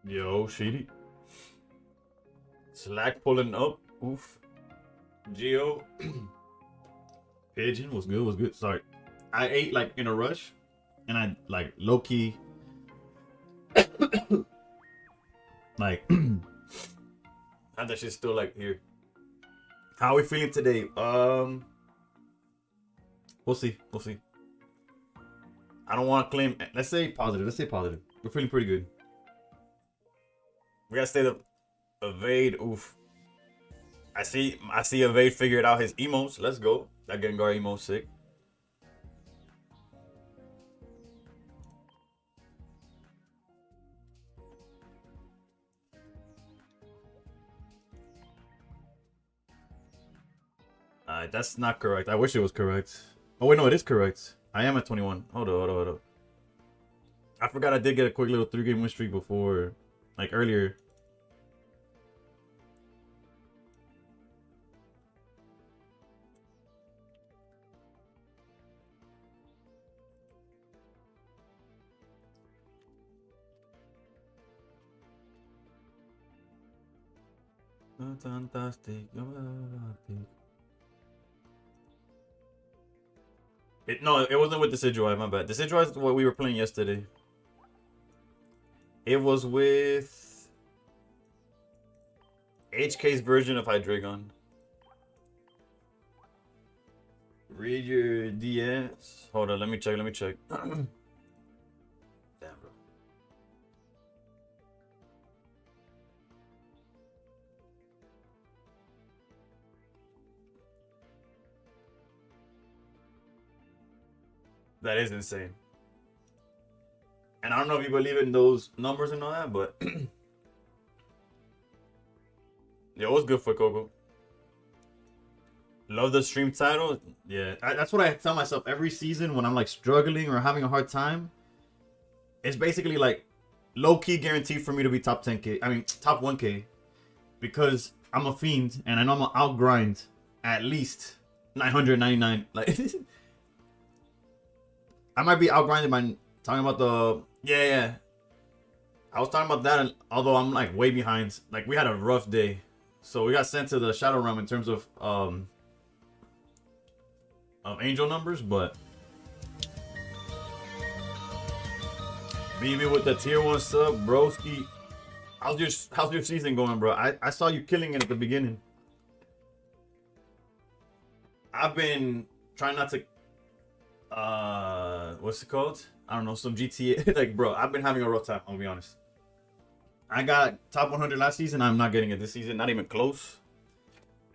Yo, Sheedy. Slack pulling up. Oof. Geo. Pigeon was good, was good. Sorry. I ate like in a rush and I like low key like and that shit's still like here. How are we feeling today? We'll see. We'll see. I don't want to claim. Let's say positive. Let's say positive. We're feeling pretty good. We gotta stay the evade. Oof. I see evade figured out his emotes. Let's go. That Gengar emo sick. That's not correct. I wish it was correct. Oh wait, no, it is correct. I am at 21. Hold on, hold on, hold on. I forgot I did get a quick little 3-game win streak before, like earlier. Fantastic. No, it wasn't with the Decidueye, my bad. The Decidueye is what we were playing yesterday. It was with HK's version of Hydreigon. Read your DS. Hold on, let me check, let me check. Damn, bro. That is insane. And I don't know if you believe in those numbers and all that, but yeah, it was good for Coco. Love the stream title. Yeah, that's what I tell myself every season when I'm like struggling or having a hard time. It's basically like low-key guaranteed for me to be top 10K. I mean, top 1K. Because I'm a fiend and I know I'm gonna outgrind at least 999. Like, I might be outgrinded by talking about the... Yeah. I was talking about that, and although I'm like way behind. Like, we had a rough day. So we got sent to the Shadow Realm in terms of angel numbers, but BB with the tier 1 sub, broski. How's your season going, bro? I saw you killing it at the beginning. I've been trying not to what's it called? I don't know, some GTA. Like, bro, I've been having a rough time, I'll be honest. I got top 100 last season. I'm not getting it this season, not even close.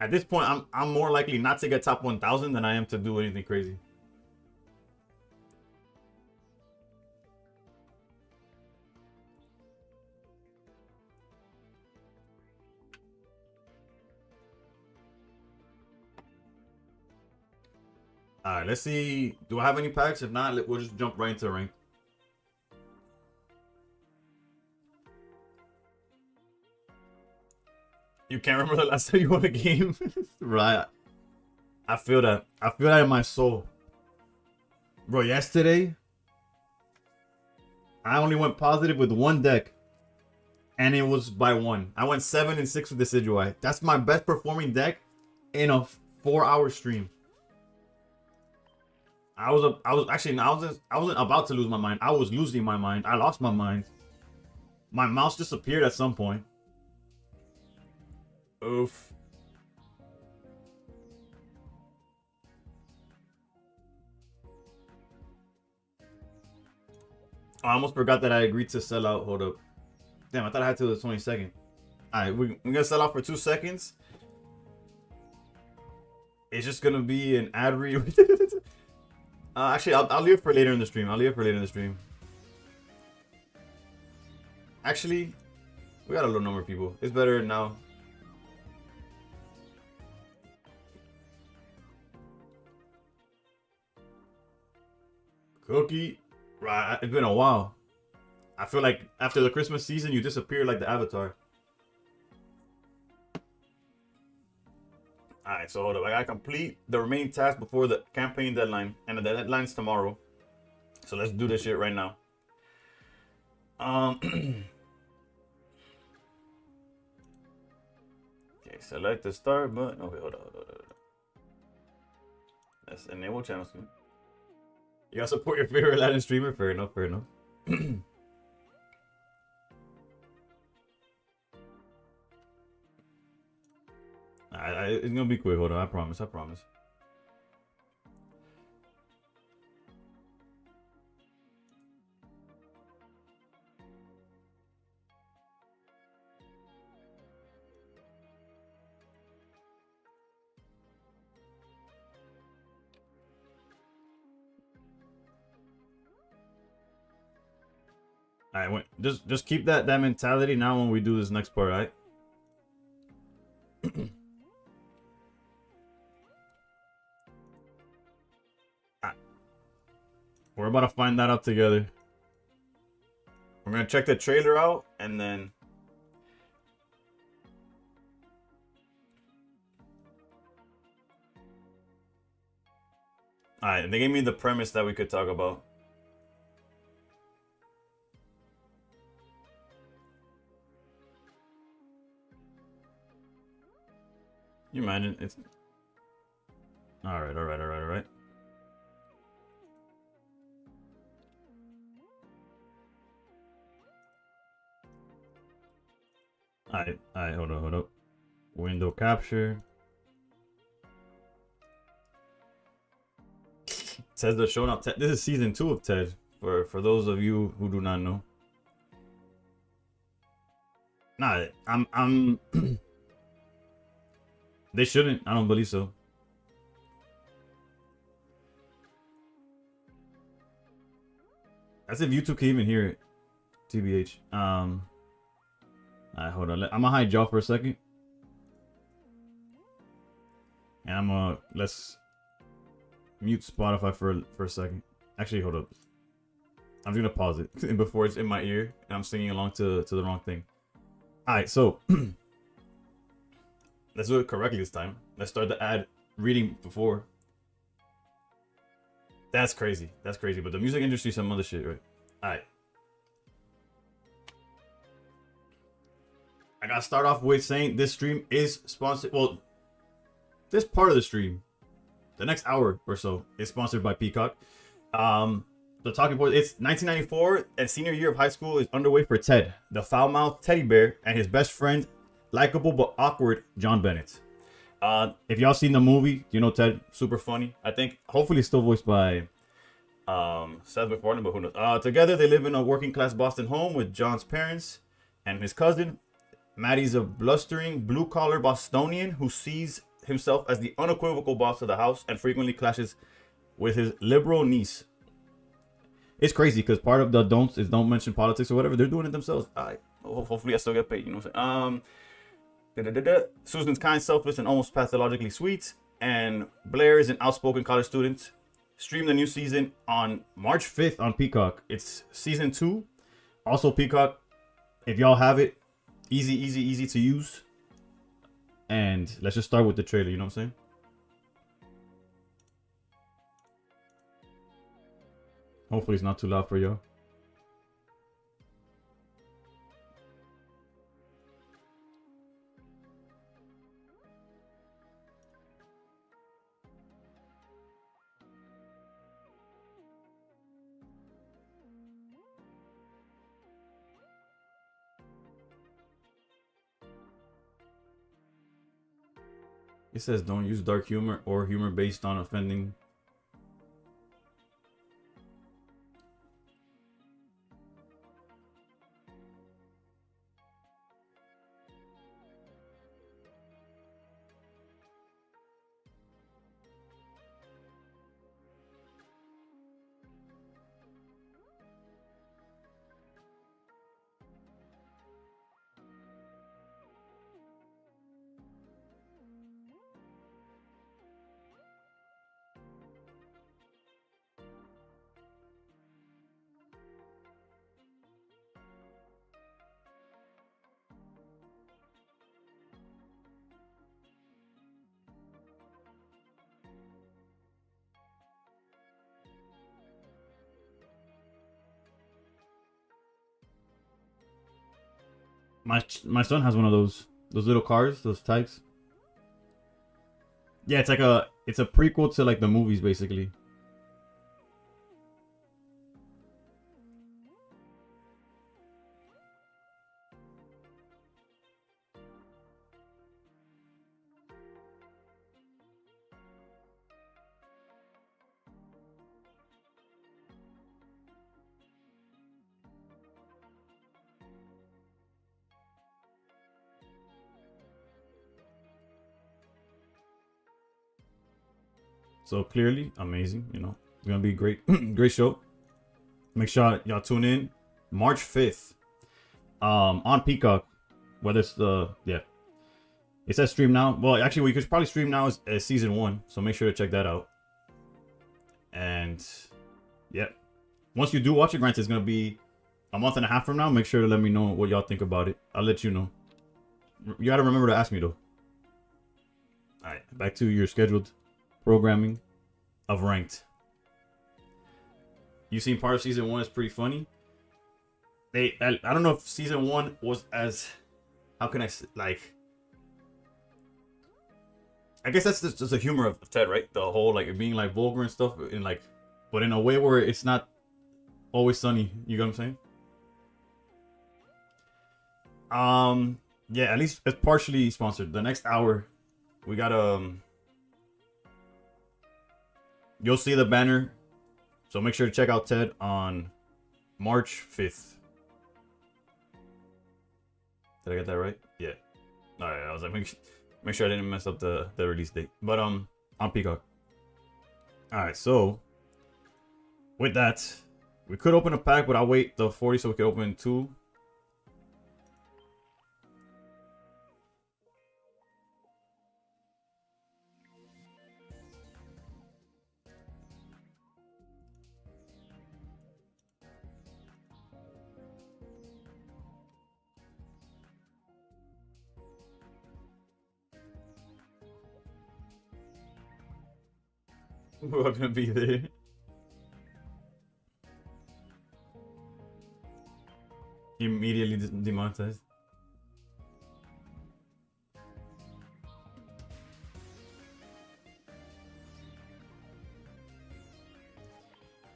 At this point, I'm more likely not to get top 1,000 than I am to do anything crazy. All right, let's see. Do I have any packs? If not, we'll just jump right into rank. You can't remember the last time you won a game? Right. I feel that. I feel that in my soul. Bro, yesterday, I only went positive with one deck. And it was by one. I went 7 and 6 with the Decidueye. That's my best performing deck in a 4-hour stream. I wasn't about to lose my mind. I was losing my mind. I lost my mind. My mouse disappeared at some point. Oof. I almost forgot that I agreed to sell out. Hold up. Damn, I thought I had till the 22nd. Alright, we're gonna sell out for 2 seconds. It's just gonna be an ad read. Actually, I'll leave it for later in the stream. Actually, we got a low number of people. It's better now. Cookie. Right, it's been a while. I feel like after the Christmas season, you disappear like the Avatar. Alright, so hold up. I gotta complete the remaining tasks before the campaign deadline. And the deadline's tomorrow. So let's do this shit right now. select the start button. Okay, hold on, hold on, hold on. Let's enable channel stream. You gotta support your favorite Latin streamer. Fair enough, fair enough. It's gonna be quick. Hold on, I promise. I promise. All right, just keep that mentality now when we do this next part, all right? We're about to find that out together. We're gonna check the trailer out and then. All right, they gave me the premise that we could talk about. You imagine it's. All right. Alright, hold up. Window capture. Says the show now. This is season 2 of Ted. For those of you who do not know. Nah, I'm they shouldn't. I don't believe so. That's if YouTube can even hear it. TBH. Alright, hold on. I'm gonna hide y'all for a second. And I'm gonna let's mute Spotify for a second. Actually, hold up. I'm just gonna pause it before it's in my ear and I'm singing along to the wrong thing. Alright, so let's do it correctly this time. Let's start the ad reading before. That's crazy. That's crazy. But the music industry, some other shit, right? Alright. I gotta start off with saying this stream is sponsored. Well, this part of the stream, the next hour or so, is sponsored by Peacock. The talking point, it's 1994 and senior year of high school is underway for Ted, the foul-mouthed teddy bear, and his best friend, likable but awkward John Bennett. If y'all seen the movie, you know Ted, super funny. I think hopefully still voiced by Seth MacFarlane, but who knows. Together they live in a working class Boston home with John's parents and his cousin. Maddie's a blustering blue-collar Bostonian who sees himself as the unequivocal boss of the house and frequently clashes with his liberal niece. It's crazy because part of the don'ts is don't mention politics or whatever. They're doing it themselves. Hopefully I still get paid, you know what I'm saying? Susan's kind, selfless, and almost pathologically sweet. And Blair is an outspoken college student. Stream the new season on March 5th on Peacock. It's season 2. Also Peacock, if y'all have it, easy to use. And let's just start with the trailer, you know what I'm saying? Hopefully it's not too loud for y'all. It says don't use dark humor or humor based on offending. My son has one of those little cars, those types. Yeah, it's a prequel to like the movies basically. So clearly, amazing. You know, it's gonna be great, great show. Make sure y'all tune in March 5th, on Peacock. Whether it's the yeah, it says stream now. Well, actually, we could probably stream now as season 1. So make sure to check that out. And yeah, once you do watch it, granted, it's gonna be a month and a half from now. Make sure to let me know what y'all think about it. I'll let you know. You gotta remember to ask me though. All right, back to your scheduled programming of Ranked. You seen part of season 1? It's pretty funny. I don't know if season 1 was as, how can I like, I guess that's just the humor of Ted, right? The whole like it being like vulgar and stuff, and like, but in a way where it's not always sunny. You get what I'm saying? Yeah, at least it's partially sponsored. The next hour, we got you'll see the banner, so make sure to check out Ted on March 5th. Did I get that right? Yeah. All right. I was like, make sure I didn't mess up the release date. But on Peacock. All right. So with that, we could open a pack, but I'll wait the 40 so we can open 2. We're gonna be there. Immediately demonetized.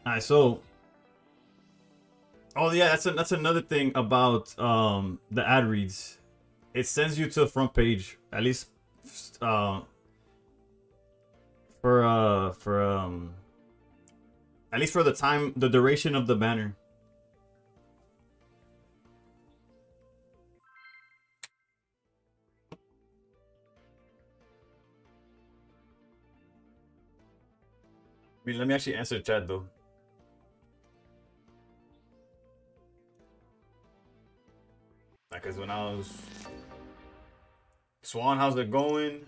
All right, so oh yeah, that's another thing about the ad reads. It sends you to the front page, at least for at least for the duration of the banner. I mean, let me actually answer the chat though. Because when I was Swan, how's it going?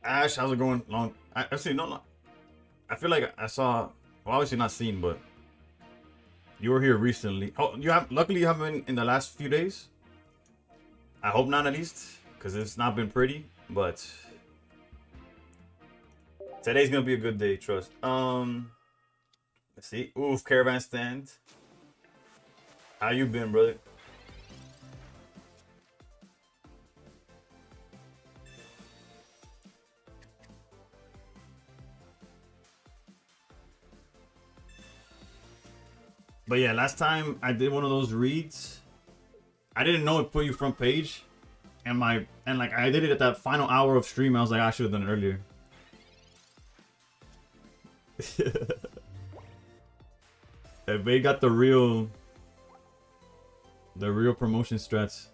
Ash, how's it going? Actually, no. I feel like I saw. Well, obviously not seen, but you were here recently. Oh, you have. Luckily, you haven't been in the last few days. I hope not, at least, because it's not been pretty. But today's gonna be a good day. Trust. Let's see. Oof, caravan stand. How you been, brother? But yeah, last time I did one of those reads, I didn't know it put you front page, and like I did it at that final hour of stream. I was like, I should have done it earlier. If they got the real promotion strats.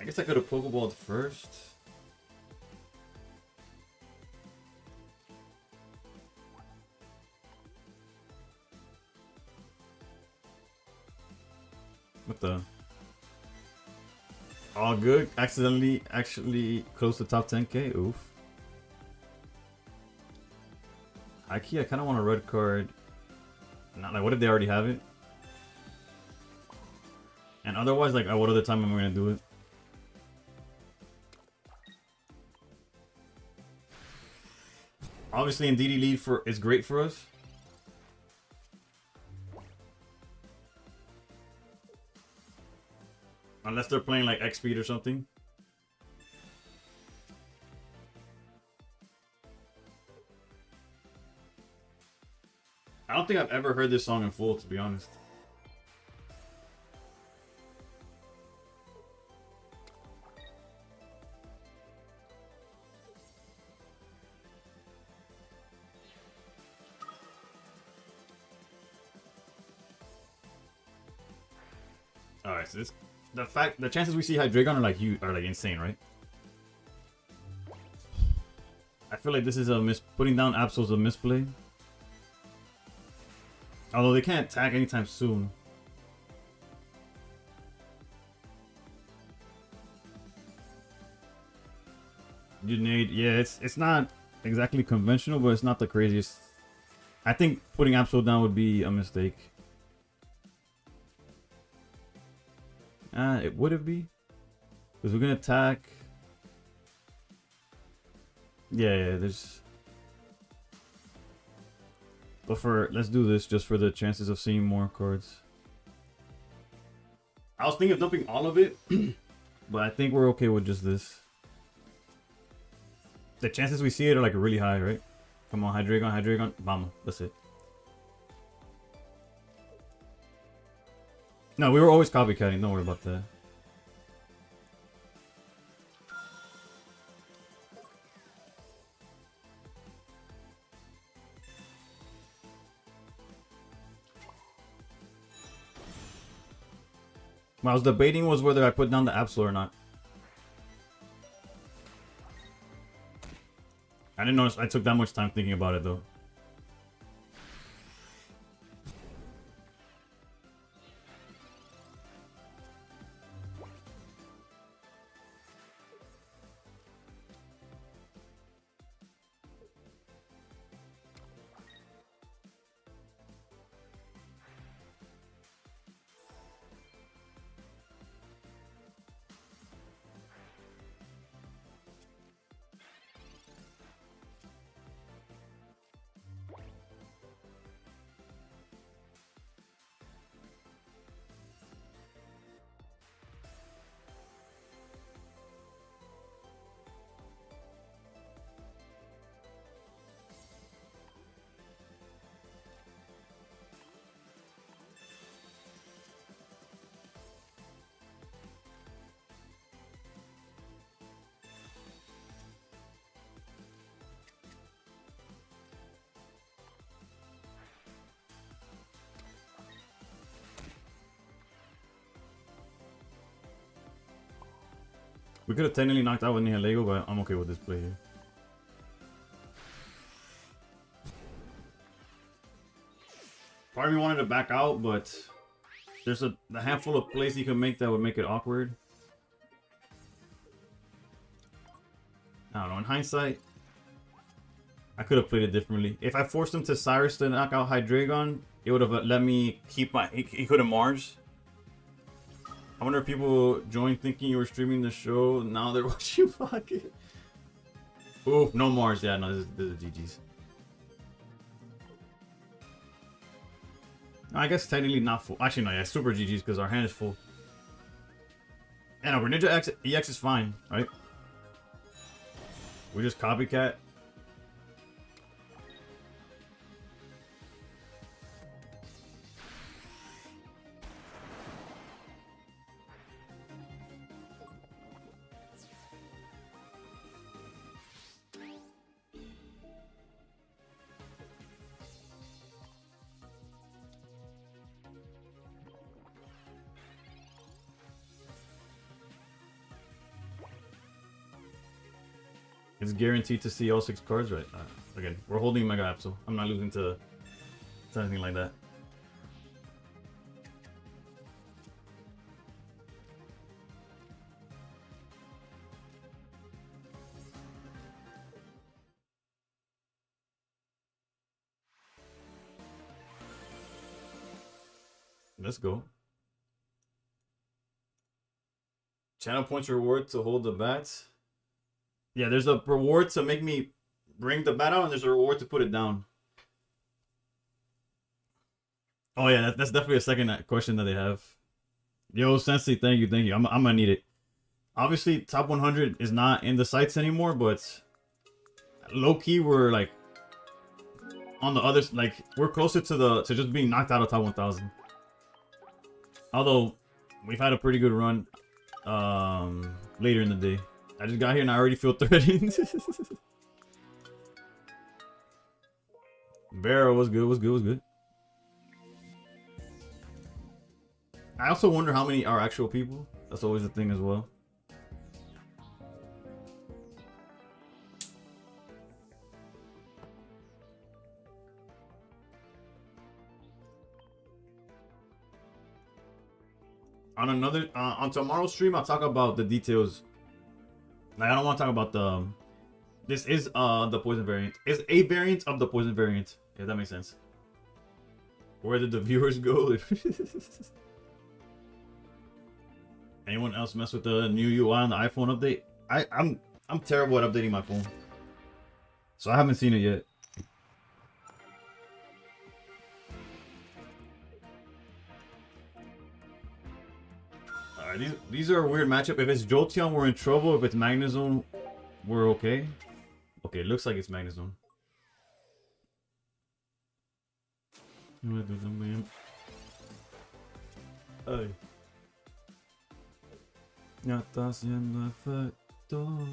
I guess I could have pokeballed first. What the? All good. Accidentally, actually close to top 10k. Oof. High key, I kind of want a red card. Not like, what if they already have it? And otherwise, like, what other time am I gonna do it? Obviously, Indeedee lead is great for us. they're playing like X speed or something. I don't think I've ever heard this song in full, to be honest. Alright, so the chances we see Hydreigon are like insane, right? I feel like this is putting down Absol's a misplay. Although they can't attack anytime soon. You need, yeah, it's not exactly conventional, but it's not the craziest. I think putting Absol down would be a mistake. Would it be? Because we're gonna attack. Yeah, there's. But let's do this just for the chances of seeing more cards. I was thinking of dumping all of it, but I think we're okay with just this. The chances we see it are like really high, right? Come on, Hydreigon, Mama, that's it. No, we were always copycatting, don't worry about that. What I was debating was whether I put down the Absol or not. I didn't notice I took that much time thinking about it though. We could have technically knocked out with Nihilego, but I'm okay with this play here. Part of me wanted to back out, but there's a handful of plays you can make that would make it awkward. I don't know, in hindsight, I could have played it differently. If I forced him to Cyrus to knock out Hydreigon, it would have let me keep my... He could have Mars. I wonder if people joined thinking you were streaming the show. Now they're watching fucking. Ooh, no Mars. Yeah, no, this is GG's. I guess technically not full. Actually, no, yeah, super GG's because our hand is full. And our Ninja EX is fine, right? We just copycat. It's guaranteed to see all 6 cards, right? Again, we're holding Mega Absol. I'm not losing to anything like that. Let's go. Channel points reward to hold the bats. Yeah, there's a reward to make me bring the bat out, and there's a reward to put it down. Oh yeah, that's definitely a second question that they have. Yo, Sensei, thank you, thank you. I'm gonna need it. Obviously, top 100 is not in the sites anymore, but low key, we're like on the others. Like we're closer to just being knocked out of top 1,000. Although we've had a pretty good run later in the day. I just got here and I already feel threatened. Barrow was good, was good, was good. I also wonder how many are actual people. That's always the thing as well. On another on tomorrow's stream, I'll talk about the details. Like I don't want to talk about the. This is the poison variant. It's a variant of the poison variant. If that makes sense. Where did the viewers go? Anyone else mess with the new UI on the iPhone update? I'm terrible at updating my phone, so I haven't seen it yet. Alright, these are a weird matchup. If it's Jolteon, we're in trouble. If it's Magnezone, we're okay. Okay, it looks like it's Magnezone. Ay. Ya está haciendo efecto.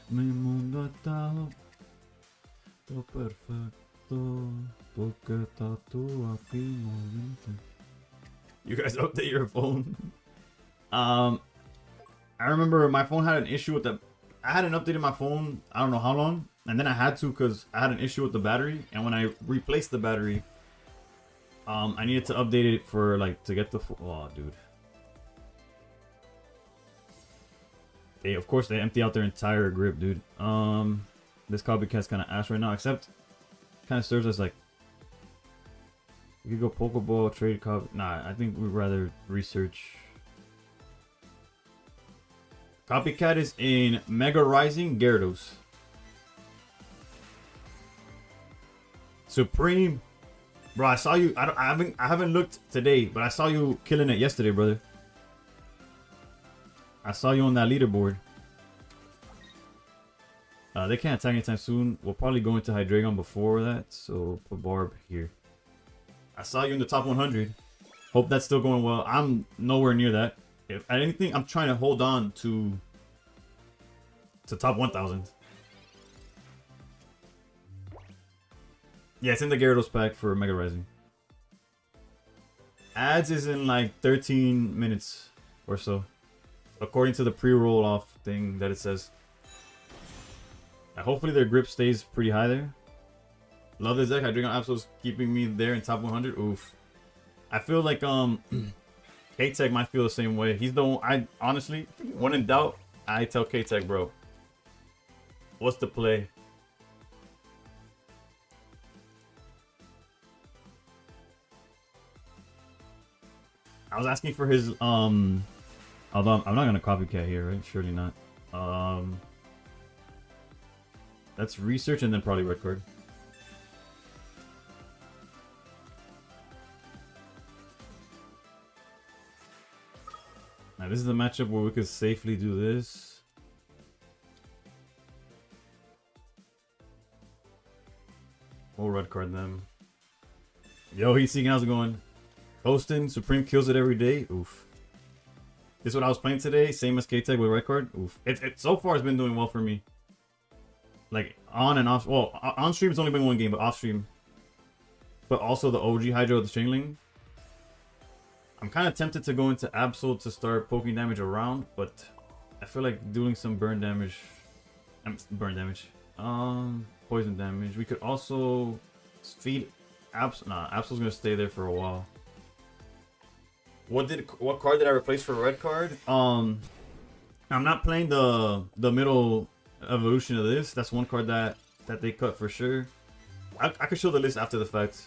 Mi mundo está todo perfecto. Porque está tú aquí moviendo. You guys update your phone? I remember my phone had an issue with the. I hadn't updated my phone. I don't know how long, and then I had to because I had an issue with the battery. And when I replaced the battery, I needed to update it for like to get the. Oh, dude. Of course, they empty out their entire grip, dude. This copycat's kind of ass right now, except kind of serves as like. We could go Pokeball, trade copy. Nah, I think we'd rather research. Copycat is in Mega Rising Gyarados. Supreme, bro. I saw you. I haven't looked today, but I saw you killing it yesterday, brother. I saw you on that leaderboard. They can't attack anytime soon. We'll probably go into Hydreigon before that, so put Barb here. I saw you in the top 100. Hope that's still going well. I'm nowhere near that. If anything, I'm trying to hold on to top 1,000. Yeah, it's in the Gyarados pack for Mega Rising. Ads is in like 13 minutes or so, according to the pre-roll off thing that it says. Hopefully their grip stays pretty high there. Love this deck. Hydreigon Absol's keeping me there in top 100. Oof. I feel like K-Tech might feel the same way. He's the one. I honestly, when in doubt, I tell K-Tech, bro, what's the play? I was asking for his although I'm not gonna copycat here, right? Surely not. That's research and then probably red card. Now this is the matchup where we could safely do this. We'll red card them. Yo, he's seeing how's it going? Posting, Supreme kills it every day. Oof. This is what I was playing today. Same as K-Tech with red card. Oof. It so far has been doing well for me. Like on and off. Well, on stream it's only been one game, but off stream. But also the OG Hydro with the Chain Link. I'm kind of tempted to go into Absol to start poking damage around, but I feel like doing some burn damage. Poison damage. We could also feed Absol. Nah, Absol's gonna stay there for a while. What card did I replace for red card? I'm not playing the middle evolution of this. That's one card that they cut for sure. I could show the list after the fact,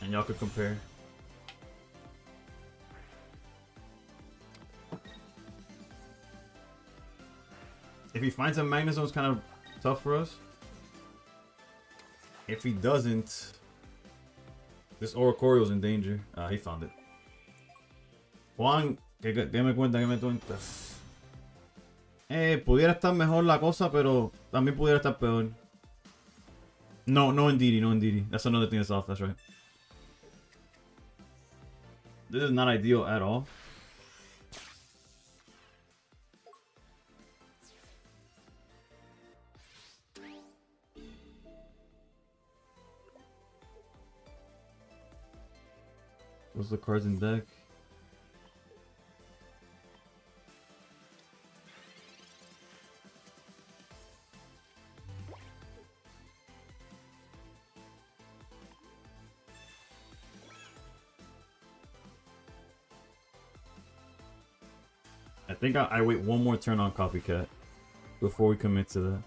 and y'all could compare. If he finds a Magnezone, it's kind of tough for us. If he doesn't, this Oricorial's in danger. He found it. Huang ¿Qué me cuenta? ¿Qué me cuenta? Pudiera estar mejor la cosa, pero también pudiera estar peor. No, no in Didi, no in Didi. That's another thing that's off, that's right. This is not ideal at all. What's the cards in deck? I think I wait one more turn on Copycat before we commit to that.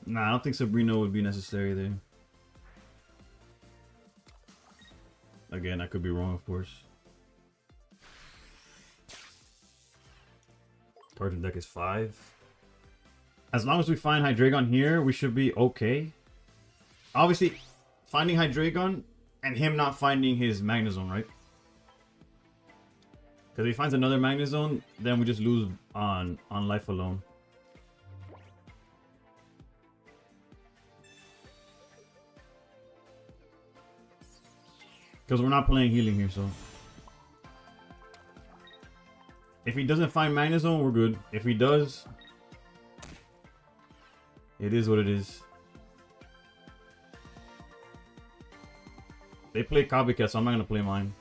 Nah, I don't think Sabrina would be necessary there. Again, I could be wrong, of course. Card in deck is 5. As long as we find Hydreigon here, we should be okay. Obviously, finding Hydreigon and him not finding his Magnezone, right? Because if he finds another Magnezone, then we just lose on life alone. Because we're not playing healing here, so. If he doesn't find Magnezone, we're good. If he does, it is what it is. They play Copycat, so I'm not going to play mine.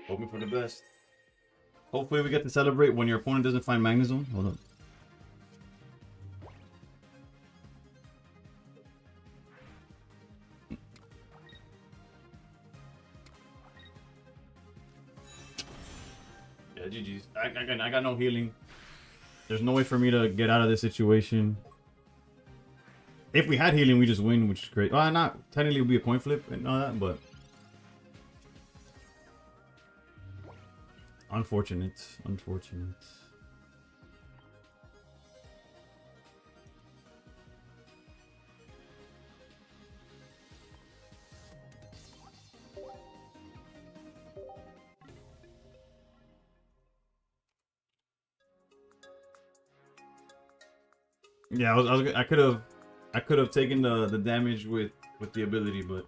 Hoping for the best. Hopefully we get to celebrate when your opponent doesn't find Magnezone. Hold up. Yeah, GG's. I got no healing. There's no way for me to get out of this situation. If we had healing, we just win, which is great. Well, not technically it would be a coin flip and all that, but unfortunate. Unfortunate. Yeah, I could have taken the damage with the ability, but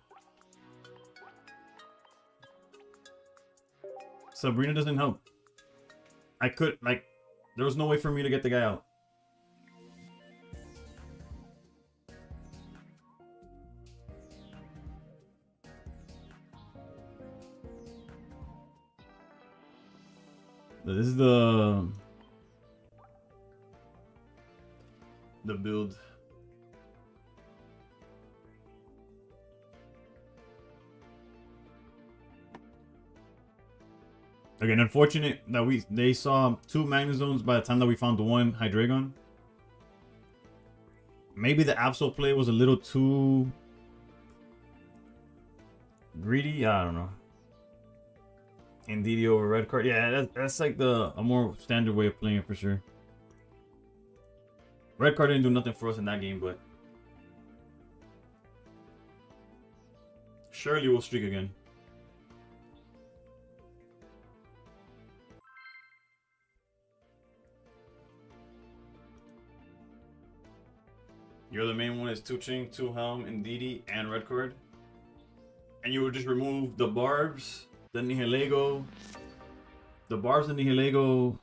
Sabrina doesn't help. I could there was no way for me to get the guy out. This is the build. Again, unfortunate that they saw 2 Magnezones by the time that we found the one Hydreigon. Maybe the Absol play was a little too greedy. I don't know. Indeedee over red card. Yeah, that's like a more standard way of playing it for sure. Red card didn't do nothing for us in that game, but surely we'll streak again. You're the main one is Tuching, 2 Helm, Indeedee, and red card. And you would just remove the Barbs, the Nihilego. The Barbs and Nihilego.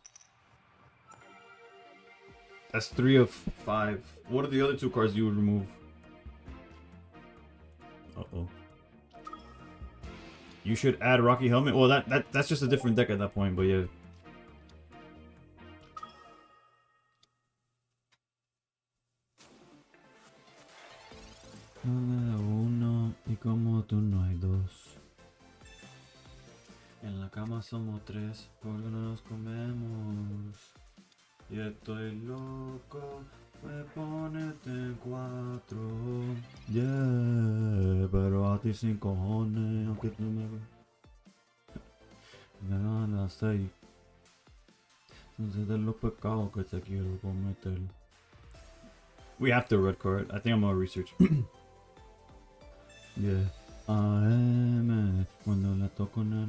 That's 3 of 5. What are the other 2 cards you would remove? Uh-oh. You should add Rocky Helmet. Well, that's just a different deck at that point, but yeah. Uno y como tú no hay dos. En la cama somos tres porque no nos comemos. Y estoy loco, me ponete en cuatro. Yeah, pero a ti sin cojones, aunque tú me dan las 6. Entonces de los pecados que te quiero cometer. We have to red card. I think I'm gonna research. Yeah. AM, cuando la toco no.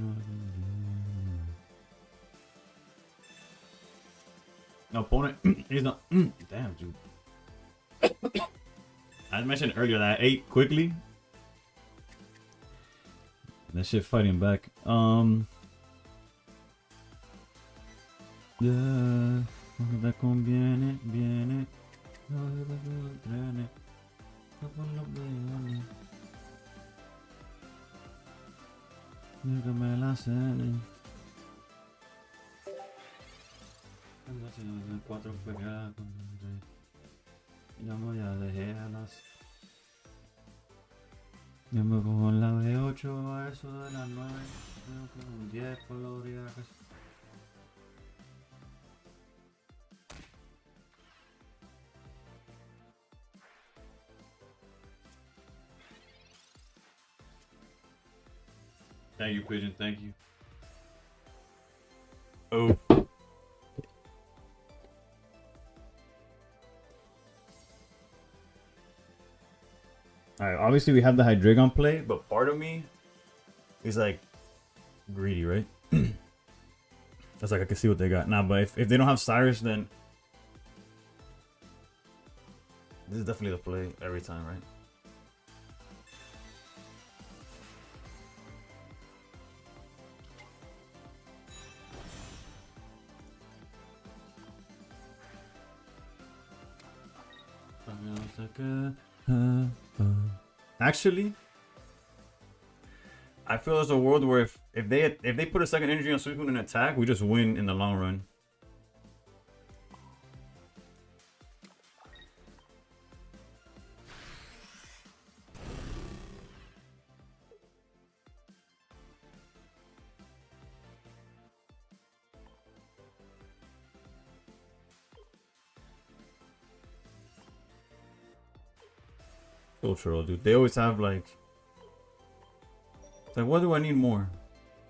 Opponent is not. Damn, dude. I mentioned earlier that I ate quickly. That shit fighting back. Yeah. Te conviene, viene. Que me la cene. Cuatro pegadas. Ya dejé a las. Yo me pongo la de 8 a eso de las 9. Creo que un 10 por los días. Thank you, Pigeon. Thank you. Oh. Alright, obviously we have the Hydreigon play, but part of me is like greedy, right? That's like I can see what they got. Nah, but if they don't have Cyrus, then this is definitely the play every time, right? Actually, I feel there's a world where if they put a second energy on Suicune and attack, we just win in the long run. Cultural, dude. They always have like. It's like, what do I need more?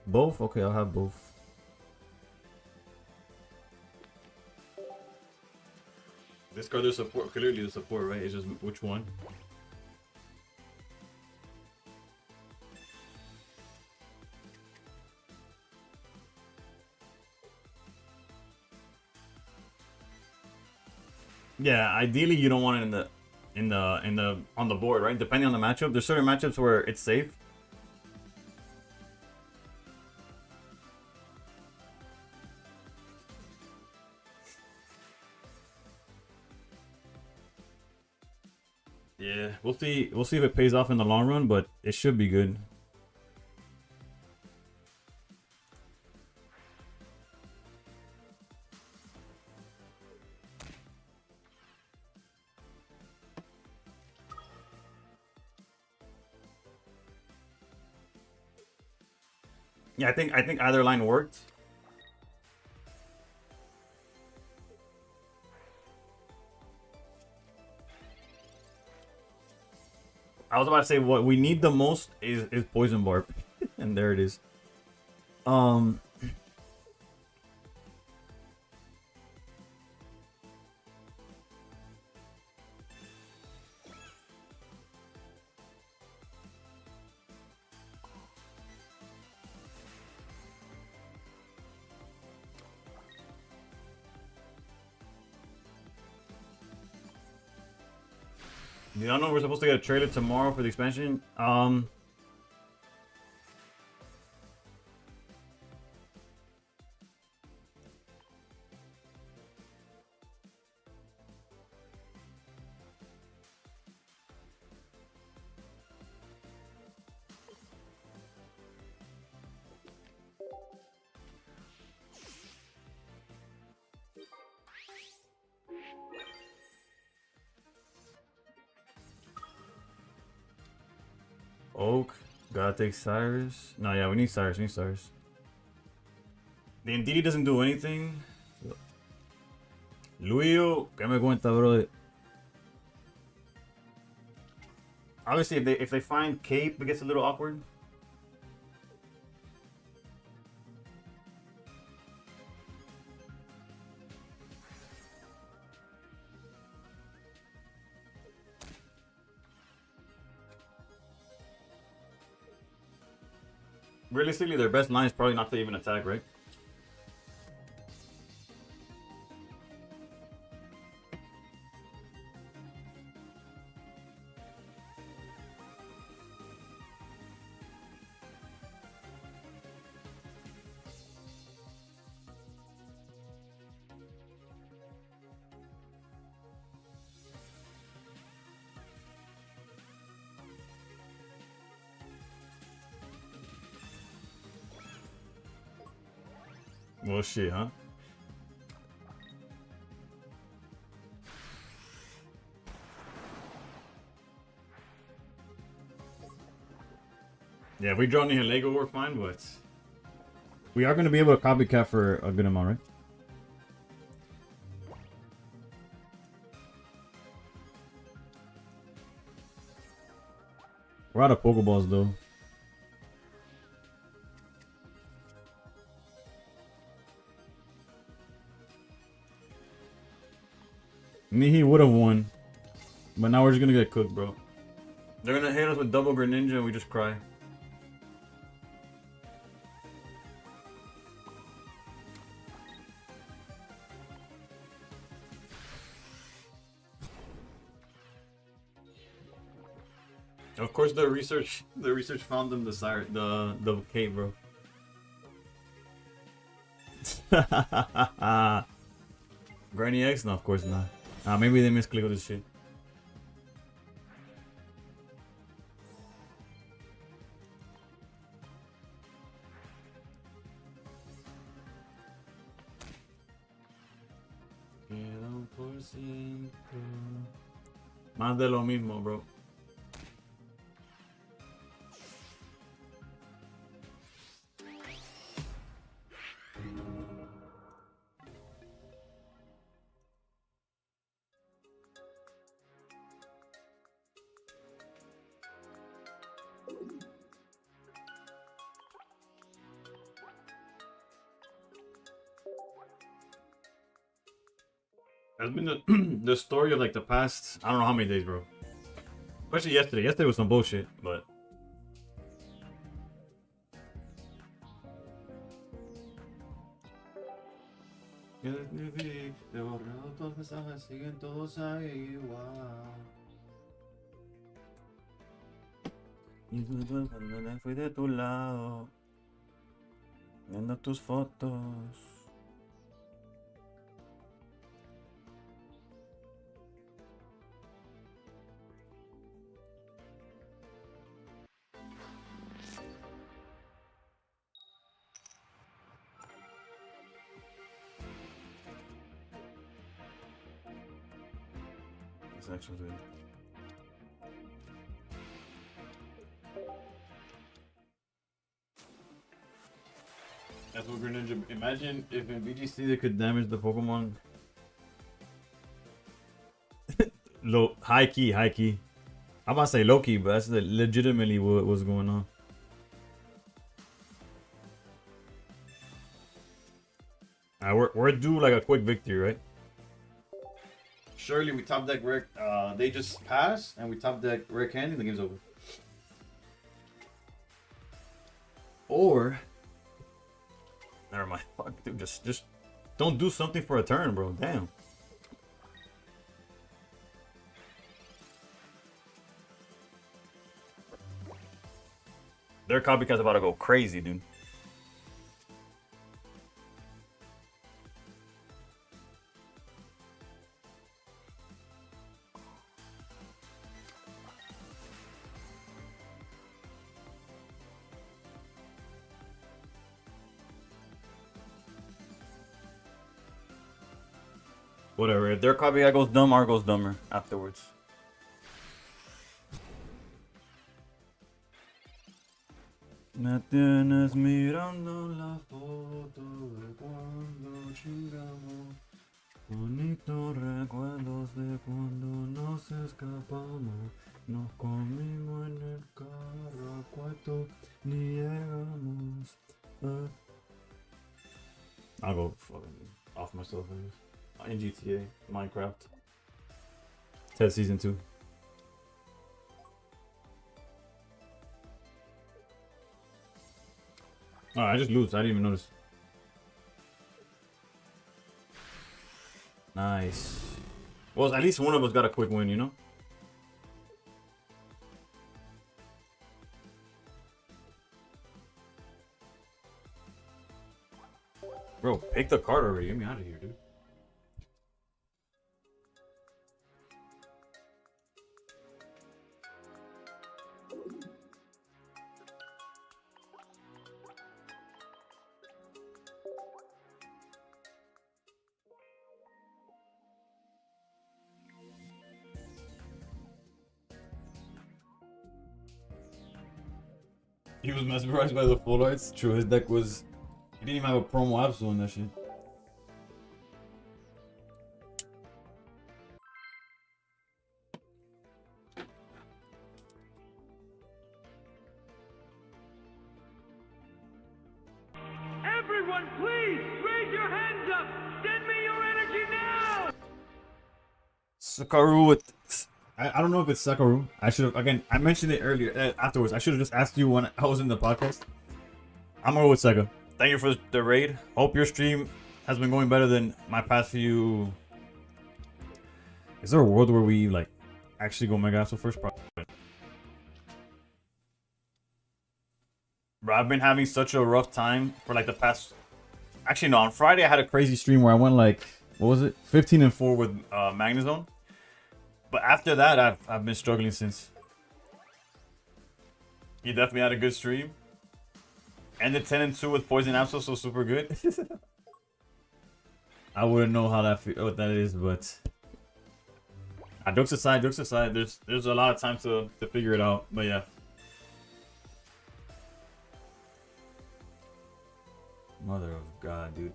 Both? Okay, I'll have both. This card is support, clearly the support, right? It's just which one? Yeah, ideally you don't want it on the board, right? Depending on the matchup. There's certain matchups where it's safe. Yeah, we'll see. We'll see if it pays off in the long run, but it should be good. Yeah, I think either line worked. I was about to say what we need the most is Poison Barb, and there it is. Do y'all know we're supposed to get a trailer tomorrow for the expansion? Oak, gotta take Cyrus. No, yeah, we need Cyrus. We need Cyrus. The Indeedee doesn't do anything. Luio, ¿qué me cuenta, bro? Obviously, if they find Cape, it gets a little awkward. Realistically, their best line is probably not to even attack, right? Well, shit, huh? Yeah, if we draw near Lego, we're fine, but we are going to be able to copycat for a good amount, right? We're out of Pokeballs, though. He would have won. But now we're just going to get cooked, bro. They're going to hit us with double Greninja and we just cry. Of course, the research found them the cave, bro. Granny X? No, of course not. Maybe they misclick with this shit. Más de lo mismo, bro. That's been the story of like the past, I don't know how many days, bro. Especially yesterday. Yesterday was some bullshit, but fui de tu lado, viendo tus fotos. This actually good. That's what Greninja. Imagine if in VGC they could damage the Pokemon. Low, high key. I'm about to say low key, but that's legitimately what was going on. Alright, we're due like a quick victory, right? Surely we top deck rare. They just pass, and we top deck rare candy, and the game's over. Or, never mind. Fuck, dude, just don't do something for a turn, bro. Damn. Their copycat's about to go crazy, dude. Whatever. If their copycat goes dumb, our goes dumber afterwards. Me tienes mirando la foto de cuando chingamos. Bonitos recuerdos de cuando nos escapamos. Nos comimos en el carro al cuarto ni llegamos. I'll go fucking off myself, I guess. In GTA, Minecraft. Ted Season 2. Oh, I just lose. I didn't even notice. Nice. Well, at least one of us got a quick win, you know? Bro, pick the card already. Get me out of here, dude. He was mesmerized by the full arts. True, his deck was... He didn't even have a promo Absol in that shit. Everyone, please raise your hands up. Send me your energy now. Sakaru with... I don't know if it's Sakaru. I should have... Again, I mentioned it earlier. Afterwards, I should have just asked you when I was in the podcast. I'm going with Sega. Thank you for the raid. Hope your stream has been going better than my past few... Is there a world where we, like, actually go Mega Absol first? Probably. Bro, I've been having such a rough time for, like, the past... Actually, no. On Friday, I had a crazy stream where I went, like... What was it? 15-4 with Magnezone. But after that, I've been struggling since. You definitely had a good stream. Ended 10-2 with Poison Absol, so super good. I wouldn't know how what that is, but jokes aside, there's a lot of time to figure it out. But yeah. Mother of God, dude.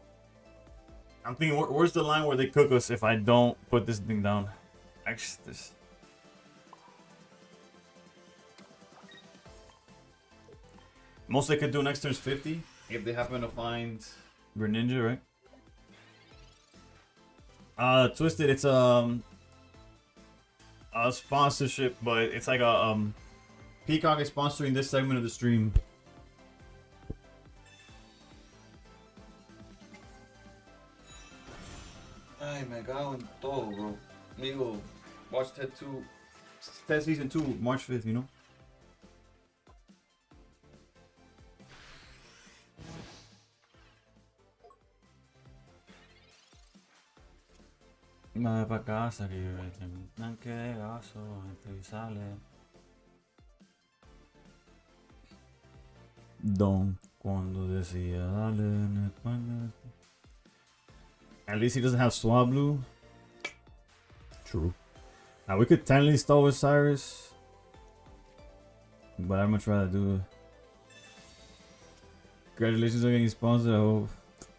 I'm thinking, where's the line where they cook us if I don't put this thing down? Actually, this. Most they could do next turn is 50 if they happen to find Greninja, right? Twisted, it's a sponsorship, but it's like a Peacock is sponsoring this segment of the stream. Ay, me cago en todo, bro. Amigo, watch Ted Season 2, March 5th, you know? Me pa' casa que yo tengo un tanque de gaso, entra y sale. Don, cuando decía dale en España. At least he doesn't have Swablu. True. Now we could technically stall with Cyrus, but I'd much rather do it. Congratulations on getting sponsored. I hope.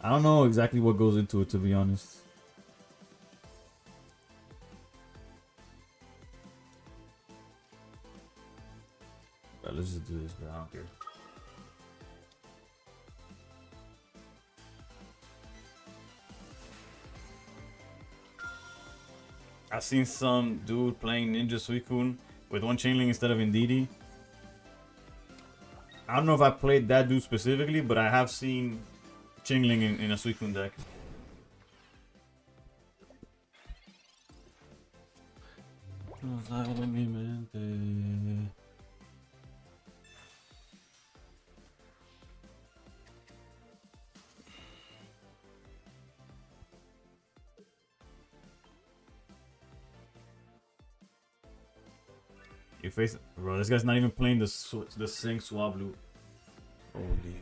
I don't know exactly what goes into it, to be honest. But let's just do this, but I don't care. I've seen some dude playing Ninja Suicune with one Chainlink instead of Indeedee. I don't know if I played that dude specifically, but I have seen Chainlink in a Suicune deck. You face, bro. This guy's not even playing the Sing Swablu. Holy.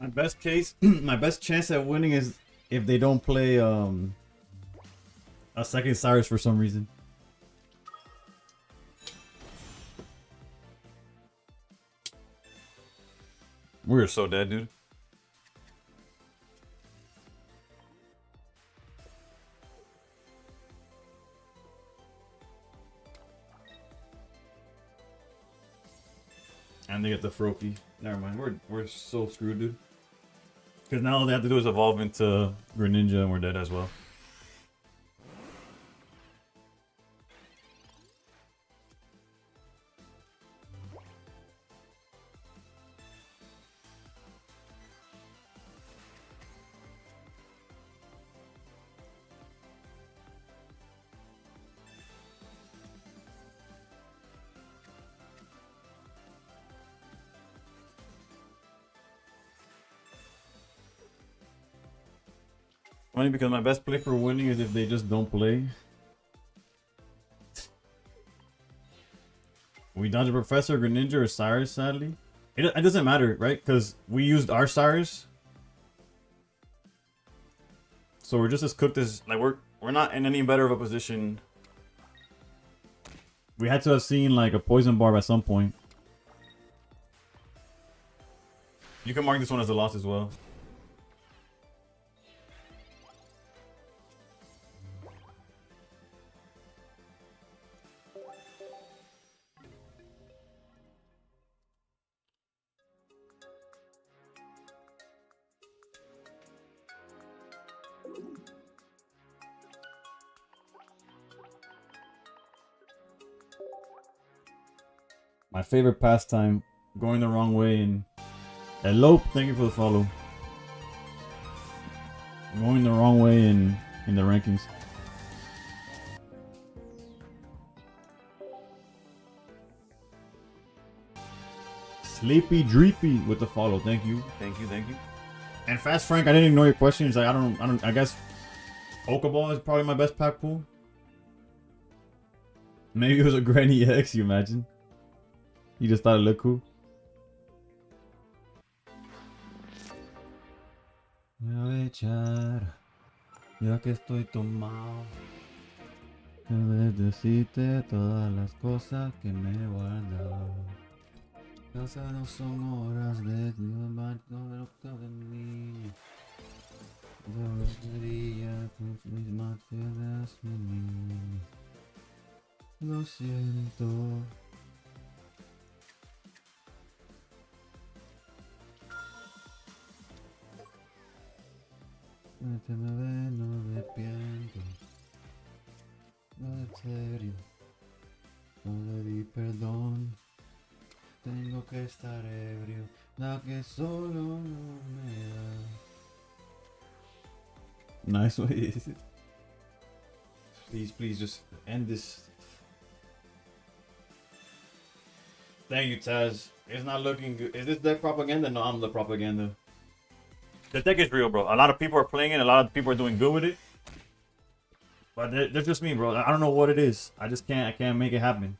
My best case, my best chance at winning is if they don't play a second Cyrus for some reason. We're so dead, dude. And they get the Froakie. Never mind. We're so screwed, dude. Because now all they have to do is evolve into Greninja and we're dead as well. Funny because my best play for winning is if they just don't play. We dodge a Professor, Greninja, or Cyrus, sadly. It doesn't matter, right? Because we used our Cyrus. So we're just as cooked as... Like, we're not in any better of a position. We had to have seen, like, a Poison Barb at some point. You can mark this one as a loss as well. My favorite pastime, going the wrong way and elope. Thank you for the follow. Going the wrong way in the rankings. Sleepy Dreepy with the follow. Thank you. Thank you. Thank you. And Fast Frank, I didn't ignore your question. He's like, I guess Pokeball is probably my best pack pool. Maybe it was a Granny X, you imagine? You just thought it looked cool? Me voy a echar, ya que estoy tomado. Debes decirte todas las cosas que me he guardado. Las no son horas de Dios, marco de mí. Yo sería tus mismas piedras, mi niño. Lo siento. No te me ve, no me arrepiento. No, en serio. No le di perdón. Tengo que estar ebrio. La que solo no me da. Nice way. Please, just end this. Thank you, Taz. It's not looking good. Is this deck propaganda? No, I'm the propaganda. The deck is real, bro. A lot of people are playing it. A lot of people are doing good with it. But that's just me, bro. I don't know what it is. I just can't. I can't make it happen.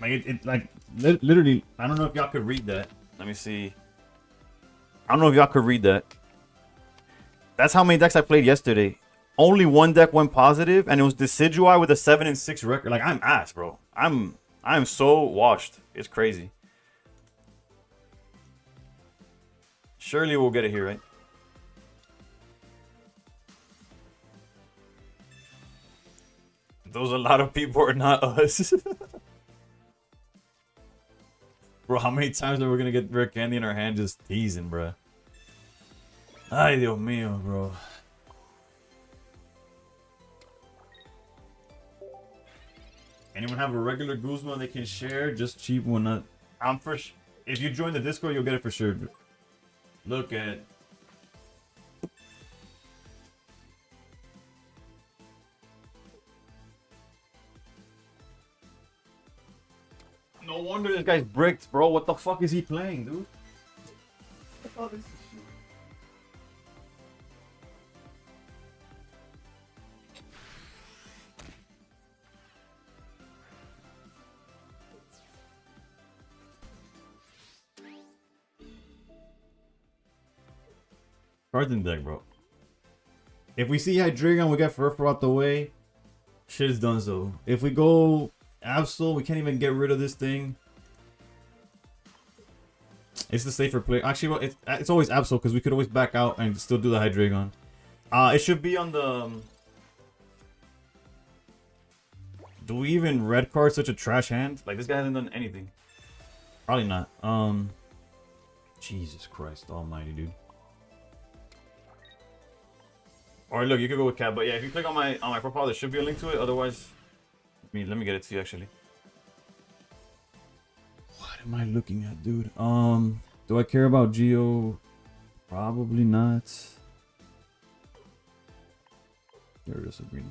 Like literally. I don't know if y'all could read that. Let me see. I don't know if y'all could read that. That's how many decks I played yesterday. Only one deck went positive, and it was Decidueye with a 7-6 record. Like, I'm ass, bro. I'm so washed. It's crazy. Surely we'll get it here, right? Those a lot of people are not us. Bro, how many times are we gonna get Rare Candy in our hand just teasing, bro? Ay, Dios mío, bro. Anyone have a regular Guzma they can share? Just cheap one. Not. I'm for sure. If you join the Discord, you'll get it for sure. Look at. No wonder this guy's bricked, bro. What the fuck is he playing, dude? Oh, this is shit. Cards in deck, bro. If we see Hydreigon, we get Furfur out the way. Shit is done so. If we go Absol, we can't even get rid of this thing. It's the safer play. Actually, well, it's always Absol because we could always back out and still do the Hydreigon. It should be on the... Do we even red card such a trash hand? Like, this guy hasn't done anything. Probably not. Jesus Christ almighty, dude. Or look, you could go with Cat, but yeah, if you click on my profile, there should be a link to it. Otherwise, let me get it to you actually. What am I looking at, dude? Do I care about Geo? Probably not. There it is, Sabrina.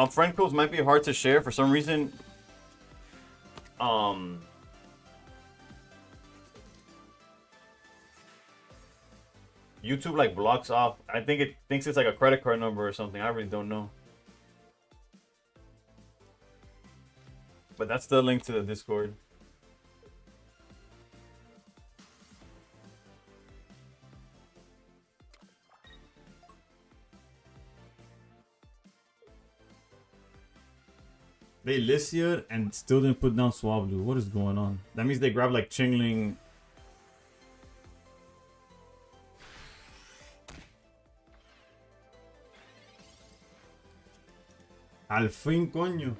Friend codes might be hard to share for some reason. YouTube like blocks off. I think it thinks it's like a credit card number or something. I really don't know. But that's the link to the Discord. They Lysia and still didn't put down Swablu. What is going on? That means they grabbed like Chingling. Al fin, coño.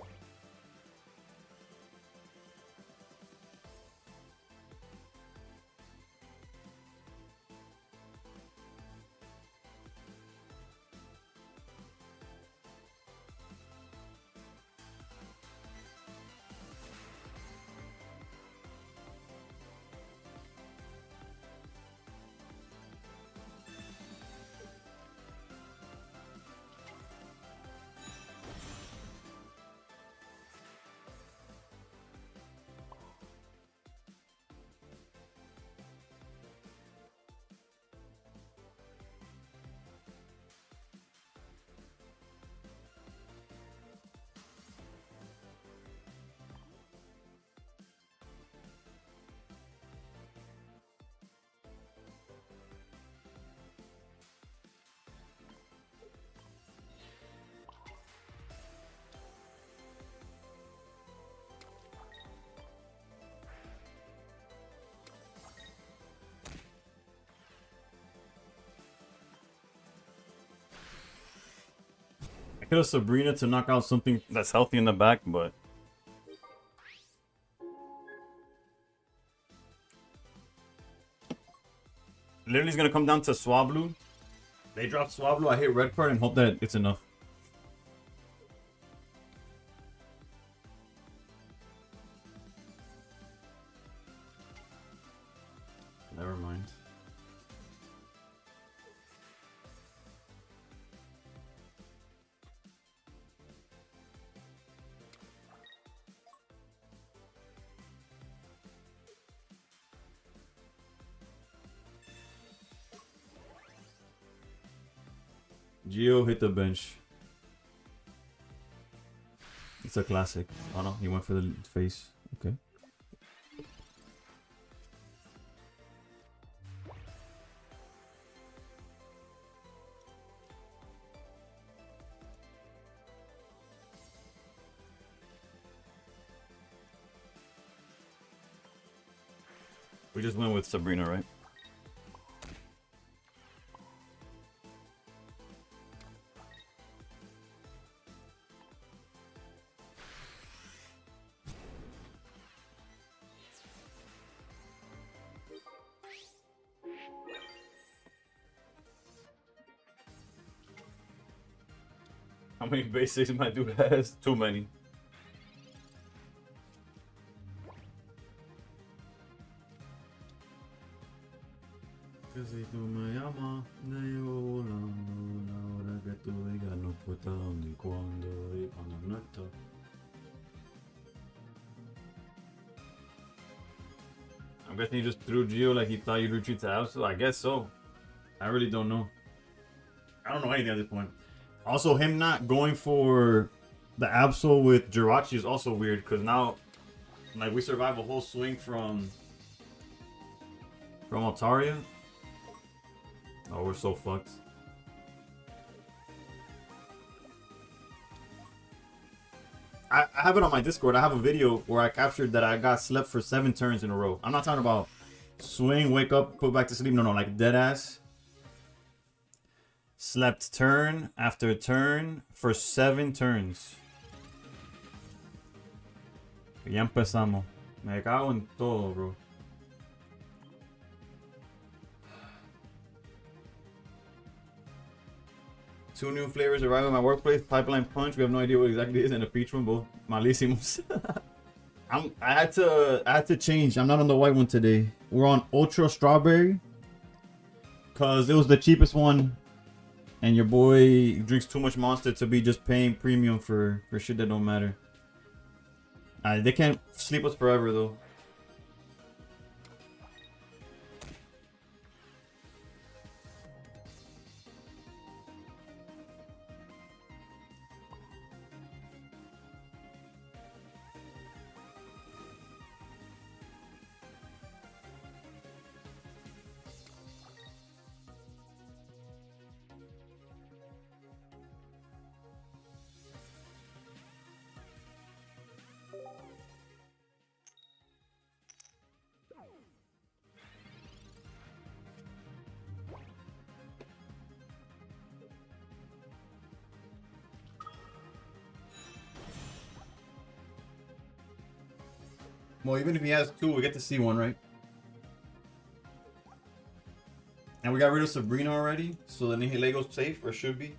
I could have Sabrina to knock out something that's healthy in the back, but literally it's gonna come down to Swablu. They drop Swablu, I hit red card and hope that it's enough. Never mind. Geo hit the bench. It's a classic. Oh no, he went for the face. Okay. We just went with Sabrina, right? How many basics my dude has? Too many. Si tú me llamas, de llevo volando, la hora que tú digas no importa dónde y cuando no está. I'm guessing he just threw Geo like he thought you'd retreat to Absol. I guess so. I really don't know. I don't know anything at this point. Also, him not going for The Absol with Jirachi is also weird because now, like, we survive a whole swing from Altaria. Oh, we're so fucked. I have it on my Discord. I have a video where I captured that I got slept for 7 turns in a row. I'm not talking about swing, wake up, put back to sleep. No, like dead ass. Slept turn after turn for 7 turns. Ya empezamos. Me cago en todo, bro. Two new flavors arrive at my workplace. Pipeline Punch. We have no idea what exactly it is, and a peach one. Both malísimos. I had to change. I'm not on the white one today. We're on Ultra Strawberry. Cause it was the cheapest one. And your boy drinks too much Monster to be just paying premium for shit that don't matter. They can't sleep us forever though. Well, even if he has 2, we get to see 1, right? And we got rid of Sabrina already, so the Nihilego's safe, or should be.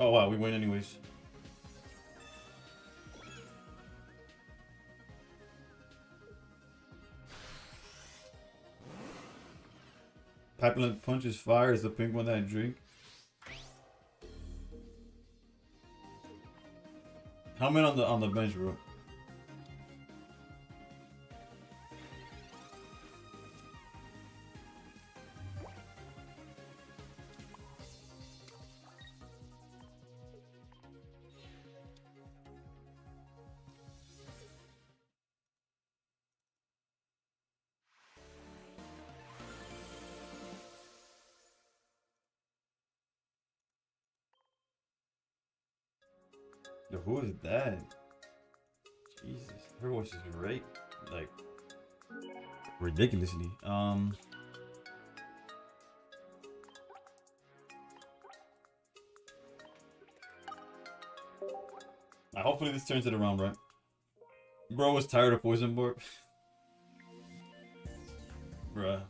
Oh wow, we win anyways. Pipeline Punch is fire, is the pink one that I drink. Helmet on the bench, bro. Yo, who is that? Jesus, her voice is great, like ridiculously. Hopefully this turns it around, right? Bro was tired of Poison Board. Bruh.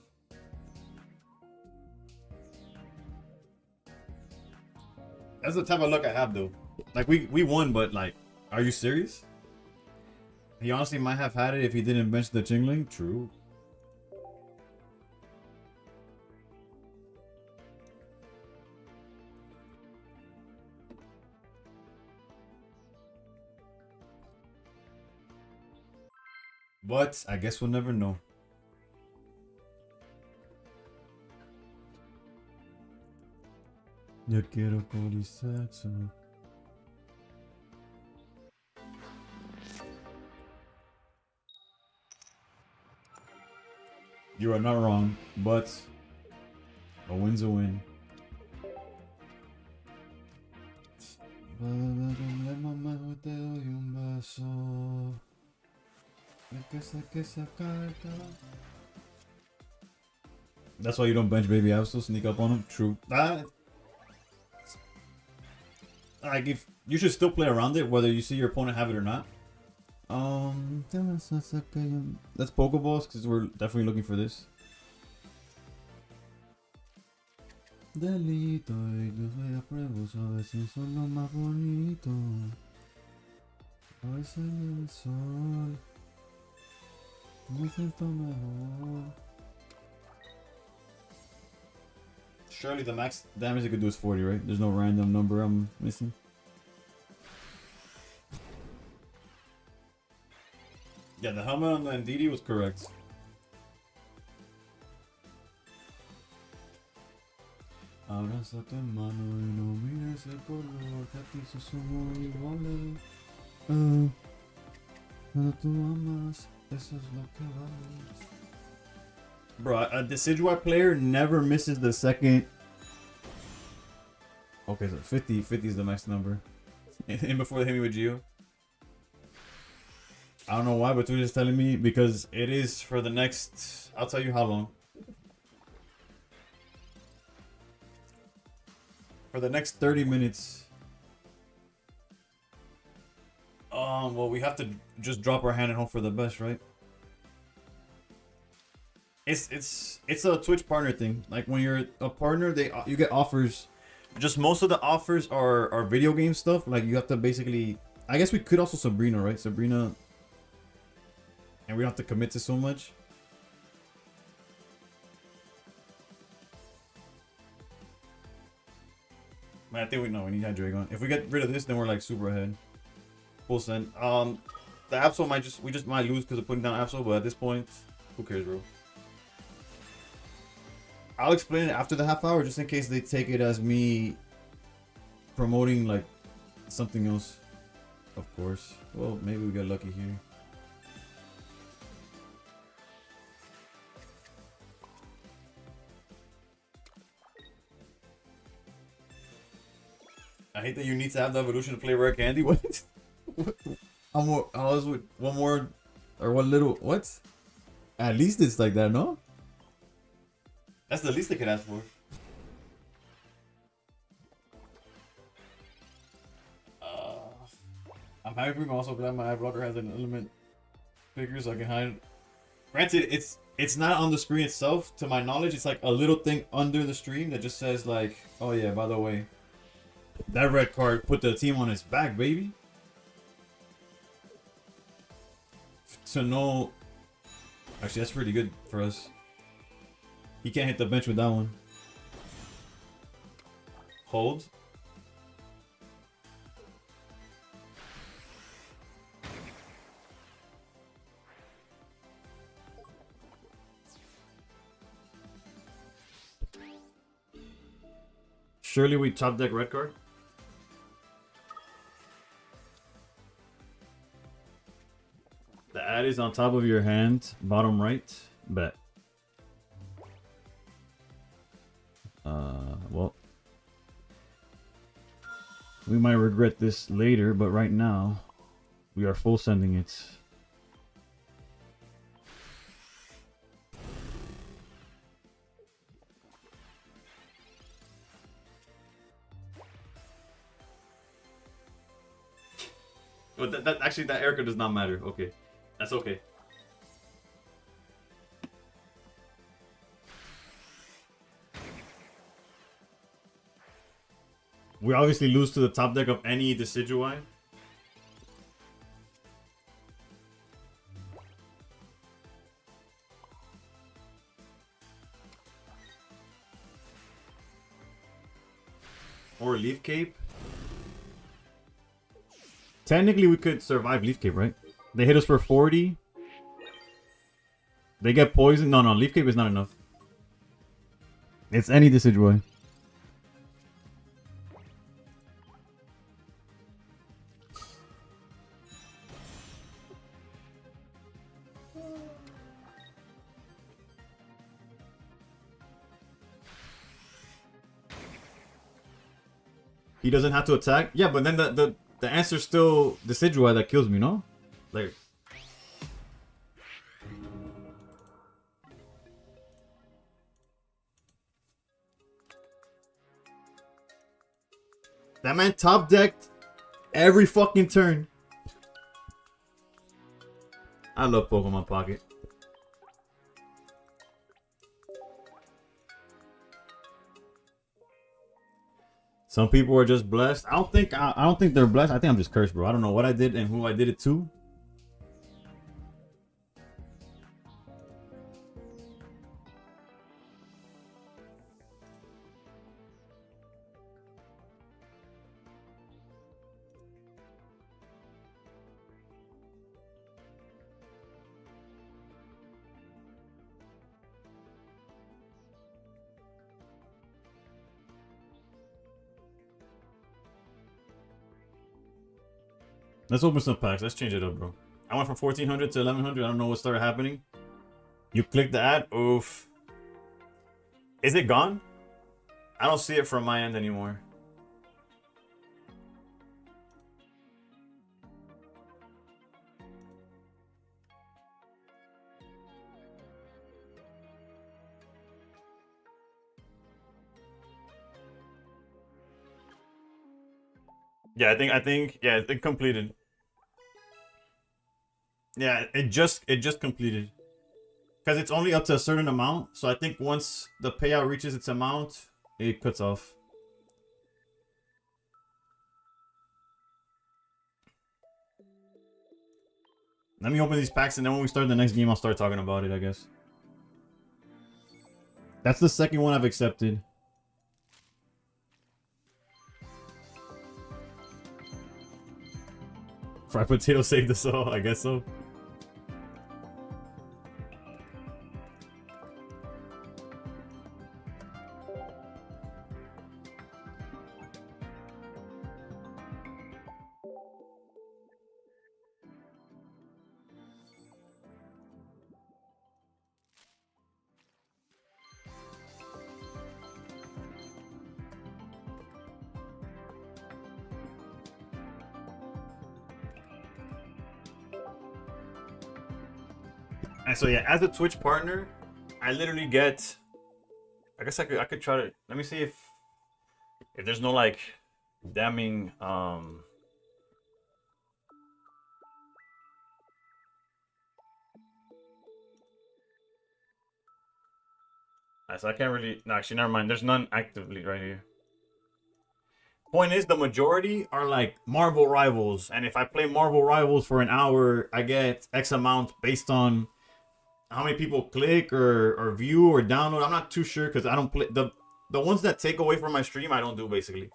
That's the type of luck I have though. Like we won, but like, are you serious? He honestly might have had it if he didn't bench the Chingling. True. But I guess we'll never know. Yo quiero sexo. You are not wrong, but a win's a win. That's why you don't bench Baby Absol, sneak up on him. True. Like, if you should still play around it, whether you see your opponent have it or not. Let's Pokeballs because we're definitely looking for this. Delito y yo soy a pruebas, a veces son lo más bonito. A veces el sol me siento mejor. Surely the max damage they could do is 40, right? There's no random number I'm missing. Yeah, the helmet on the Ndidi was correct. Abrázate mano y no mires el color, que a ti se somos iguales. Cuando tú amas, eso es lo que vales. Bro, a Decidueye player never misses the second. Okay, so 50 is the max number. And before they hit me with Geo. I don't know why, but Twitch is telling me because it is for the next. I'll tell you how long. For the next 30 minutes. Well, we have to just drop our hand and hope for the best, right? It's a Twitch partner thing. Like when you're a partner, you get offers. Just most of the offers are video game stuff. Like you have to basically. I guess we could also Sabrina, right? Sabrina. And we don't have to commit to so much. Man, I think we need Hydreigon. If we get rid of this, then we're like super ahead. Full send. The Absol we just might lose because of putting down Absol, but at this point, who cares, bro? I'll explain it after the half hour, just in case they take it as me promoting like something else. Of course. Well, maybe we get lucky here. I hate that you need to have the evolution to play rare candy. What? How is with one more or one little? What? At least it's like that, no? That's the least they could ask for. I'm happy. I'm also glad my ad blocker has an element figure so I can hide. Granted, it's not on the screen itself. To my knowledge, it's like a little thing under the stream that just says like, "Oh yeah, by the way, that red card put the team on its back, baby." To know, actually, that's pretty good for us. He can't hit the bench with that one. Hold. Surely we top deck red card. The ad is on top of your hand, bottom right. Bet. Well, we might regret this later, but right now, we are full sending it. Well, actually, that Erica does not matter. Okay, that's okay. We obviously lose to the top deck of any Decidueye. Or Leaf Cape. Technically, we could survive Leaf Cape, right? They hit us for 40. They get poisoned. No, Leaf Cape is not enough. It's any Decidueye. He doesn't have to attack? Yeah, but then the answer's still Decidueye that kills me, no? Like... That man top decked every fucking turn. I love Pokemon Pocket. Some people are just blessed. I don't think they're blessed. I think I'm just cursed, bro. I don't know what I did and who I did it to. Let's open some packs. Let's change it up, bro. I went from 1400 to 1100. I don't know what started happening. You click the ad. Oof. Is it gone? I don't see it from my end anymore. Yeah, yeah, it completed. Yeah, it just completed. Because it's only up to a certain amount, so I think once the payout reaches its amount, it cuts off. Let me open these packs, and then when we start the next game, I'll start talking about it, I guess. That's the second one I've accepted. Fried potato saved us all, I guess so. And so yeah, as a Twitch partner, I literally get. I guess I could try to. Let me see if there's no like damning so I can't really. No, actually, never mind. There's none actively right here. Point is, the majority are like Marvel Rivals, and if I play Marvel Rivals for an hour, I get X amount based on how many people click or view or download. I'm not too sure because I don't play the ones that take away from my stream. I don't do basically.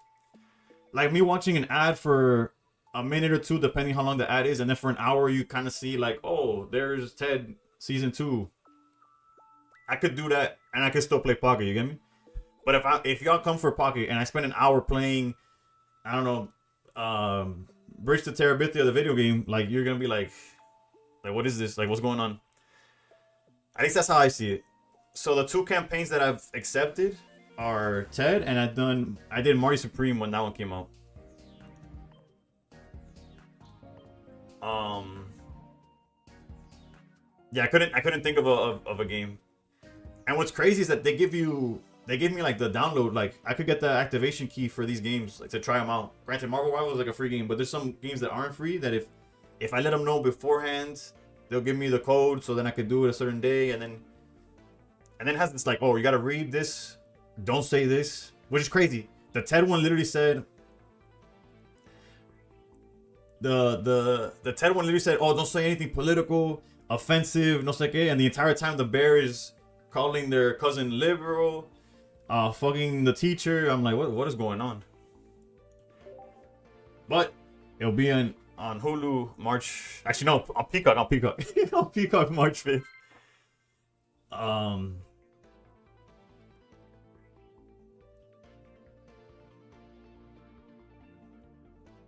Like me watching an ad for a minute or two, depending how long the ad is, and then for an hour you kind of see like, oh, there's Ted season 2. I could do that, and I could still play Pocket. You get me? But if y'all come for Pocket and I spend an hour playing, I don't know, Bridge to Terabithia, the video game, like you're gonna be like what is this? Like what's going on? At least that's how I see it. So the 2 campaigns that I've accepted are Ted, and I did Marty Supreme when that one came out. Yeah, I couldn't think of a game. And what's crazy is that they give me like the download, like I could get the activation key for these games like to try them out. Granted, Marvel Rivals is like a free game, but there's some games that aren't free that if I let them know beforehand, they'll give me the code so then I could do it a certain day, and then it has this like, oh, you gotta read this, don't say this, which is crazy. The TED one literally said the TED one literally said, oh, don't say anything political, offensive, no sé qué, and the entire time the bear is calling their cousin liberal, fucking the teacher. I'm like, what is going on? But it'll be on Hulu March. Actually, no, on Peacock. On Peacock March 5th.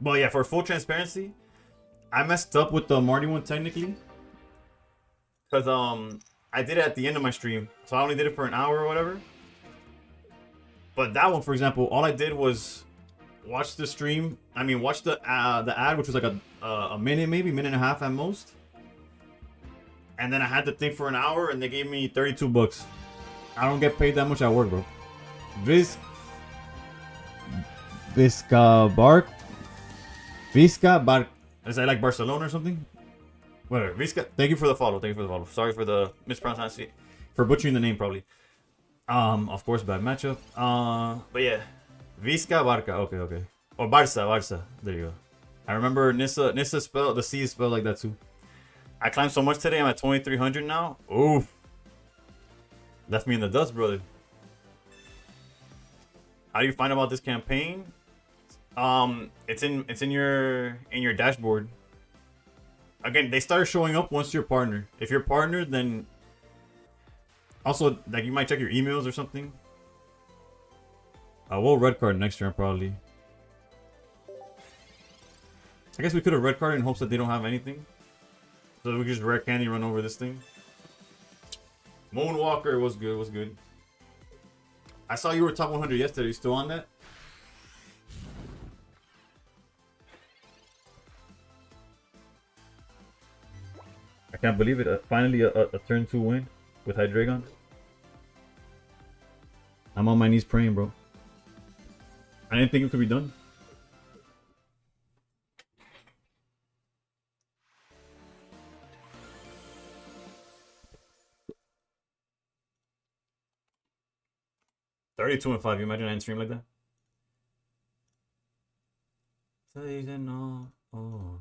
But yeah, for full transparency, I messed up with the Marty one technically, because I did it at the end of my stream, so I only did it for an hour or whatever. But that one, for example, all I did was watch the stream. I mean, watch the ad, which was like a minute, maybe minute and a half at most. And then I had the thing for an hour, and they gave me $32. I don't get paid that much at work, bro. Visca Bark. Is that like Barcelona or something? Whatever. Visca. Thank you for the follow. Sorry for the mispronunciation. For butchering the name, probably. Of course, bad matchup. But yeah. Visca Barca. Okay. Or Barça. There you go. I remember Nissa spelled, the C is spelled like that too. I climbed so much today, I'm at 2,300 now. Oof. Left me in the dust, brother. How do you find about this campaign? It's in your dashboard. Again, they start showing up once you're partnered. If you're partnered, then also like you might check your emails or something. We'll red card next turn probably. I guess we could have red carded in hopes that they don't have anything. So we could just red candy run over this thing. Moonwalker was good, was good. I saw you were top 100 yesterday. You still on that? I can't believe it. Finally, a turn 2 win with Hydreigon. I'm on my knees praying, bro. I didn't think it could be done. $32 and 5. You imagine I didn't stream like that? Oh.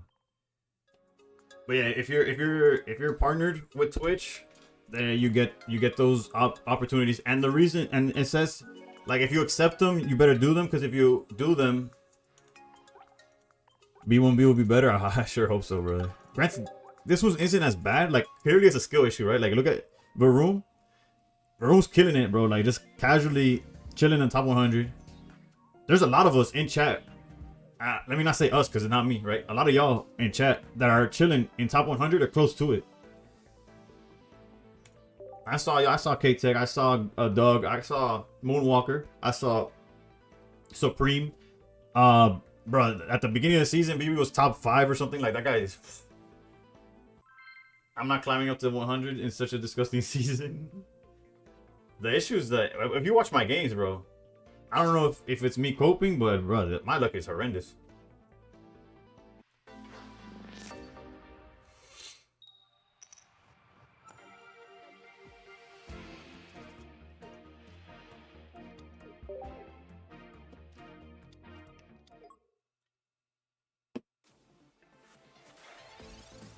But yeah, if you're partnered with Twitch, then you get those opportunities. And the reason, and it says, like, if you accept them, you better do them, because if you do them, B1B will be better. I sure hope so, brother. Granted, this isn't as bad. Like, clearly it's a skill issue, right? Like, look at Varoom. Varoom's killing it, bro. Like, just casually chilling in top 100. There's a lot of us in chat. Let me not say us, because it's not me, right? A lot of y'all in chat that are chilling in top 100 or close to it. I saw K-Tech, I saw Doug, I saw Moonwalker, I saw Supreme. Bro, at the beginning of the season, BB was top 5 or something. Like, that guy is... I'm not climbing up to 100 in such a disgusting season. The issue is that, if you watch my games, bro, I don't know if it's me coping, but bro, my luck is horrendous.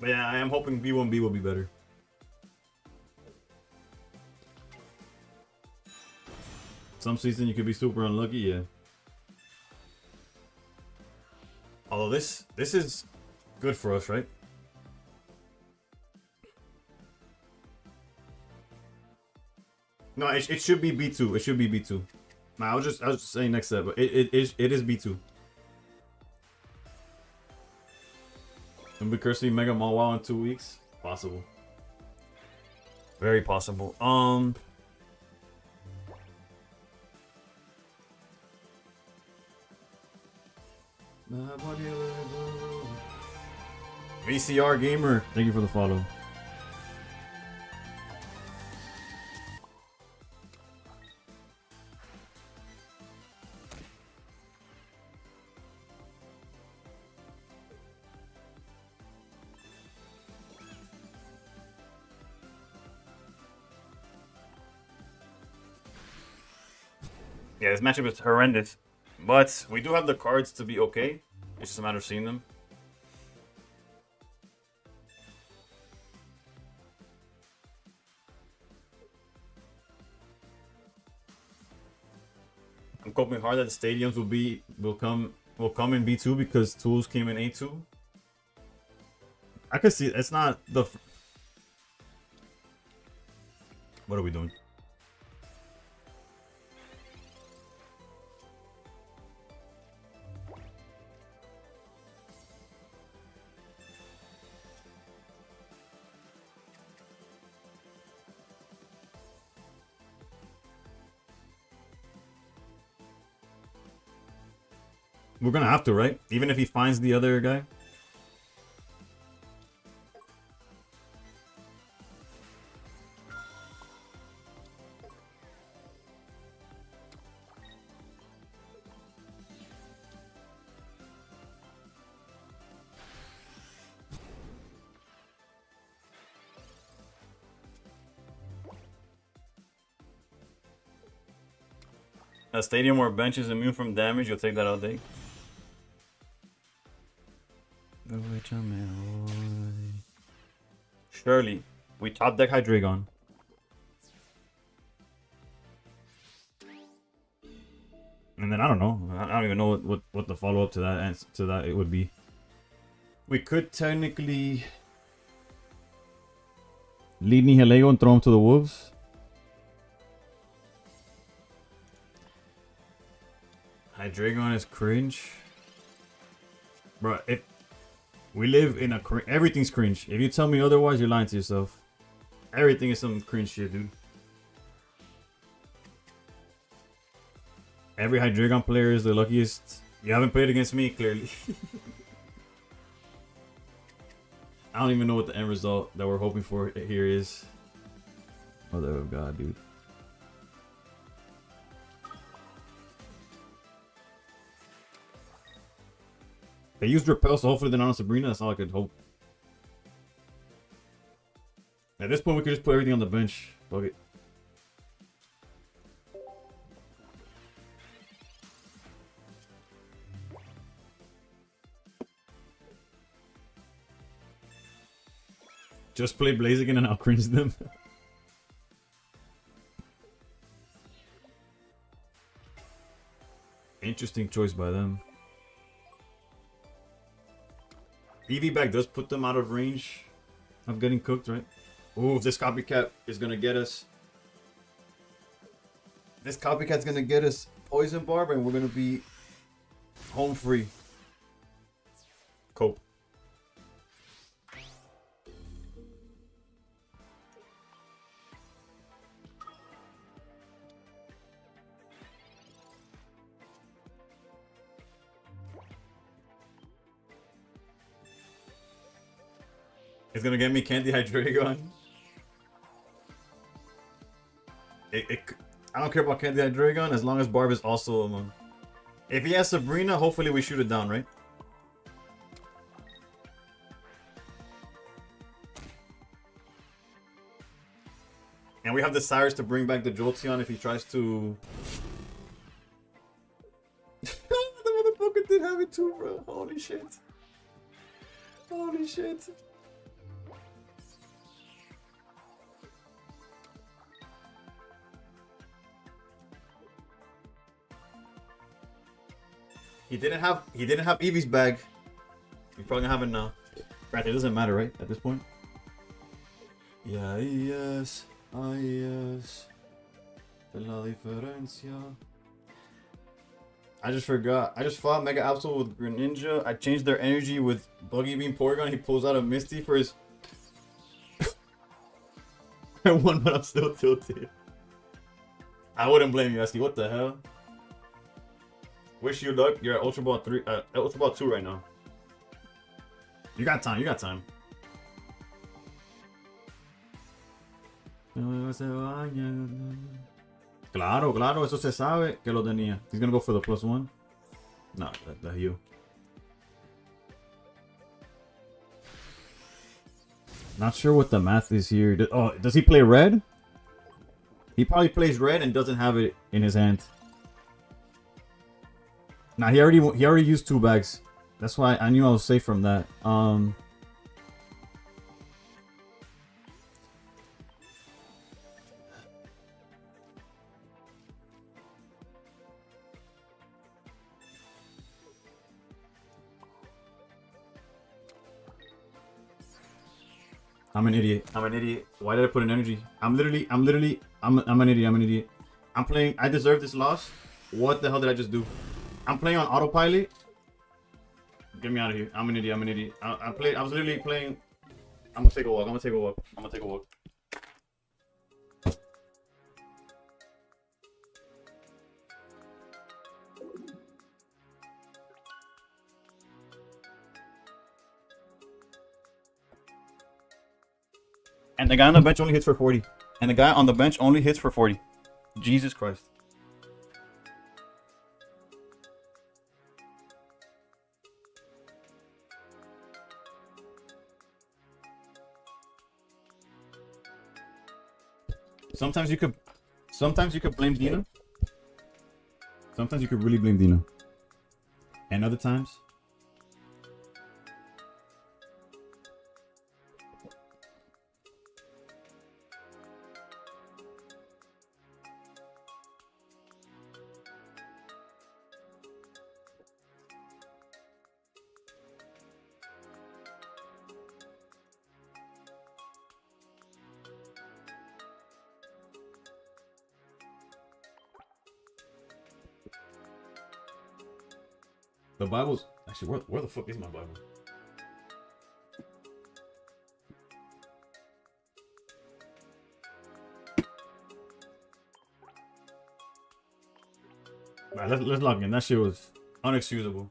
But yeah, I am hoping B1B will be better. Some season you could be super unlucky, yeah. Although this is good for us, right? No, it should be B2. It should be B2. Nah, I was just saying next step, but it is B2. And be cursing Mega Mall WoW in 2 weeks? Possible. Very possible. VCR Gamer, thank you for the follow. Yeah, this matchup is horrendous, but we do have the cards to be okay. It's just a matter of seeing them. I'm hoping hard that the stadiums will come in B2 because tools came in A2. I could see it's not the. What are we doing? We're gonna have to, right? Even if he finds the other guy. A stadium where bench is immune from damage, you'll take that all day. Surely, we top deck Hydreigon. And then I don't know. I don't even know what the follow up to that it would be. We could technically lead Nihilego and throw him to the wolves. Hydreigon is cringe. Bro, We live in a everything's cringe. If you tell me otherwise, you're lying to yourself. Everything is some cringe shit, dude. Every Hydreigon player is the luckiest. You haven't played against me, clearly. I don't even know what the end result that we're hoping for here is. Mother of God, dude. They used Repel, so hopefully they're not on Sabrina. That's all I could hope. At this point, we could just put everything on the bench. Fuck it. Just play Blaziken and I'll cringe them. Interesting choice by them. EV back does put them out of range of getting cooked, right? Ooh, this copycat is gonna get us. This copycat's gonna get us Poison Barb and we're gonna be home free. Cool. It's gonna get me Candy Hydreigon. I don't care about Candy Hydreigon as long as Barb is also among. If he has Sabrina, hopefully we shoot it down, right? And we have the Cyrus to bring back the Jolteon if he tries to. The motherfucker did have it too, bro. Holy shit. Holy shit. He didn't have Eevee's bag. He's probably gonna have it now. Granted, it doesn't matter, right? At this point. Yeah, yes. Ah, yes. De la diferencia. I just forgot. I just fought Mega Absol with Greninja. I changed their energy with Buggy Beam Porygon. He pulls out a Misty for his. I won, but I'm still tilted. I wouldn't blame you, Esky. What the hell? Wish you luck. You're at Ultra Ball 3, Ultra Ball 2 right now. You got time. You got time. Claro, claro, eso se sabe que lo tenía. He's gonna go for the +1. No, the heal. Not sure what the math is here. Oh, does he play red? He probably plays red and doesn't have it in his hand. Nah, he already used 2 bags. That's why I knew I was safe from that. I'm an idiot. I'm an idiot. Why did I put an energy? I'm an idiot. I'm an idiot. I'm playing. I deserve this loss. What the hell did I just do? I'm playing on autopilot. Get me out of here. I'm an idiot. I'm an idiot. I was literally playing. I'm gonna take a walk. I'm gonna take a walk. I'm gonna take a walk. And the guy on the bench only hits for 40. And the guy on the bench only hits for 40. Jesus Christ. Sometimes you could blame Dino. Sometimes you could really blame Dino. And other times the Bible's actually where the fuck is my Bible? Right, let's log in. That shit was unexcusable.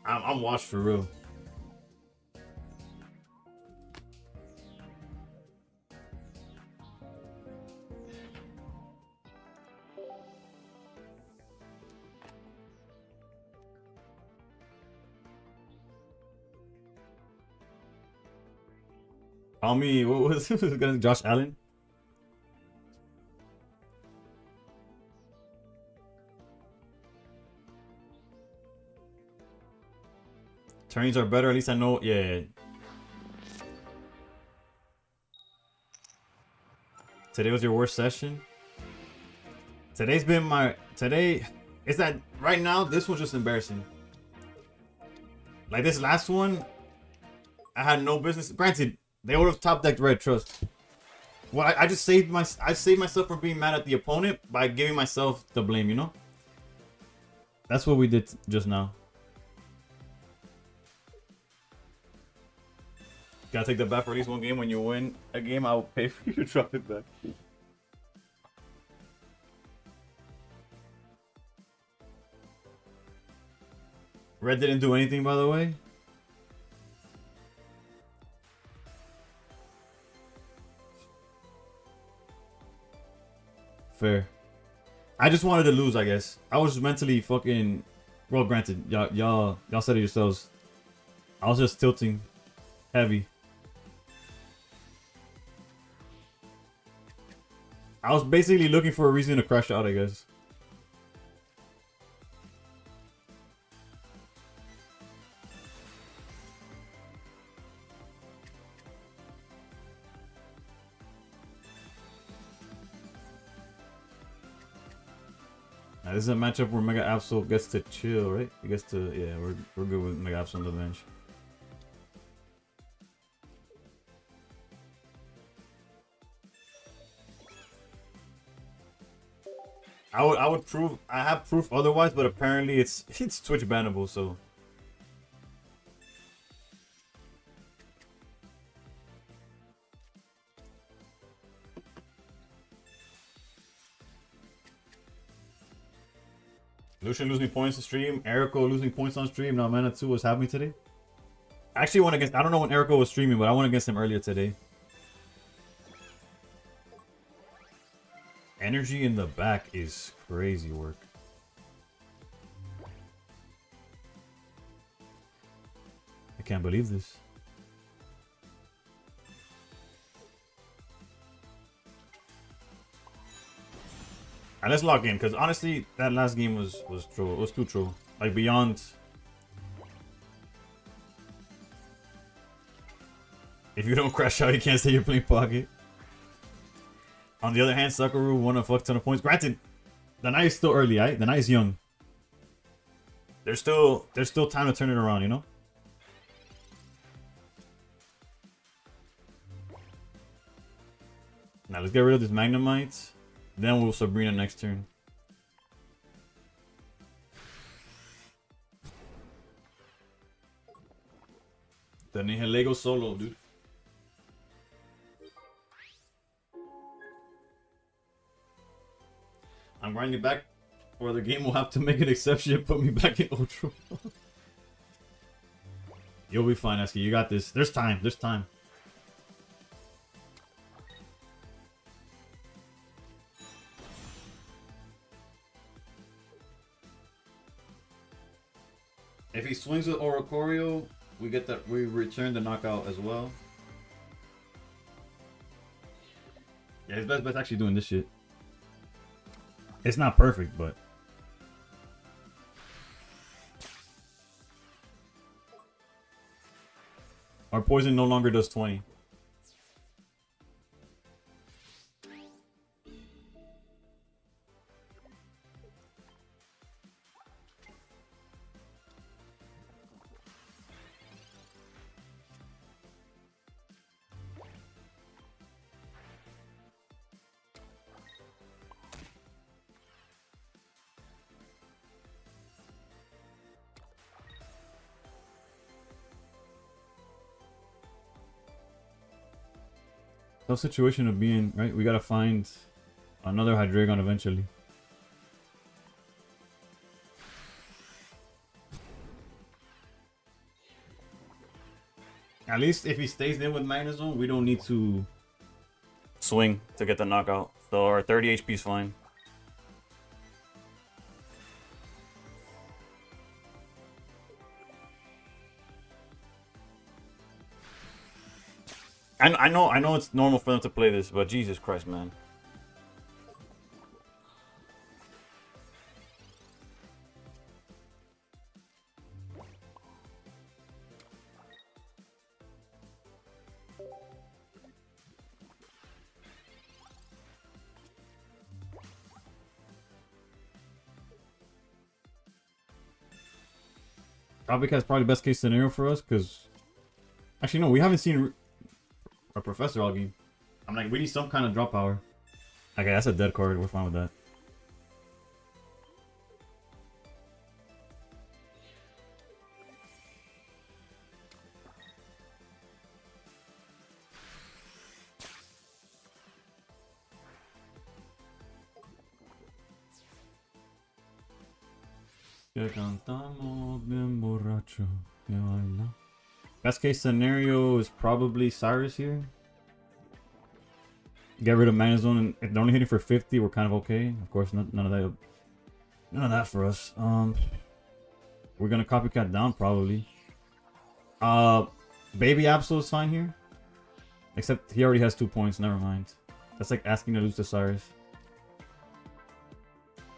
I'm washed for real. Call me, what was it? Josh Allen? Turns are better, at least I know. Yeah. Today was your worst session? Today's been my. Today. Is that. Right now, this was just embarrassing. Like this last one, I had no business. Granted, they would have top decked red, trust. Well, I just saved I saved myself from being mad at the opponent by giving myself the blame, you know? That's what we did just now. Gotta take the bet for at least one game. When you win a game, I'll pay for you to drop it back. Red didn't do anything, by the way. Fair. I just wanted to lose, I guess. I was mentally fucking. Well, granted, y'all said it yourselves. I was just tilting heavy. I was basically looking for a reason to crash out, I guess. Now, this is a matchup where Mega Absol gets to chill, right? He gets to, yeah, we're good with Mega Absol on the bench. I would prove, I have proof otherwise, but apparently it's Twitch bannable, so. Lucian losing points to stream. Erico losing points on stream. Now Mana 2 was happening today. I actually went against, I don't know when Erico was streaming, but I went against him earlier today. Energy in the back is crazy work. I can't believe this. Alright, let's log in, because honestly, that last game was troll. It was too troll. Like, beyond. If you don't crash out, you can't say you're playing pocket. On the other hand, Sakaru won a fuck ton of points. Granted, the night is still early, right? The night is young. There's still time to turn it around, you know? Now, let's get rid of this Magnemite. Then we'll Sabrina next turn. The Nihilego solo, dude. I'm grinding back, or the game will have to make an exception and put me back in Ultra. You'll be fine, Eski. You got this. There's time. There's time. If he swings with Oricorio, we get that. We return the knockout as well. Yeah, his best bet's actually doing this shit. It's not perfect, but our poison no longer does 20. Tough situation of being, right? We gotta find Another Hydreigon eventually. At least if he stays there with Magnezone, we don't need to swing to get the knockout. So our 30 HP is fine. I know it's normal for them to play this, but Jesus Christ, man. Copycat's probably best case scenario for us, because... Actually, no, we haven't seen a Professor all game. I'm like, we need some kind of drop power. Okay, that's a dead card. We're fine with that. Best case scenario is probably Cyrus here. Get rid of Magnezone, and if they're only hitting for 50, we're kind of okay. Of course, none of that for us. We're gonna copycat down probably. Baby Absol is fine here, except he already has 2 points. Never mind. That's like asking to lose to Cyrus.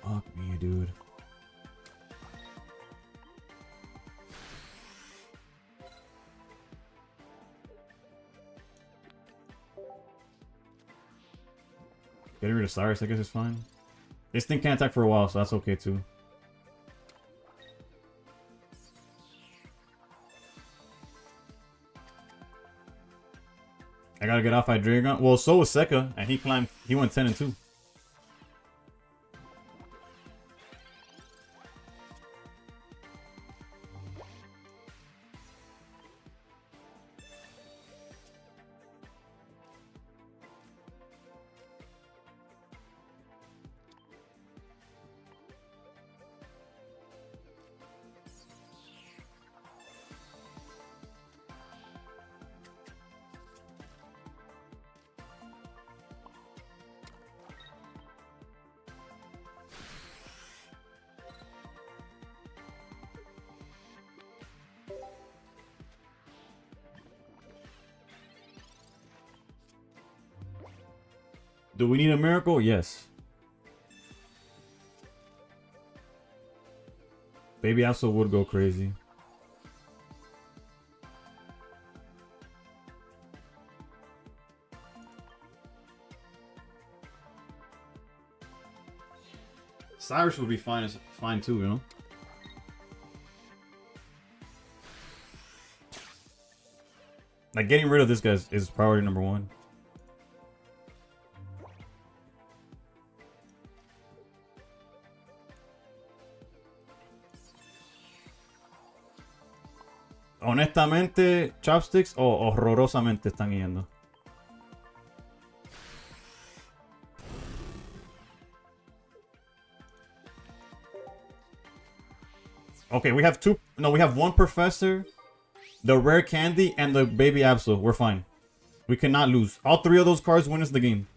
Fuck me, dude. Getting rid of Cyrus, I guess, is fine. This thing can't attack for a while, so that's okay too. I gotta get off Hydreigon. Well, so was Seka, and he went 10 and 2. Do we need a miracle? Yes. Baby Absol would go crazy. Cyrus would be fine too, you know? Like, getting rid of this guy is priority number 1. Honestamente, Chopsticks o horrorosamente están yendo. Okay, we have two. No, we have one Professor, the Rare Candy, and the Baby Absol. We're fine. We cannot lose. All 3 of those cards win us the game.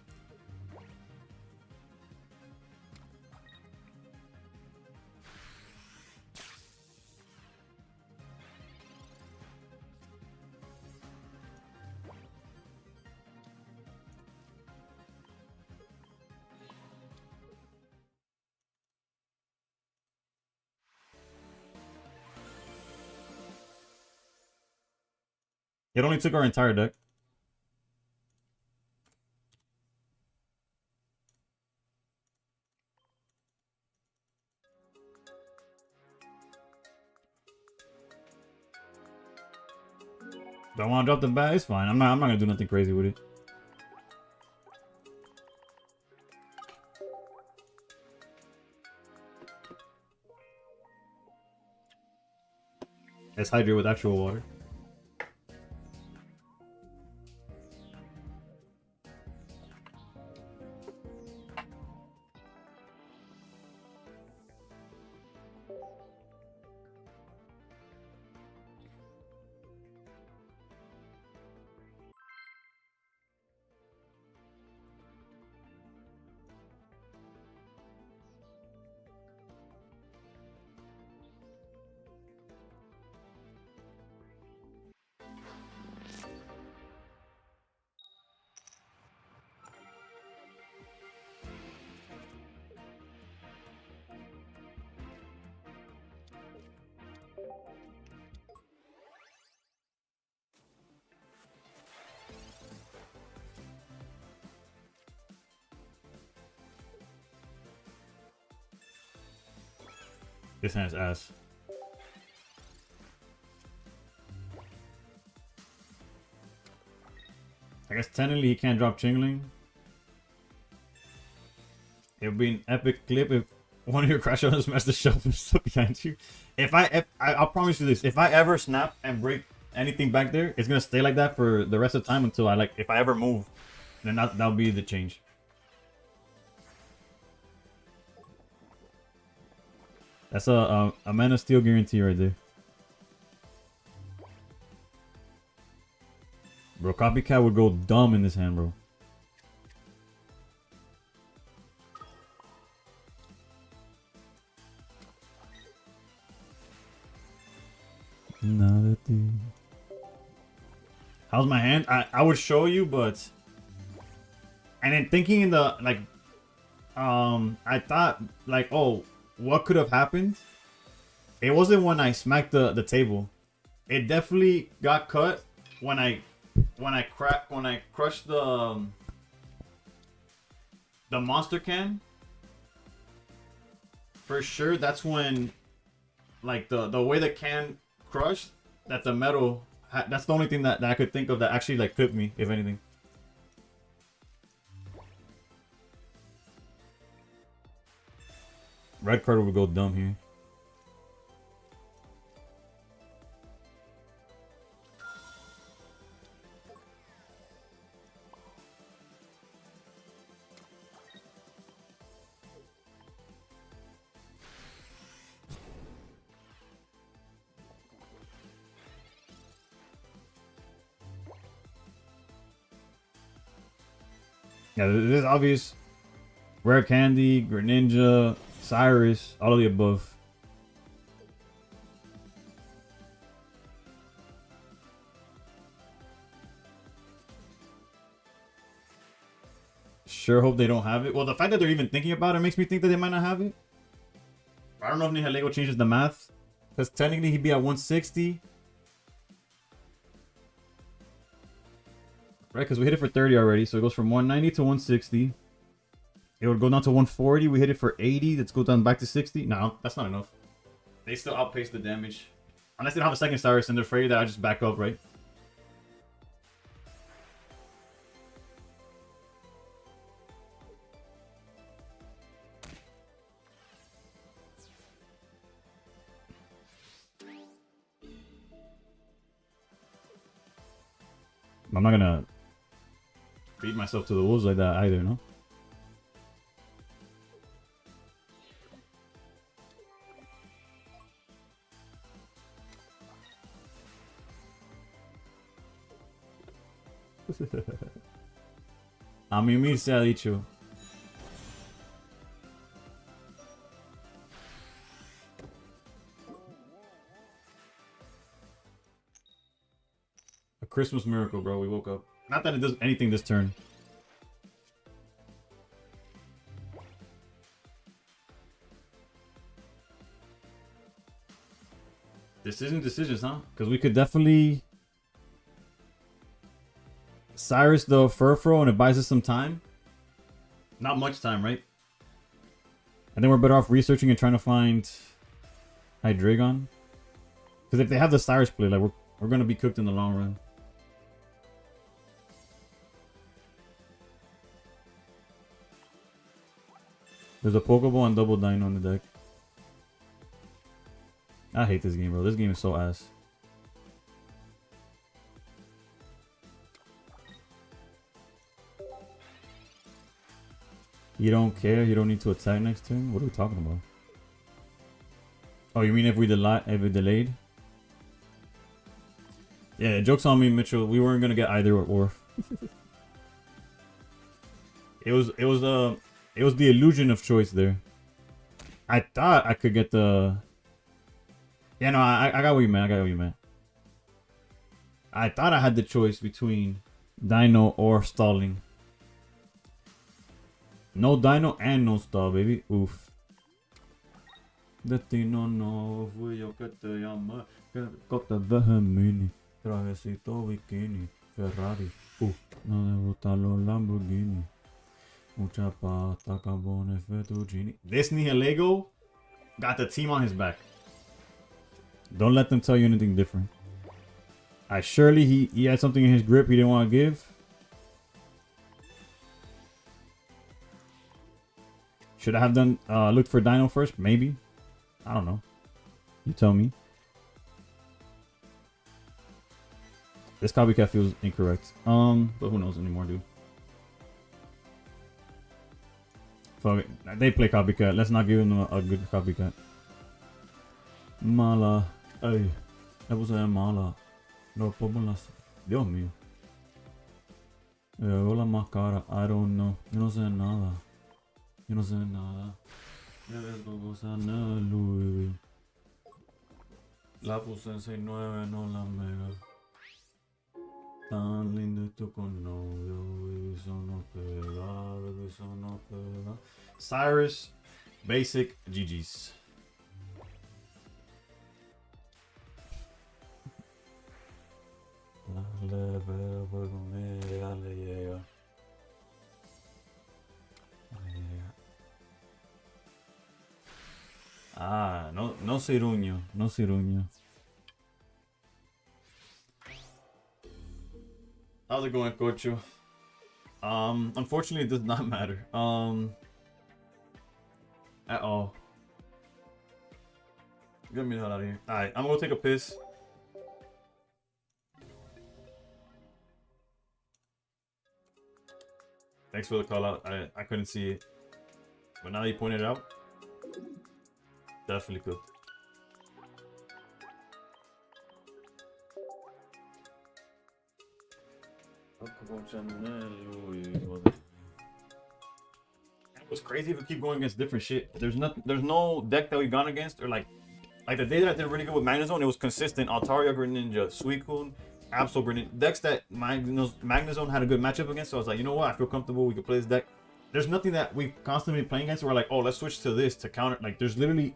It only took our entire deck. Do I want to drop the bat? It's fine. I'm not gonna do nothing crazy with it. Let's hydrate with actual water. This hand's ass. I guess technically he can't drop Chingling. It would be an epic clip if one of your crash outs messed the shelf and stuff behind you. I'll promise you this: if I ever snap and break anything back there, it's gonna stay like that for the rest of the time until if I ever move, then that'll be the change. That's a Man of Steel guarantee right there. Bro, Copycat would go dumb in this hand, bro. Not a thing. How's my hand? I would show you, but... And then thinking in the, I thought, oh, what could have happened? It wasn't when I smacked the table. It definitely got cut when I crushed the monster can. For sure, that's when, the way the can crushed, that the metal, that's the only thing that I could think of that actually clipped me, if anything. Red card would go dumb here. Yeah, this is obvious. Rare Candy, Greninja, Cyrus, all of the above. Sure hope they don't have it. Well, the fact that they're even thinking about it makes me think that they might not have it. I don't know if Nihilego changes the math. Because technically he'd be at 160. Right, because we hit it for 30 already, so it goes from 190 to 160. It would go down to 140. We hit it for 80. Let's go down back to 60. No, that's not enough. They still outpace the damage. Unless they don't have a second Cyrus and they're afraid that I just back up, right? I'm not gonna beat myself to the wolves like that either, no? A mí se ha dicho. A Christmas miracle, bro. We woke up. Not that it does anything this turn. Decisions, huh? Because we could definitely Cyrus the Furfro and it buys us some time. Not much time, right? And then we're better off researching and trying to find Hydreigon. Because if they have the Cyrus play, we're gonna be cooked in the long run. There's a Pokeball and Double Dino on the deck. I hate this game, bro. This game is so ass. You don't care? You don't need to attack next turn? What are we talking about? Oh, you mean if we delayed? Yeah, joke's on me, Mitchell. We weren't gonna get either or. It was the illusion of choice there. I thought I could get the... Yeah, no, I got what you meant. I thought I had the choice between Dino or stalling. No Dino and no stall, baby. Oof. Destino no fui yo que te llamé. Que te dejé mini. Trajecito bikini. Ferrari. No me gustan los Lamborghini. Mucha pasta, carbones, fettuccine. This Nihilego got the team on his back. Don't let them tell you anything different. Surely he had something in his grip he didn't want to give. Should I have done looked for Dino first? Maybe. I don't know. You tell me. This copycat feels incorrect. But who knows anymore, dude. Fuck it. They play copycat. Let's not give them a good copycat. Mala. Ay. Le puse mala. No problemas. Dios mío. Hola más cara. I don't know. Yo no sé nada. Yo no sé nada. La puse en 6-9, no la mega. Tan lindo esto con novio, baby, eso no pega, baby, eso no pega. Cyrus, basic, GG's. Dale, pero por conmigo, dale, llega. Ah, no ciruño, no ciruño. How's it going, Cocho? Unfortunately, it does not matter. At all. Get me the hell out of here. Alright, I'm gonna go take a piss. Thanks for the call out. I couldn't see it. But now you pointed it out. Definitely could. What's crazy if we keep going against different shit. There's no deck that we've gone against, or like the day that I did really good with Magnezone, it was consistent. Altaria, Greninja, Suicune, Absol, Greninja. Decks that Magnezone had a good matchup against, so I was like, you know what, I feel comfortable, we can play this deck. There's nothing that we've constantly been playing against where we're like, oh, let's switch to this to counter. Like, there's literally,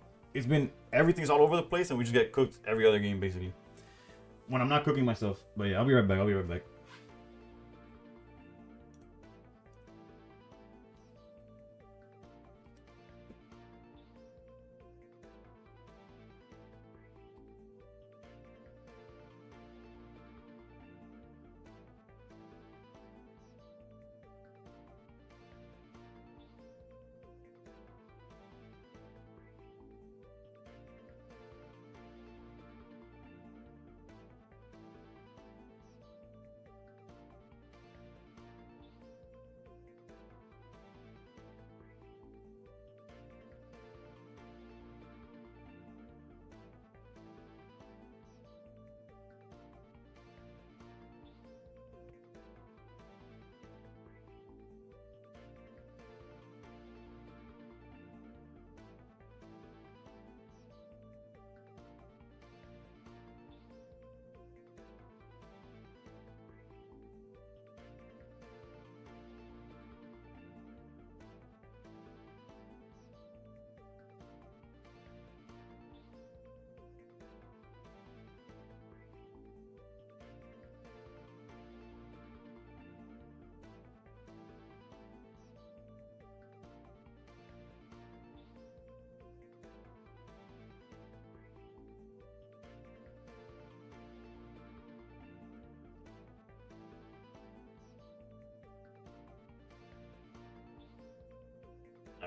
everything's all over the place, and we just get cooked every other game, basically. When I'm not cooking myself. But yeah, I'll be right back.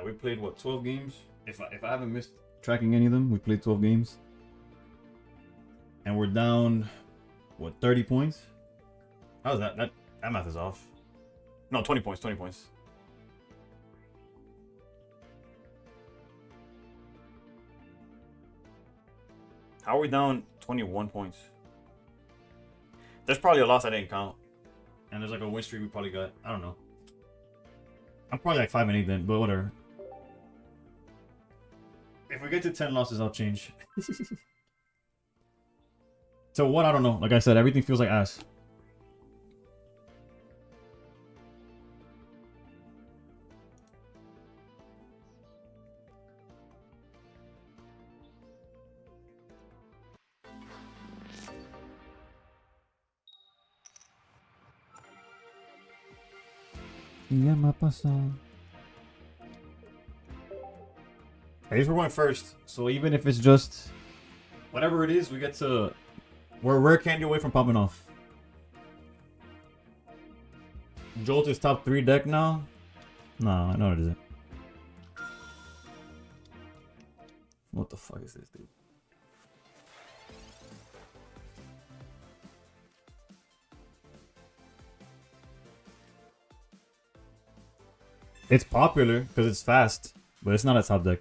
We played what, 12 games? If I haven't missed tracking any of them, we played 12 games. And we're down what, 30 points? How's that? That math is off. No, 20 points. How are we down 21 points? There's probably a loss I didn't count. And there's like a win streak we probably got. I don't know. I'm probably like 5-8 then, but whatever. If we get to 10 losses, I'll change. So what? I don't know. Like I said, everything feels like ass. Ya me ha pasado. At least we're going first. So even if it's just whatever it is, we get to. We're a rare candy away from popping off. Jolt is top 3 deck now? No, I know it isn't. What the fuck is this, dude? It's popular because it's fast, but it's not a top deck.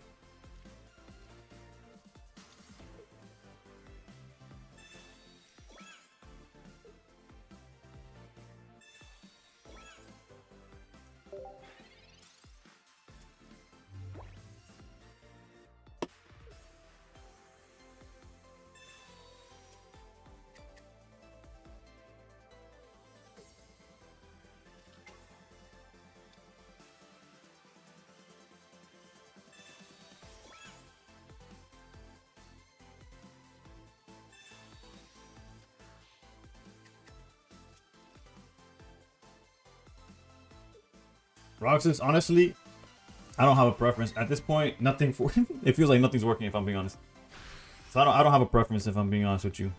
Roxas, honestly, I don't have a preference. At this point, nothing for it feels like nothing's working if I'm being honest. So I don't have a preference if I'm being honest with you.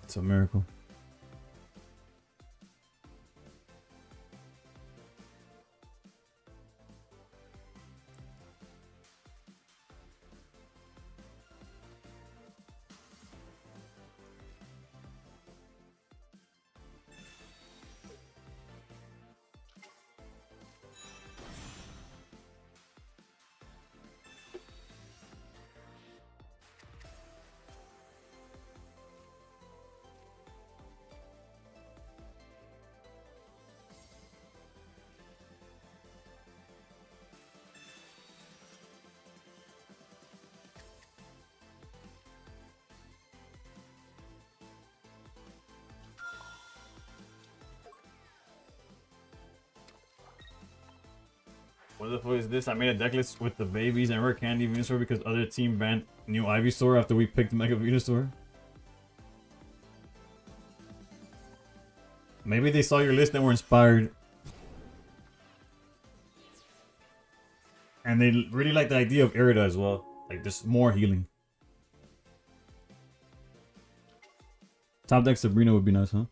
It's a miracle. What the fuck is this? I made a deck list with the babies and rare candy Venusaur because other team banned new Ivysaur after we picked Mega Venusaur. Maybe they saw your list and were inspired. And they really like the idea of Irida as well. Like, just more healing. Top deck Sabrina would be nice, huh?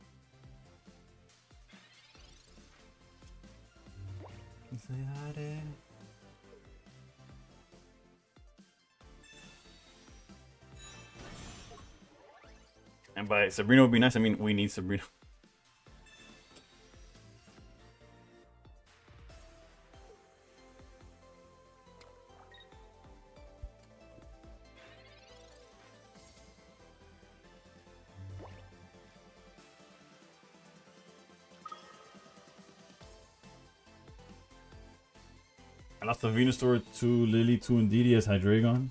And by Sabrina would be nice, I mean we need Sabrina. I lost the Venusaur to Lily, to Indeedee as Hydreigon.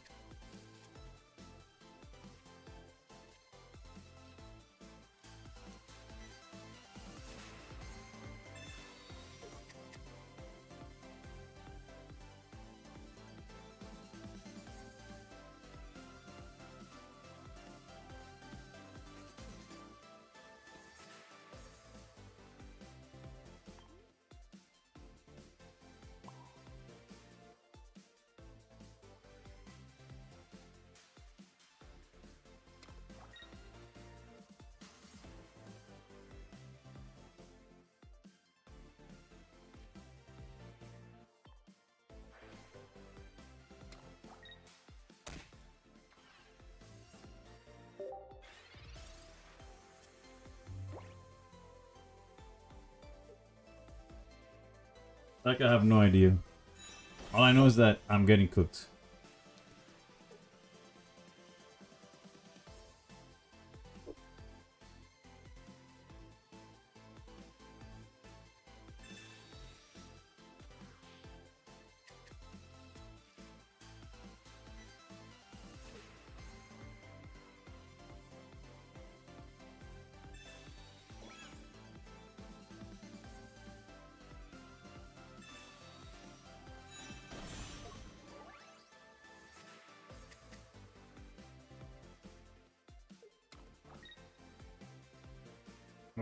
Like, I have no idea. All I know is that I'm getting cooked.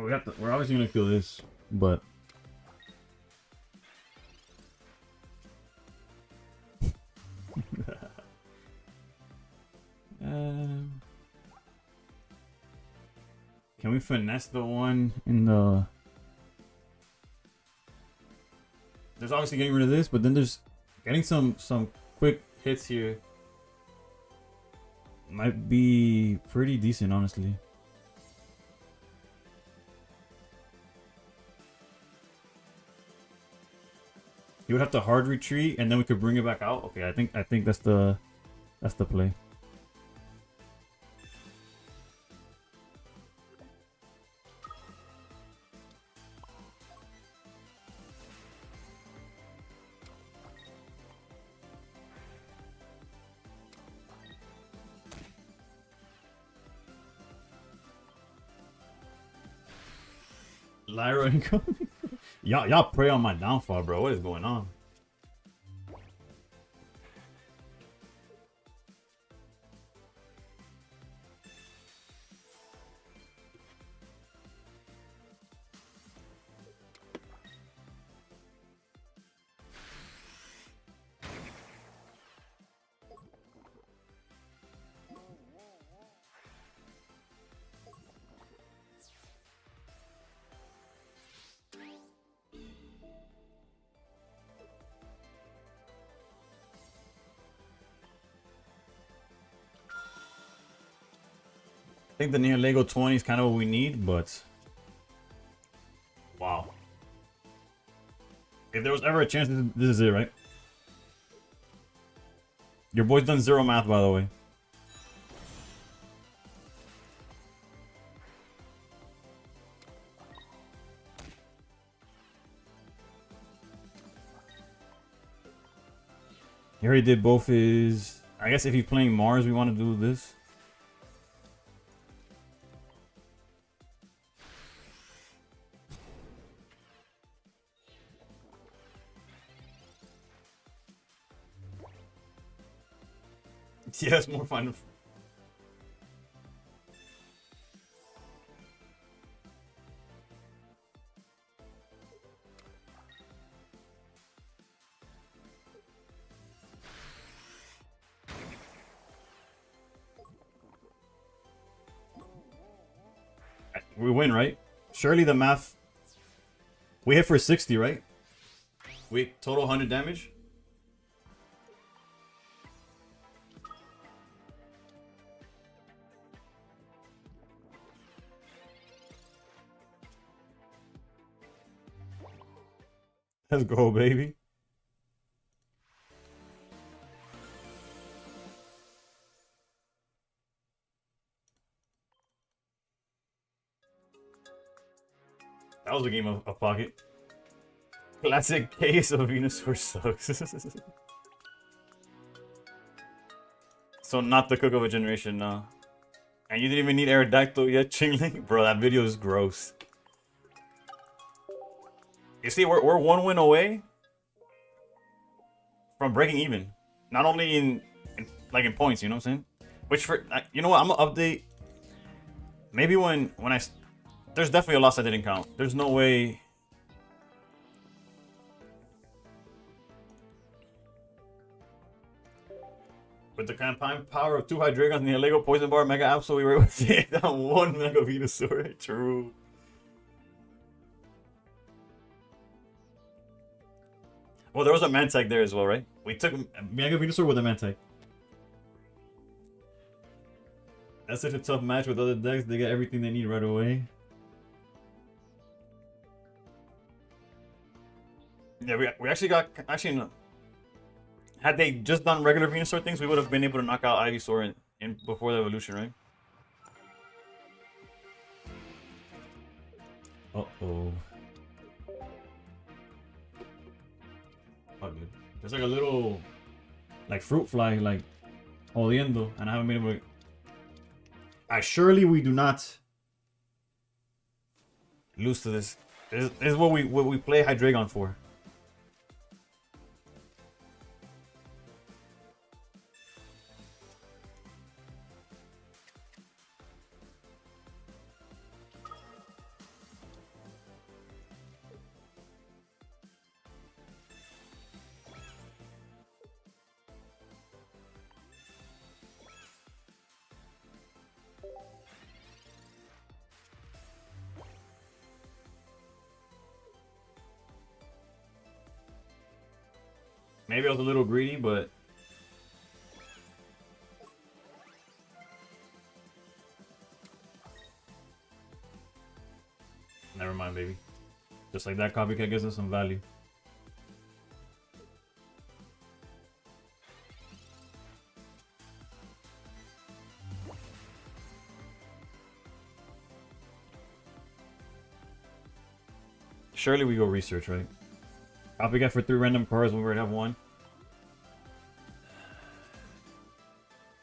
Well, we're obviously gonna kill this, but can we finesse the one in the? There's obviously getting rid of this, but then there's getting some quick hits here. Might be pretty decent, honestly. You would have to hard retreat, and then we could bring it back out. Okay, I think that's the play. Lyra incoming. Y'all prey on my downfall, bro. What is going on? I think the near Lego 20 is kind of what we need, but wow. If there was ever a chance, this is it, right? Your boy's done 0 math, by the way. He already did both his... I guess if he's playing Mars, we want to do this. Yeah, it's more fun. We win, right? Surely the math... We hit for 60, right? We total 100 damage? Let's go, baby. That was a game of pocket. Classic case of Venusaur sucks. So not the cook of a generation, no. And you didn't even need Aerodactyl yet, Chingling? Bro, that video is gross. You see, we're 1 win away from breaking even. Not only in points, you know what I'm saying? Which for you know what, I'm gonna update. Maybe when I there's definitely a loss I didn't count. There's no way. With the campaign power of 2 Hydreigons and the Lego Poison Bar Mega Absol, we were able to take down 1 Mega Venusaur. True. Well, there was a Mantag there as well, right? We took Mega Venusaur with a Mantag. That's such a tough match with other decks. They get everything they need right away. Yeah, we actually got... Actually, no. Had they just done regular Venusaur things, we would have been able to knock out Ivysaur in before the evolution, right? Uh-oh. Oh, dude. There's like a little... like fruit fly, like... Oliendo, and I haven't been able to... surely we do not... lose to this. This is what we play Hydreigon for. Maybe I was a little greedy, but never mind, baby. Just like that, copycat gives us some value. Surely we go research, right? Copycat for 3 random cards when we already have 1.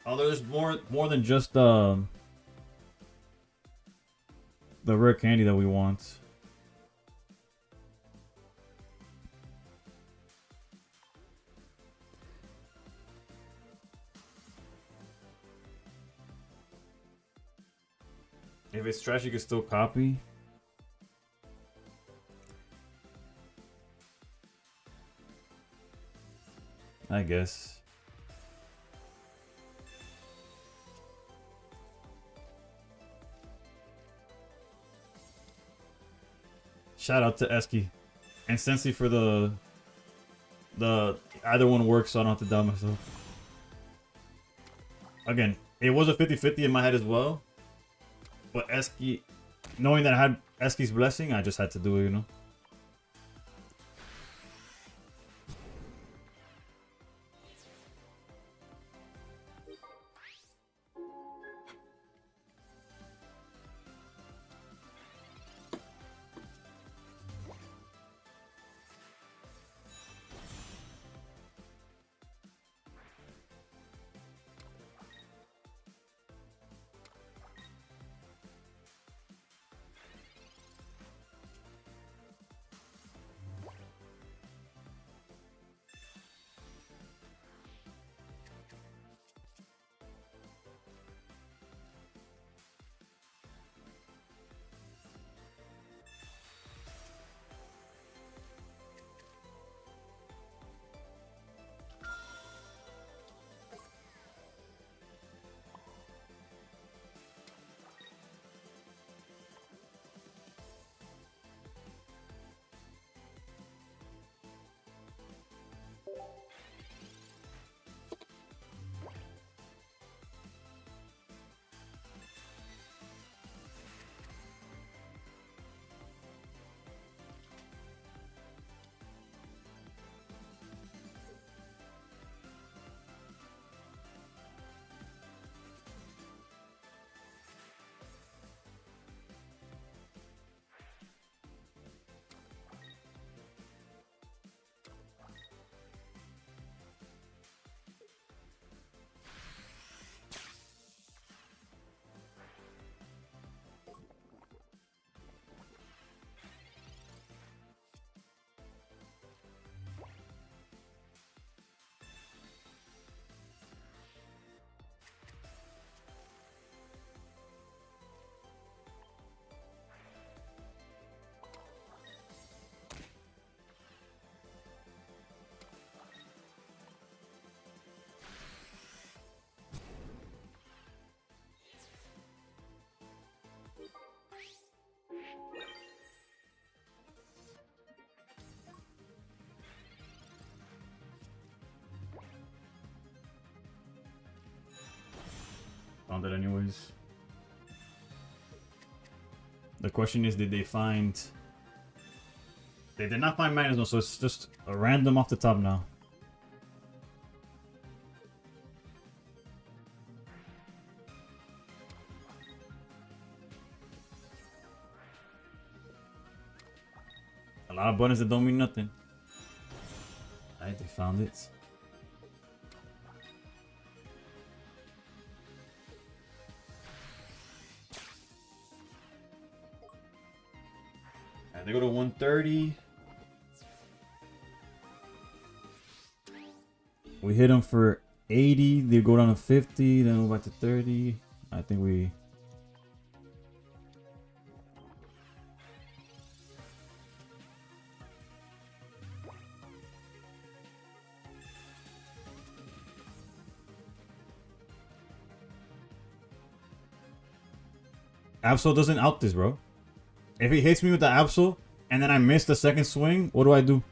Oh, there's more than just the rare candy that we want. If it's trash, you can still copy. I guess. Shout out to Eski and Sensi for the either one works, so I don't have to doubt myself. Again, it was a 50-50 in my head as well. But Eski, knowing that I had Eski's blessing, I just had to do it, you know? Found it anyways. The question is, did they find... They did not find Magnus, so it's just a random off the top now. A lot of buttons that don't mean nothing. Alright, they found it. Alright, they go to 130. We hit them for 80. They go down to 50. Then go back to 30. I think we... Absol doesn't out this, bro. If he hits me with the Absol and then I miss the second swing, what do I do?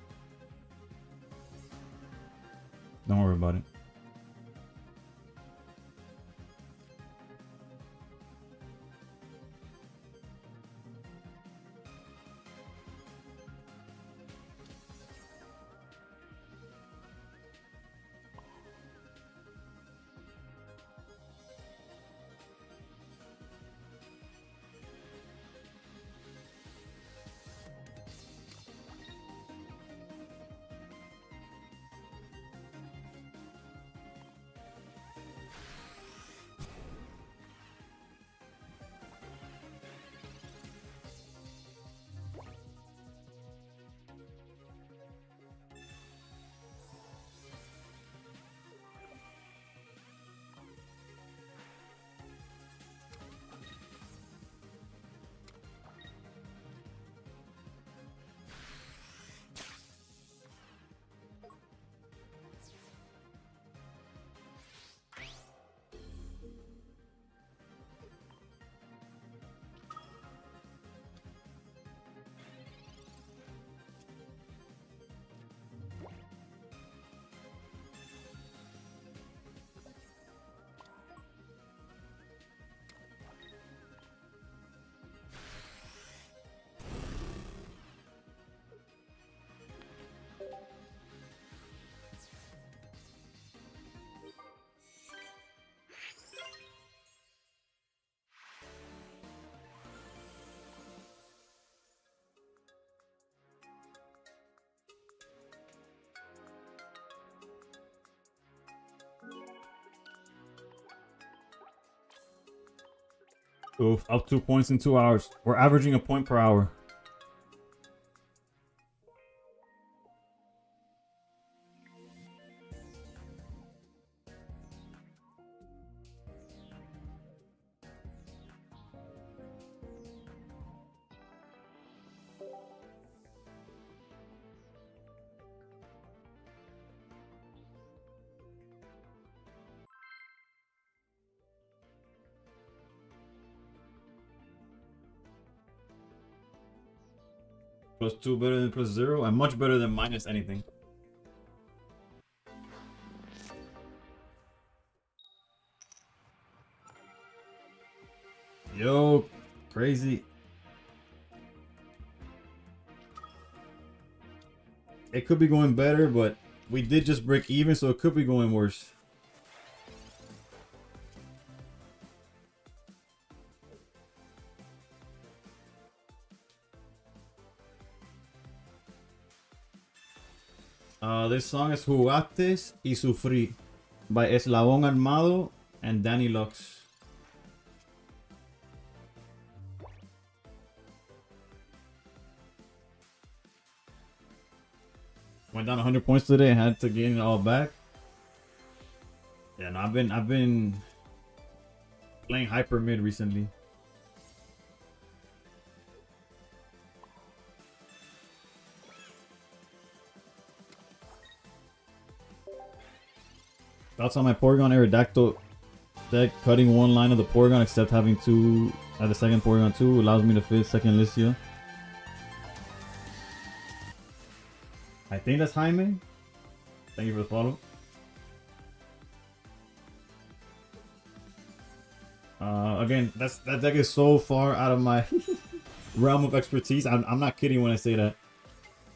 Oof, up 2 points in 2 hours. We're averaging a point per hour. +2 better than +0, and much better than minus anything. Yo, crazy. It could be going better, but we did just break even, so it could be going worse. This song is Jugates y Sufrí by Eslabón Armado and Danny Lux. Went down 100 points today and had to gain it all back. Yeah, no, I've been playing hyper mid recently. Thoughts on my Porygon Aerodactyl deck? Cutting one line of the Porygon, except having two at the second Porygon 2 allows me to fit second Licia. I think that's Jaime. Thank you for the follow. Again, that deck is so far out of my realm of expertise. I'm not kidding when I say that.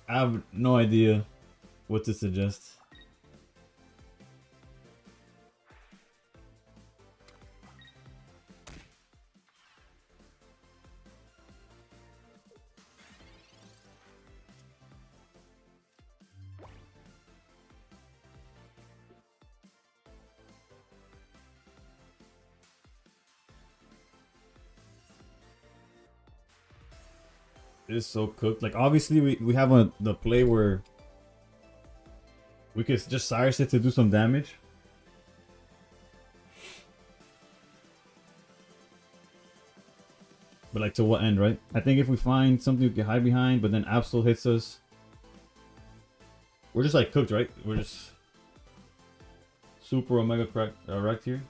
I have no idea what to suggest. It is so cooked. Like, obviously we have the play where we could just Cyrus it to do some damage. But like, to what end, right? I think if we find something we can hide behind, but then Absol hits us, we're just like cooked, right? We're just super omega wrecked here.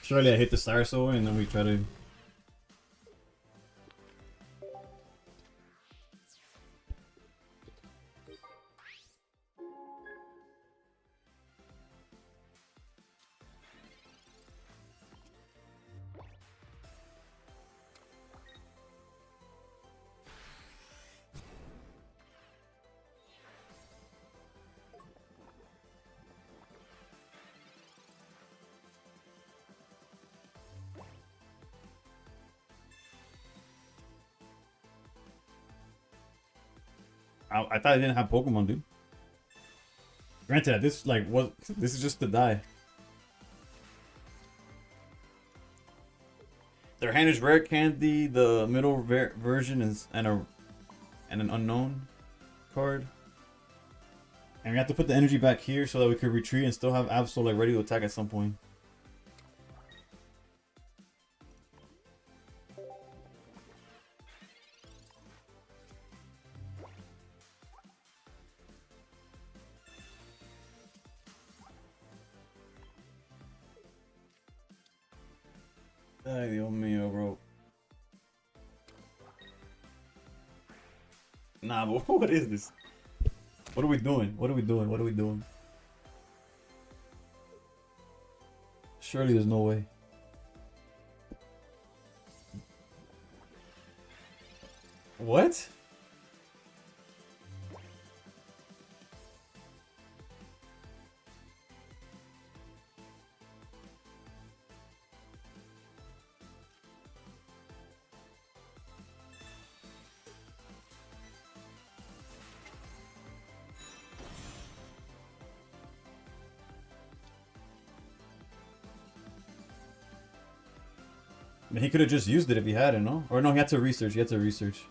Surely I hit the Cyrus away and then we try to... I thought I didn't have Pokemon, dude. Granted, this is just to die. Their hand is rare candy. The middle version is and an unknown card. And we have to put the energy back here so that we could retreat and still have Absol like ready to attack at some point. Ay, Dios mío, bro. Nah, but what is this? What are we doing? What are we doing? What are we doing? Surely there's no way. What? He could have just used it if he had it, no? Or no, he had to research. He had to research.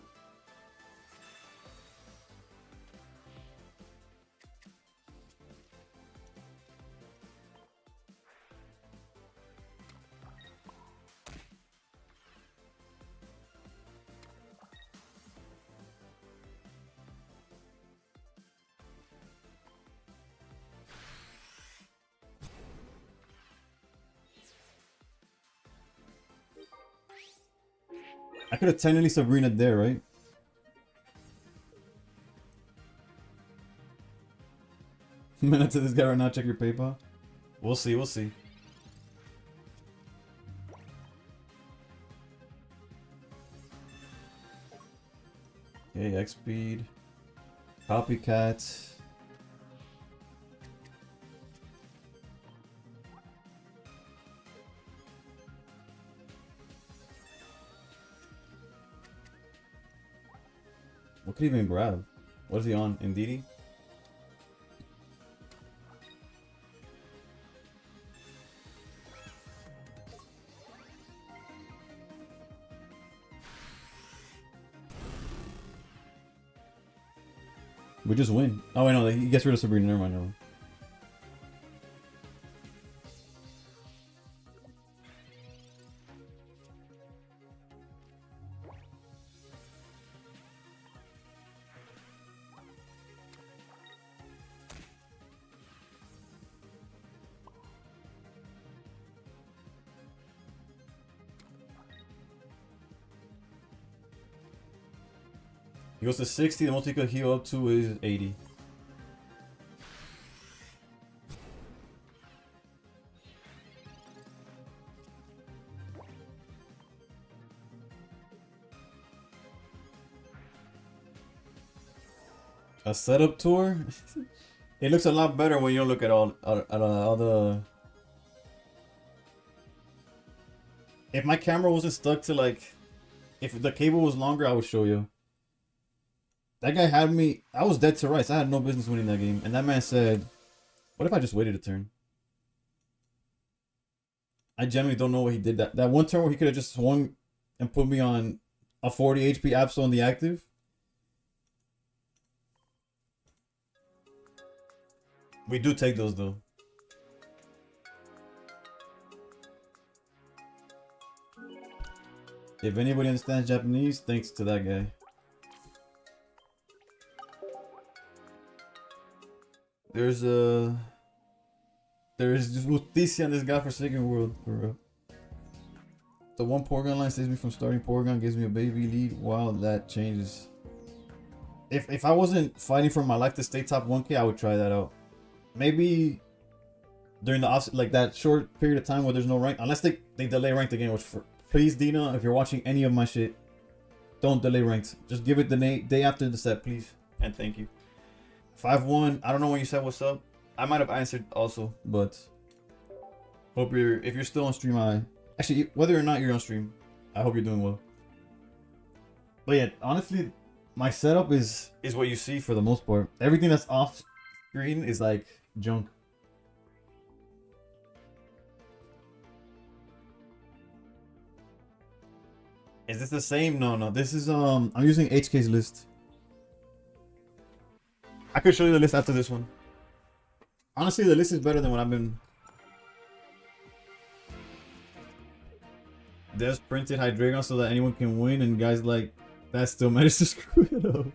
I could have technically Sabrina there, right? Minute to this guy right now, check your PayPal. We'll see, we'll see. Okay, X speed. Copycat. What could he even grab? What is he on? Indeedy? We just win. Oh, wait, no, he gets rid of Sabrina. Never mind, never mind. He goes to 60, the most he could heal up to is 80. A setup tour? It looks a lot better when you don't look at all the... If my camera wasn't stuck to like... If the cable was longer, I would show you. That guy had me... I was dead to rights. I had no business winning that game. And that man said, what if I just waited a turn? I genuinely don't know what he did. That one turn where he could have just swung and put me on a 40 HP Absol on the active. We do take those though. If anybody understands Japanese, thanks to that guy. There's justicia on this godforsaken world, for real. The one Porygon line saves me from starting Porygon, gives me a baby lead. Wow, that changes. If I wasn't fighting for my life to stay top 1K, I would try that out. Maybe during the off, like that short period of time where there's no rank, unless they delay ranked again. Which please, Dina, if you're watching any of my shit, don't delay ranked. Just give it the day after the set, please, and thank you. 5-1. I don't know when you said what's up. I might have answered also, but hope if you're still on stream, actually, whether or not you're on stream, I hope you're doing well. But yeah, honestly, my setup is what you see for the most part. Everything that's off screen is like junk. Is this the same? No. This is I'm using HK's list. I could show you the list after this one. Honestly, the list is better than what I've been. There's printed Hydreigon so that anyone can win, and guys like that still managed to screw it up.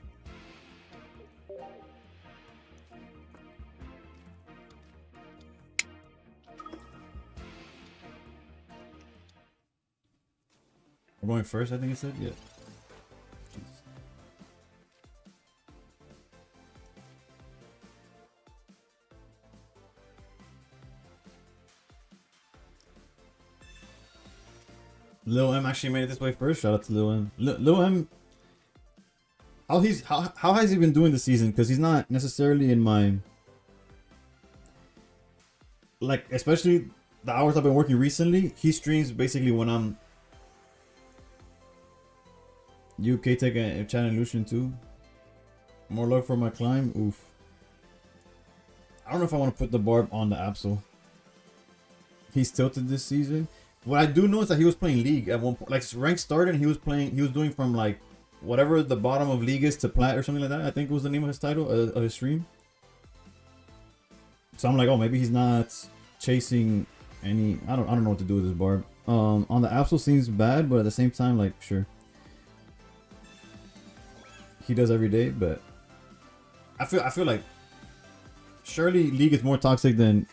We're going first, I think it said? Yeah. Lil M actually made it this way first. Shout out to Lil M. Lil M, how has he been doing this season? Because he's not necessarily in my, like, especially the hours I've been working recently. He streams basically when I'm UK Tech and Channel Lucian too. More love for my climb. Oof. I don't know if I want to put the barb on the Absol. He's tilted this season. What I do know is that he was playing League at one point. Like rank started, and he was doing from like whatever the bottom of League is to plat or something like that. I think was the name of his title of his stream. So I'm like, oh, maybe he's not chasing any. I don't know what to do with this barb. On the Absol seems bad, but at the same time, like, sure, he does every day. But I feel like surely League is more toxic than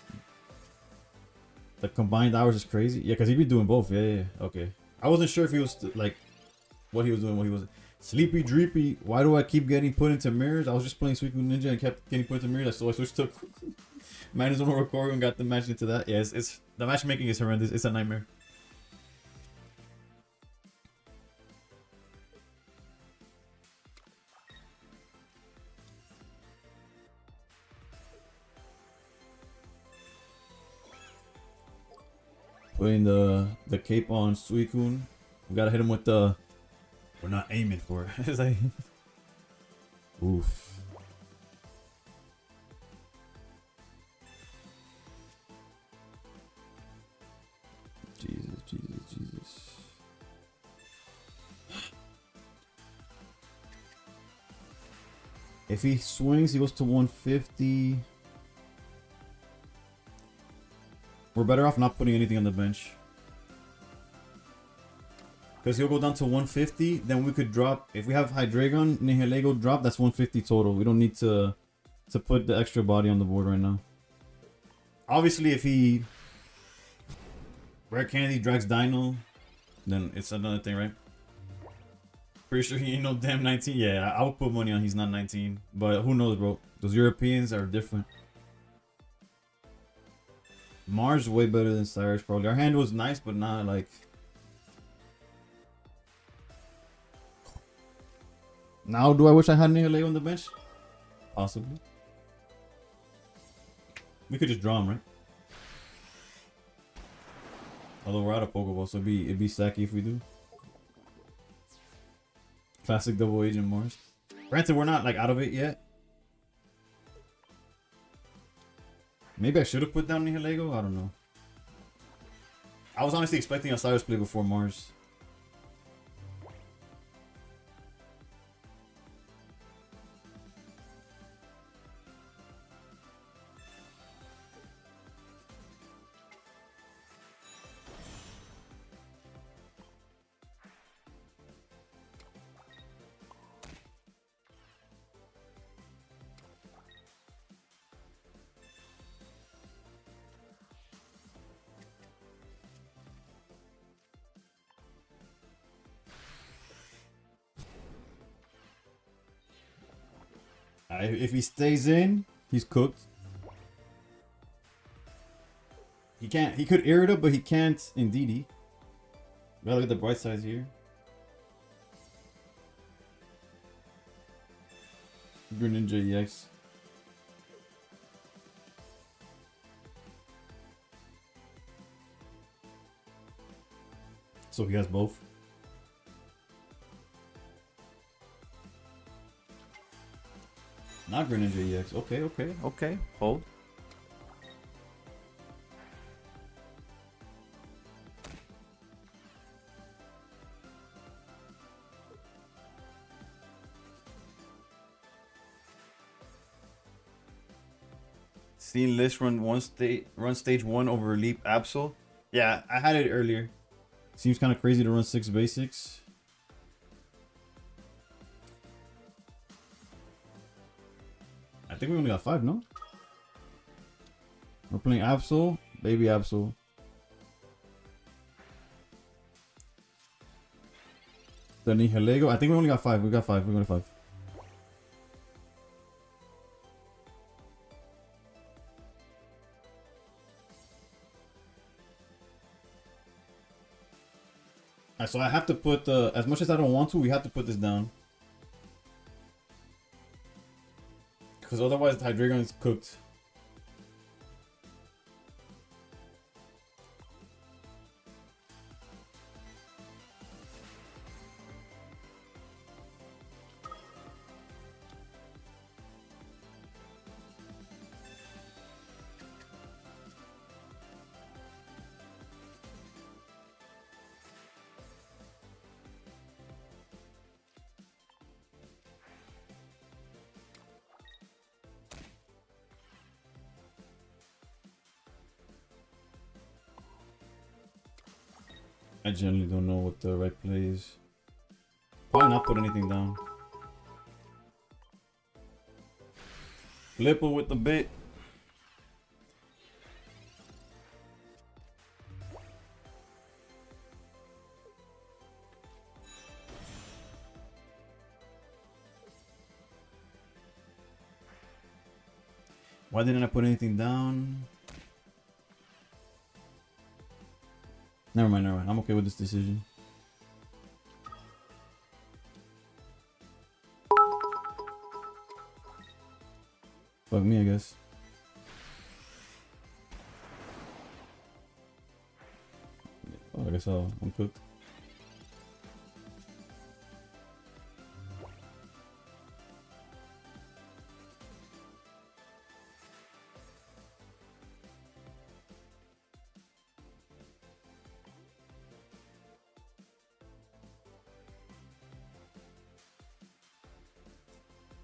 the combined hours is crazy. Yeah, because he'd be doing both. Yeah. Okay. I wasn't sure if he was like what he was doing. What he was sleepy dreepy. Why do I keep getting put into mirrors? I was just playing Suicune Ninja and kept getting put into mirrors. So I switched to Managed on Record and got the match into that. Yeah, it's the matchmaking is horrendous. It's a nightmare. Putting the cape on Suicune. We gotta hit him with the. We're not aiming for it. It's like, oof. Jesus. If he swings, he goes to 150. We're better off not putting anything on the bench. Because he'll go down to 150, then we could drop. If we have Hydreigon, Nihilego drop, that's 150 total. We don't need to put the extra body on the board right now. Obviously, if he Rare Candy drags Dino, then it's another thing, right? Pretty sure he ain't no damn 19. Yeah, I would put money on he's not 19. But who knows, bro? Those Europeans are different. Mars way better than Cyrus, probably. Our hand was nice, but not like... Now, do I wish I had Nihilego on the bench? Possibly. We could just draw him, right? Although we're out of Pokeball, so it'd be sacky if we do. Classic Double Agent Mars. Granted, we're not like out of it yet. Maybe I should have put down Nihilego. I don't know. I was honestly expecting Osiris play before Mars. If he stays in, he's cooked. He can't. He could air it up, but he can't in DD. Gotta look at the bright sides here. Greninja EX. So he has both. Not Greninja EX. Okay. Hold. Seen list run stage 1 over Leap Absol. Yeah, I had it earlier. Seems kind of crazy to run 6 basics. I think we only got 5, no? We're playing Absol, Baby Absol. The Nihilego. I think we only got 5. We got 5. We got 5. Alright, so I have to put the, as much as I don't want to, we have to put this down. Because otherwise the Hydreigon is cooked. I generally don't know what the right play is. Probably not put anything down. Flipper with the bait. Why didn't I put anything down? Never mind, never mind. I'm okay with this decision. Fuck me, I guess. Oh, I guess I'm cooked.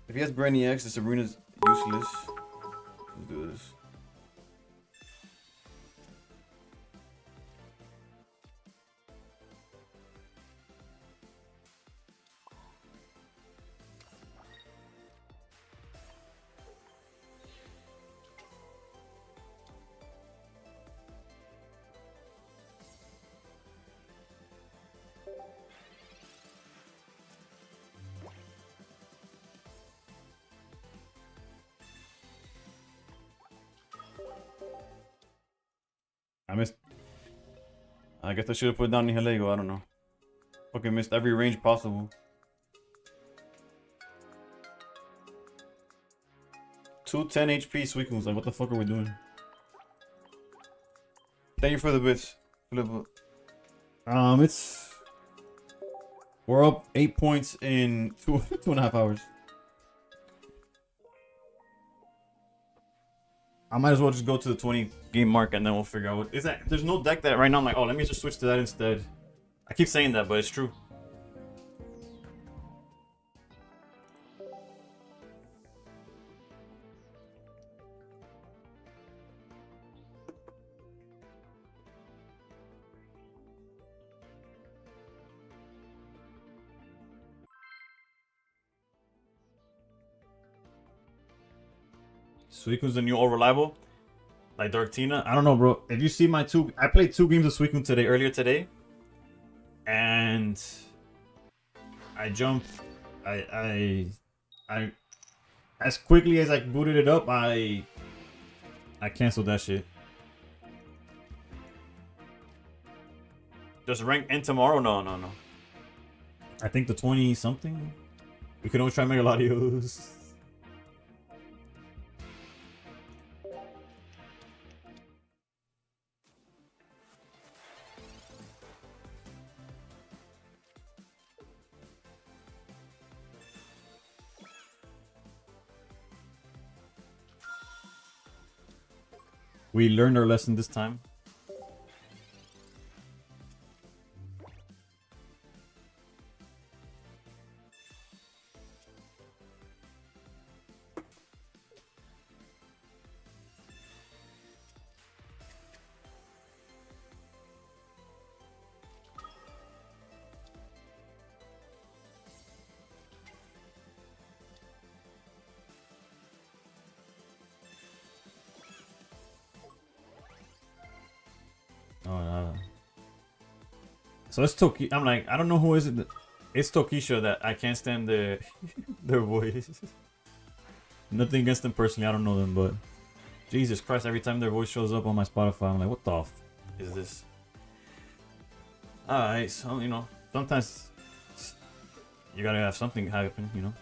If he has Brandy X, this arena's useless. Let's do this. I missed. I guess I should have put down Nihilego. I don't know. Fucking missed every range possible. 210 HP Suicunes. Like, what the fuck are we doing? Thank you for the bits, Flipper. It's. We're up 8 points in 2.5 hours. I might as well just go to the 20 game mark and then we'll figure out what is that. There's no deck that right now I'm like, oh, let me just switch to that instead. I keep saying that, but it's true. Suicune's the new all reliable. Like Darktina. I don't know, bro. If you see my I played 2 games of Suicune earlier today. And I jumped. I as quickly as I booted it up, I canceled that shit. Just rank in tomorrow? No. I think the 20 something. We can always try Mega Latios. We learned our lesson this time. Oh no. So it's Toki. I'm like, I don't know who is it. It's Tokisha that I can't stand their voice. Nothing against them personally. I don't know them, but Jesus Christ, every time their voice shows up on my Spotify, I'm like, what the f is this? Alright, so you know, sometimes you gotta have something happen, you know.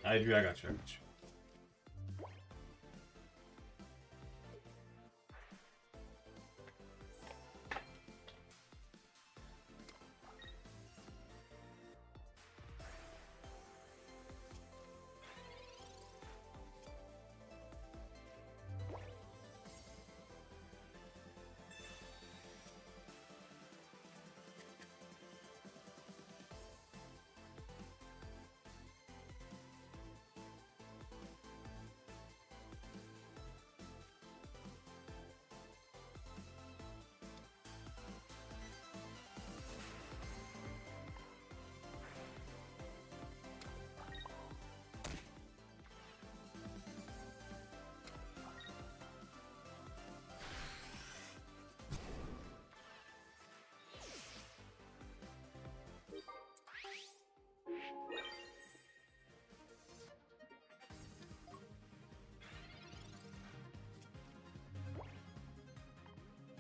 I got you.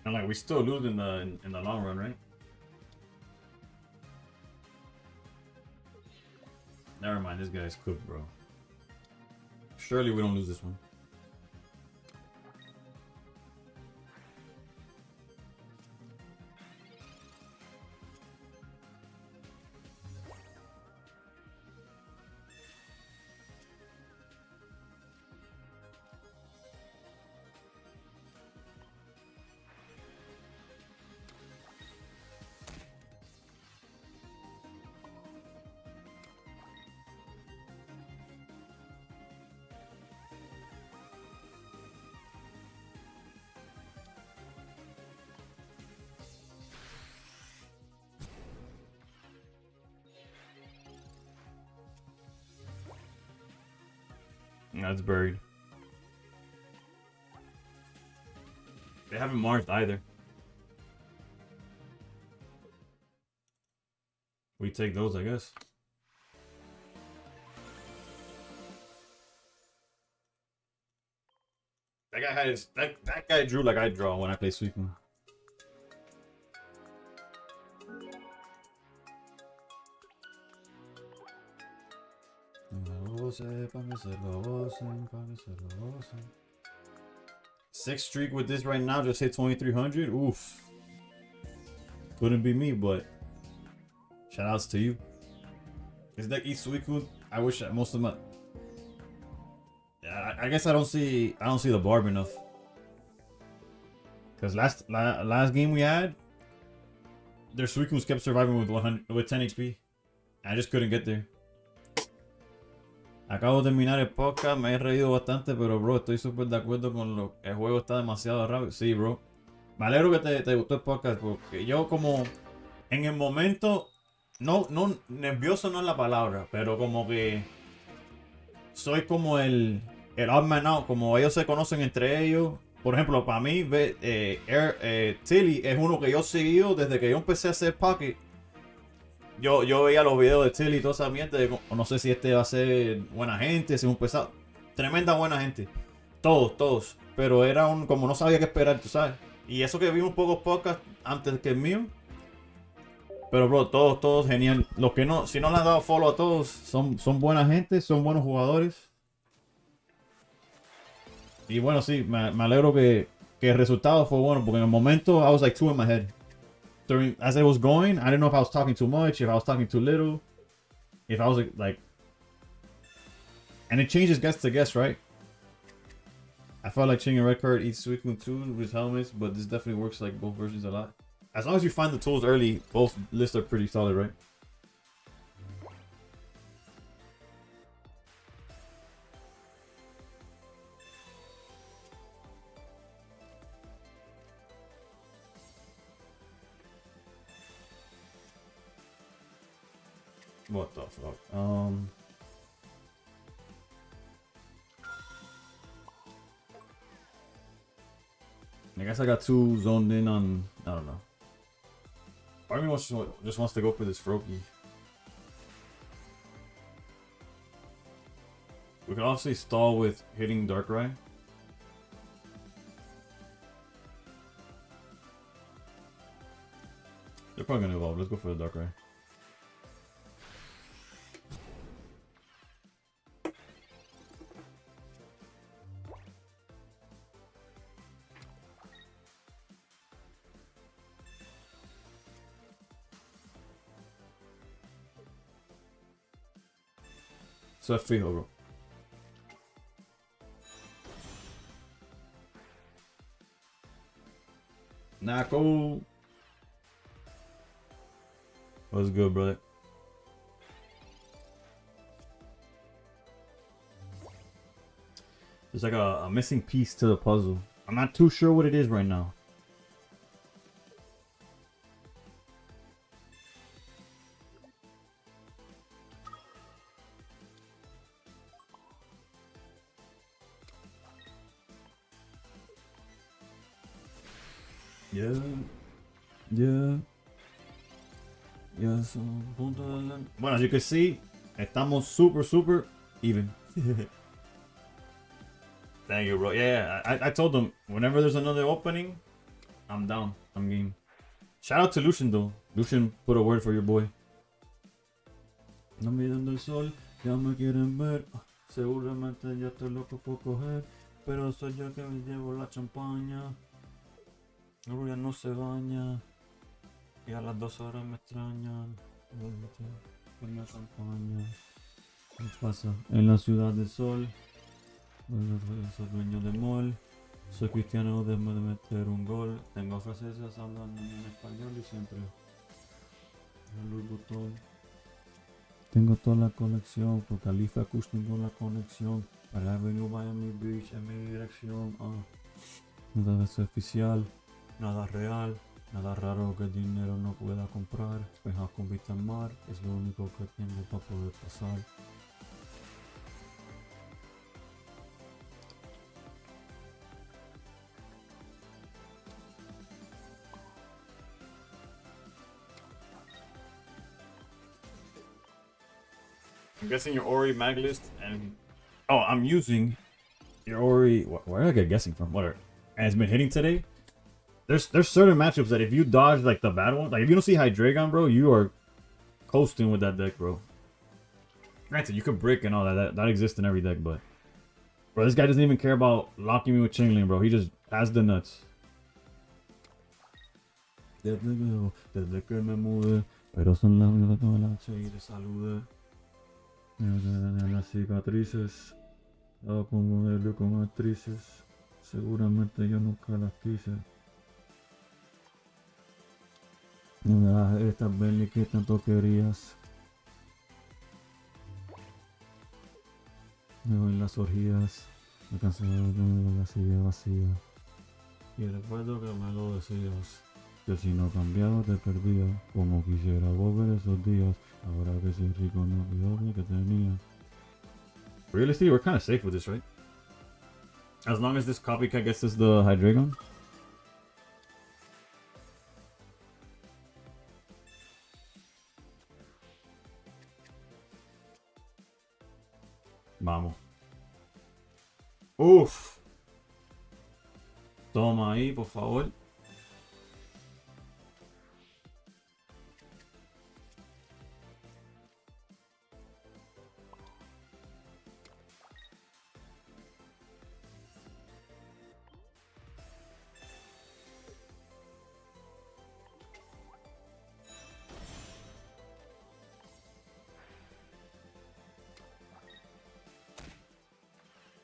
And like we still lose in the long run, right? Never mind, this guy's cooked, bro. Surely we don't lose this one. That's buried. They haven't marched either. We take those, I guess. That guy had his that guy drew like I draw when I play sweeping. Sixth streak with this right now, just hit 2,300. Oof. Couldn't be me, but shout outs to you. This deck eats Suicune. I wish most of my. Yeah, I guess I don't see the barb enough. Cause last game we had, their Suicunes kept surviving with 10 HP. I just couldn't get there. Acabo de terminar el podcast, me he reído bastante, pero bro, estoy súper de acuerdo con lo que el juego está demasiado rápido. Sí, bro. Me alegro que te gustó el podcast, porque yo como en el momento, no, nervioso no es la palabra, pero como que soy como el odd man out, como ellos se conocen entre ellos. Por ejemplo, para mí, Tilly es uno que yo he seguido desde que yo empecé a hacer Pocket. Yo veía los videos de Tilly y toda esa mierda. No sé si este va a ser buena gente, si es un pesado. Tremenda buena gente. Todos. Pero era como no sabía qué esperar, tú sabes. Y eso que vi un poco podcast antes que el mío. Pero bro, todos genial. Los que no, si no le han dado follow a todos, son buena gente, son buenos jugadores. Y bueno, sí, me alegro que el resultado fue bueno. Porque en el momento, I was like two in my head. As I was going, I didn't know if I was talking too much, if I was talking too little, if I was like, and it changes guest to guest, right? I felt like changing red card eats Suicune too with helmets, but this definitely works like both versions a lot. As long as you find the tools early, both lists are pretty solid, right? What the fuck? I guess I got too zoned in on. I don't know. Part of me just wants to go for this Froakie. We could obviously stall with hitting Darkrai. They're probably gonna evolve. Let's go for the Darkrai. So es fijo, bro. Nako. What's good, brother? There's like a missing piece to the puzzle. I'm not too sure what it is right now. Yeah, so bueno, as you can see, estamos super even. Thank you, bro. Yeah, I told them whenever there's another opening, I'm down. I'm game. Shout out to Lucian though. Lucian put a word for your boy. No mirando el sol, ya me quieren ver. Seguramente ya estoy loco por coger. Pero soy yo que me llevo la champaña. Rubia no se baña. Y a las 2 horas me extrañan. Con la campaña. ¿Qué pasa? En la ciudad del sol. Soy dueño de mall. Soy cristiano, debo de meter un gol. Tengo francesas hablando en español y siempre. Louis Vuitton. Tengo toda la colección. Por Califa Kush tengo la conexión. Para Avenue Miami Beach en mi dirección. Nada es oficial. Nada real. Nada raro que el dinero no pueda comprar. Espejas con vista al mar. Es lo único que tengo para poder pasar. I'm guessing your Ori mag list and I'm using your Ori. Where did I get guessing from? Whatever. And it's been hitting today. There's certain matchups that if you dodge like the bad one, like if you don't see Hydreigon, bro, you are coasting with that deck, bro. Granted, you could brick and all that exists in every deck, but bro, this guy doesn't even care about locking me with Chainlink, bro. He just has the nuts. Desde que me mudé, pero son las únicas que me la eché y te saludé. Las cicatrices, estaba con modelo con actrices, seguramente yo nunca las quise. Estas Bentley que tanto querías. Me voy en las orgías, me cansé de la silla vacía. Y recuerdo que me lo decías, que si no cambiaba te perdía, como quisiera volver esos días. Ahora que soy rico no olvido lo que tenía. Realistically, we're kind of safe with this, right? As long as this copycat gets us the Hydreigon. Vamos. Uf. Toma ahí, por favor.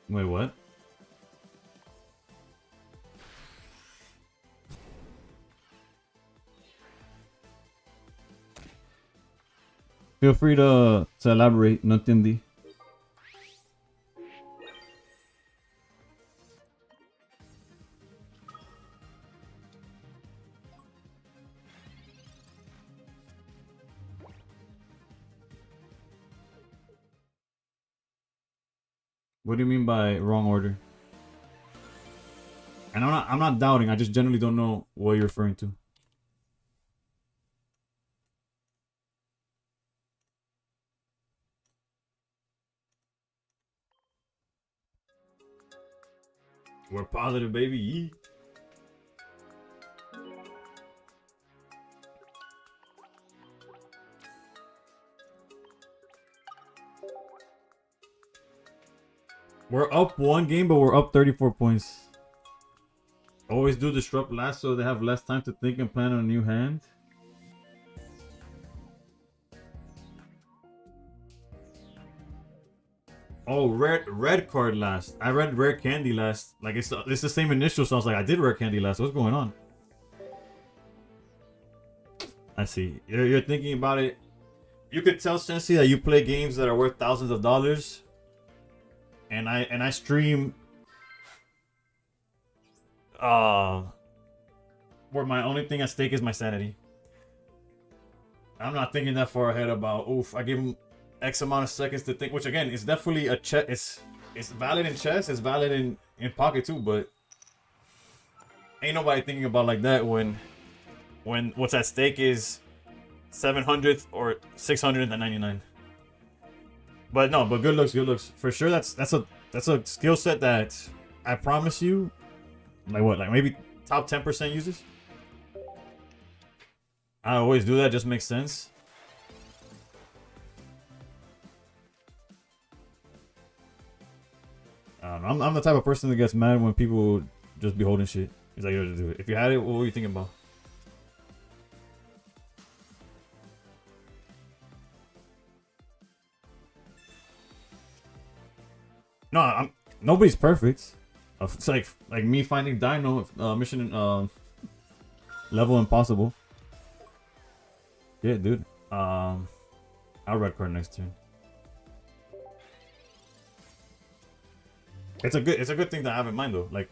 Wait, what? Feel free to elaborate, no entendí. What do you mean by wrong order? And I'm not doubting, I just generally don't know what you're referring to. We're positive, baby. Yee. We're up one game, but we're up 34 points. Always do disrupt last so they have less time to think and plan on a new hand. Oh, red card last. I read rare candy last. Like it's the same initial, so I was like, I did rare candy last. What's going on? I see. You're thinking about it. You could tell Sensei that you play games that are worth thousands of dollars. And I stream where my only thing at stake is my sanity. I'm not thinking that far ahead about I give him X amount of seconds to think, which again is definitely a chess. It's valid in chess, it's valid in pocket too, but ain't nobody thinking about like that when what's at stake is 700th or 699. But no, but good looks. For sure that's a skill set that I promise you, like maybe top 10% uses. I always do that. Just makes sense. I don't know. I'm the type of person that gets mad when people just be holding shit. He's like, yo, just do it. If you had it, what were you thinking about? No, nobody's perfect. It's like me finding Dino mission level impossible. Yeah, dude. I'll red card next turn. It's a good thing to have in mind though. Like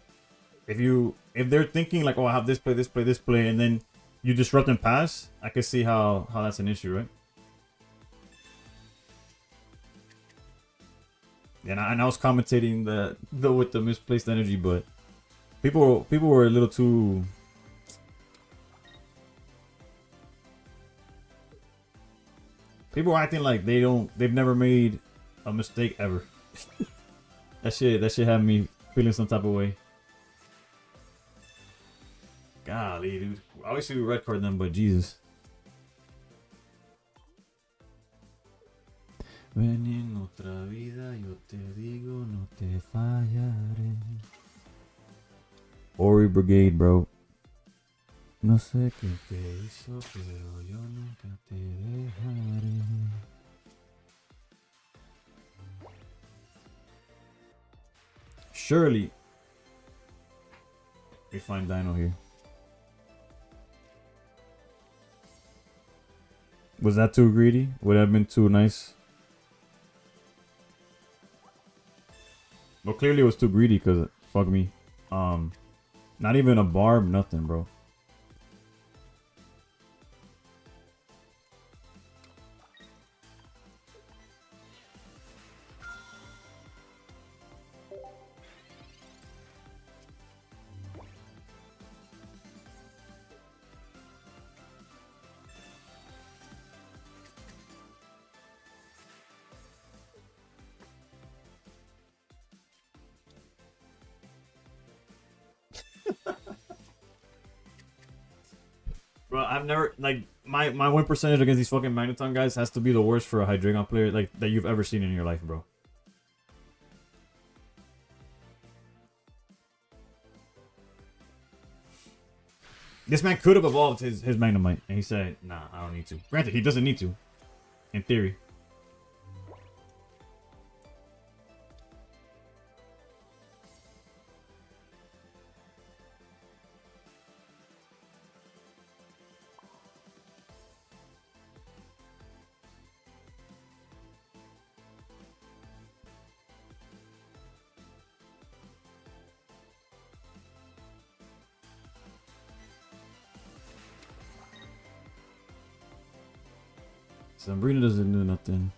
if they're thinking like, oh, I have this play, and then you disrupt and pass, I can see how that's an issue, right? And I was commentating the with the misplaced energy, but people were a little too. People were acting like they've never made a mistake ever. That shit had me feeling some type of way. Golly, dude. Obviously we red card them, but Jesus. Ven en otra vida, yo te digo, no te fallaré. Ori Brigade, bro. No sé qué te hizo, pero yo nunca te dejaré. Surely we find Dino here. Was that too greedy? Would that have been too nice? Well, clearly it was too greedy because fuck me. Not even a barb, nothing, bro. Bro, I've never like my win percentage against these fucking Magneton guys has to be the worst for a Hydreigon player like that you've ever seen in your life, bro. This man could have evolved his Magnemite, and he said, "Nah, I don't need to." Granted, he doesn't need to, in theory. Sabrina doesn't do nothing.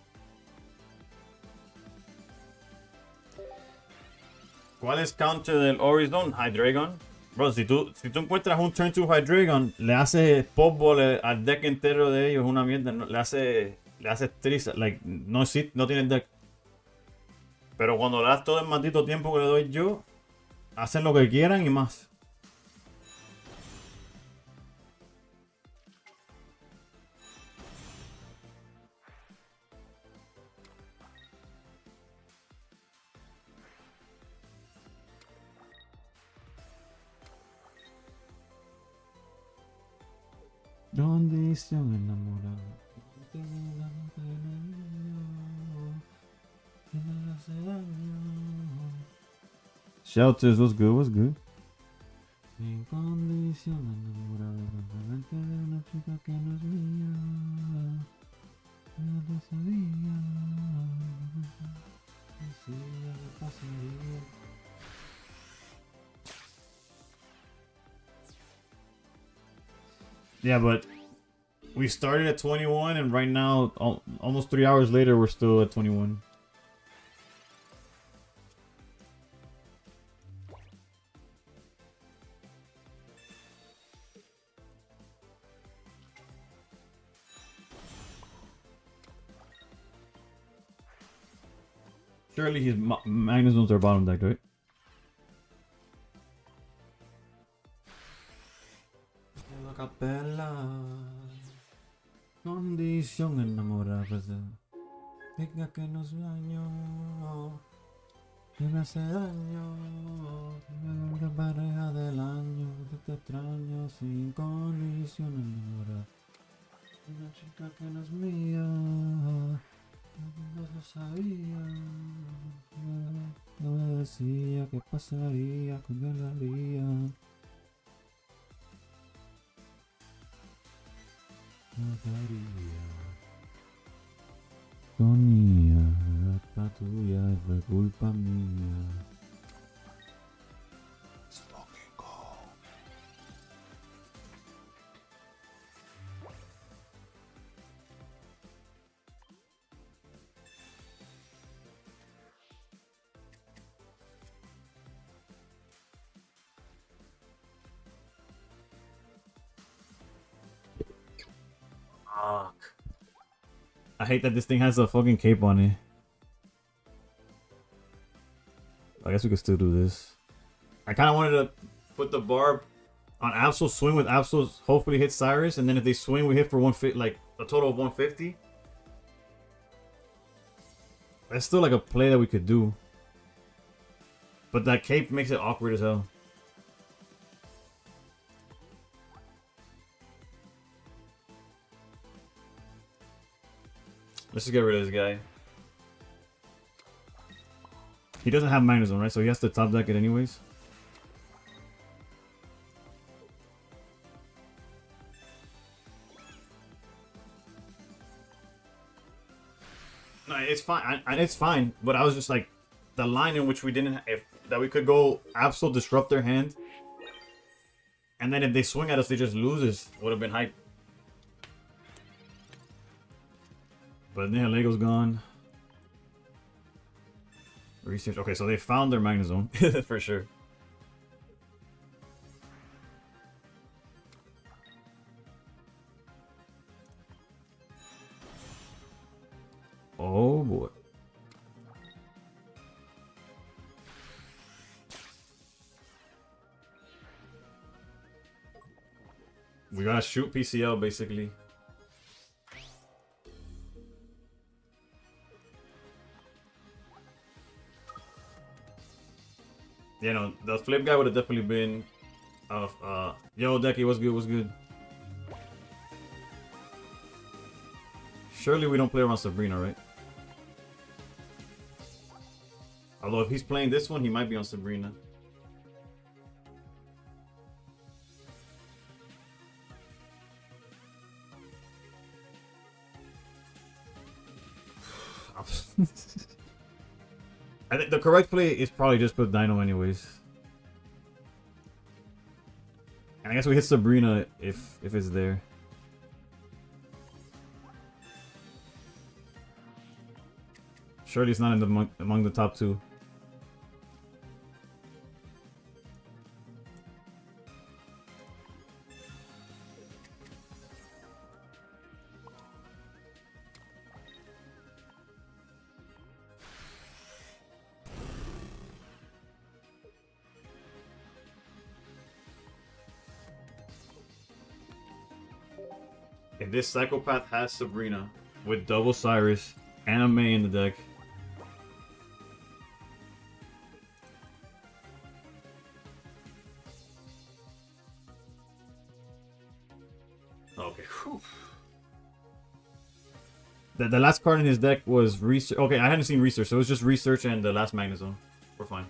¿Cuál es counter del Horizon? Hydreigon. Bro, si tú encuentras un turn 2 Hydreigon, le hace popball al deck entero de ellos, una mierda. Le hace triza. Like, no tiene deck. Pero cuando le das todo el maldito tiempo que le doy yo, hacen lo que quieran y más. ¿Dónde está un enamorado? Shelters, what's good? What's good? Mi condición enamorada de una chica que no es mía. No lo sabía. Así me pasaría. Yeah, but we started at 21, and right now, almost 3 hours later, we're still at 21. Surely his Magnezons are bottom deck, right? Capella. condición enamorarse. Diga que nos daño, que me hace daño. La pareja del año, te extraño sin condición enamorada. Una chica que no es mía, no lo sabía. No me decía qué pasaría con yo la haría. No quería. Sonía, era culpa tuya y fue culpa mía. Let's fucking go. Fuck. I hate that this thing has a fucking cape on it. I guess we could still do this. I kind of wanted to put the barb on Absol, swing with Absol, hopefully hit Cyrus, and then if they swing, we hit for 150, like a total of 150. That's still like a play that we could do. But that cape makes it awkward as hell. Let's just get rid of this guy. He doesn't have Magnezone, right? So he has to top deck it anyways. No, it's fine. It's fine. But I was just like, the line in which we didn't, that we could go Absol disrupt their hand, and then if they swing at us, they just loses. Would have been hype. But yeah, Lego's gone. Research. Okay, so they found their Magnezone for sure. Oh boy. We gotta shoot PCL basically. You know, the flip guy would have definitely been yo Decky, what's good, what's good? Surely we don't play around Sabrina, right? Although if he's playing this one, he might be on Sabrina. I think the correct play is probably just put Dino anyways. And I guess we hit Sabrina if it's there. Surely it's not in the among the top two. If this Psychopath has Sabrina with double Cyrus and a May in the deck, okay. Whew. The last card in his deck was research. Okay, I hadn't seen research, so it was just research and the last Magnezone. We're fine.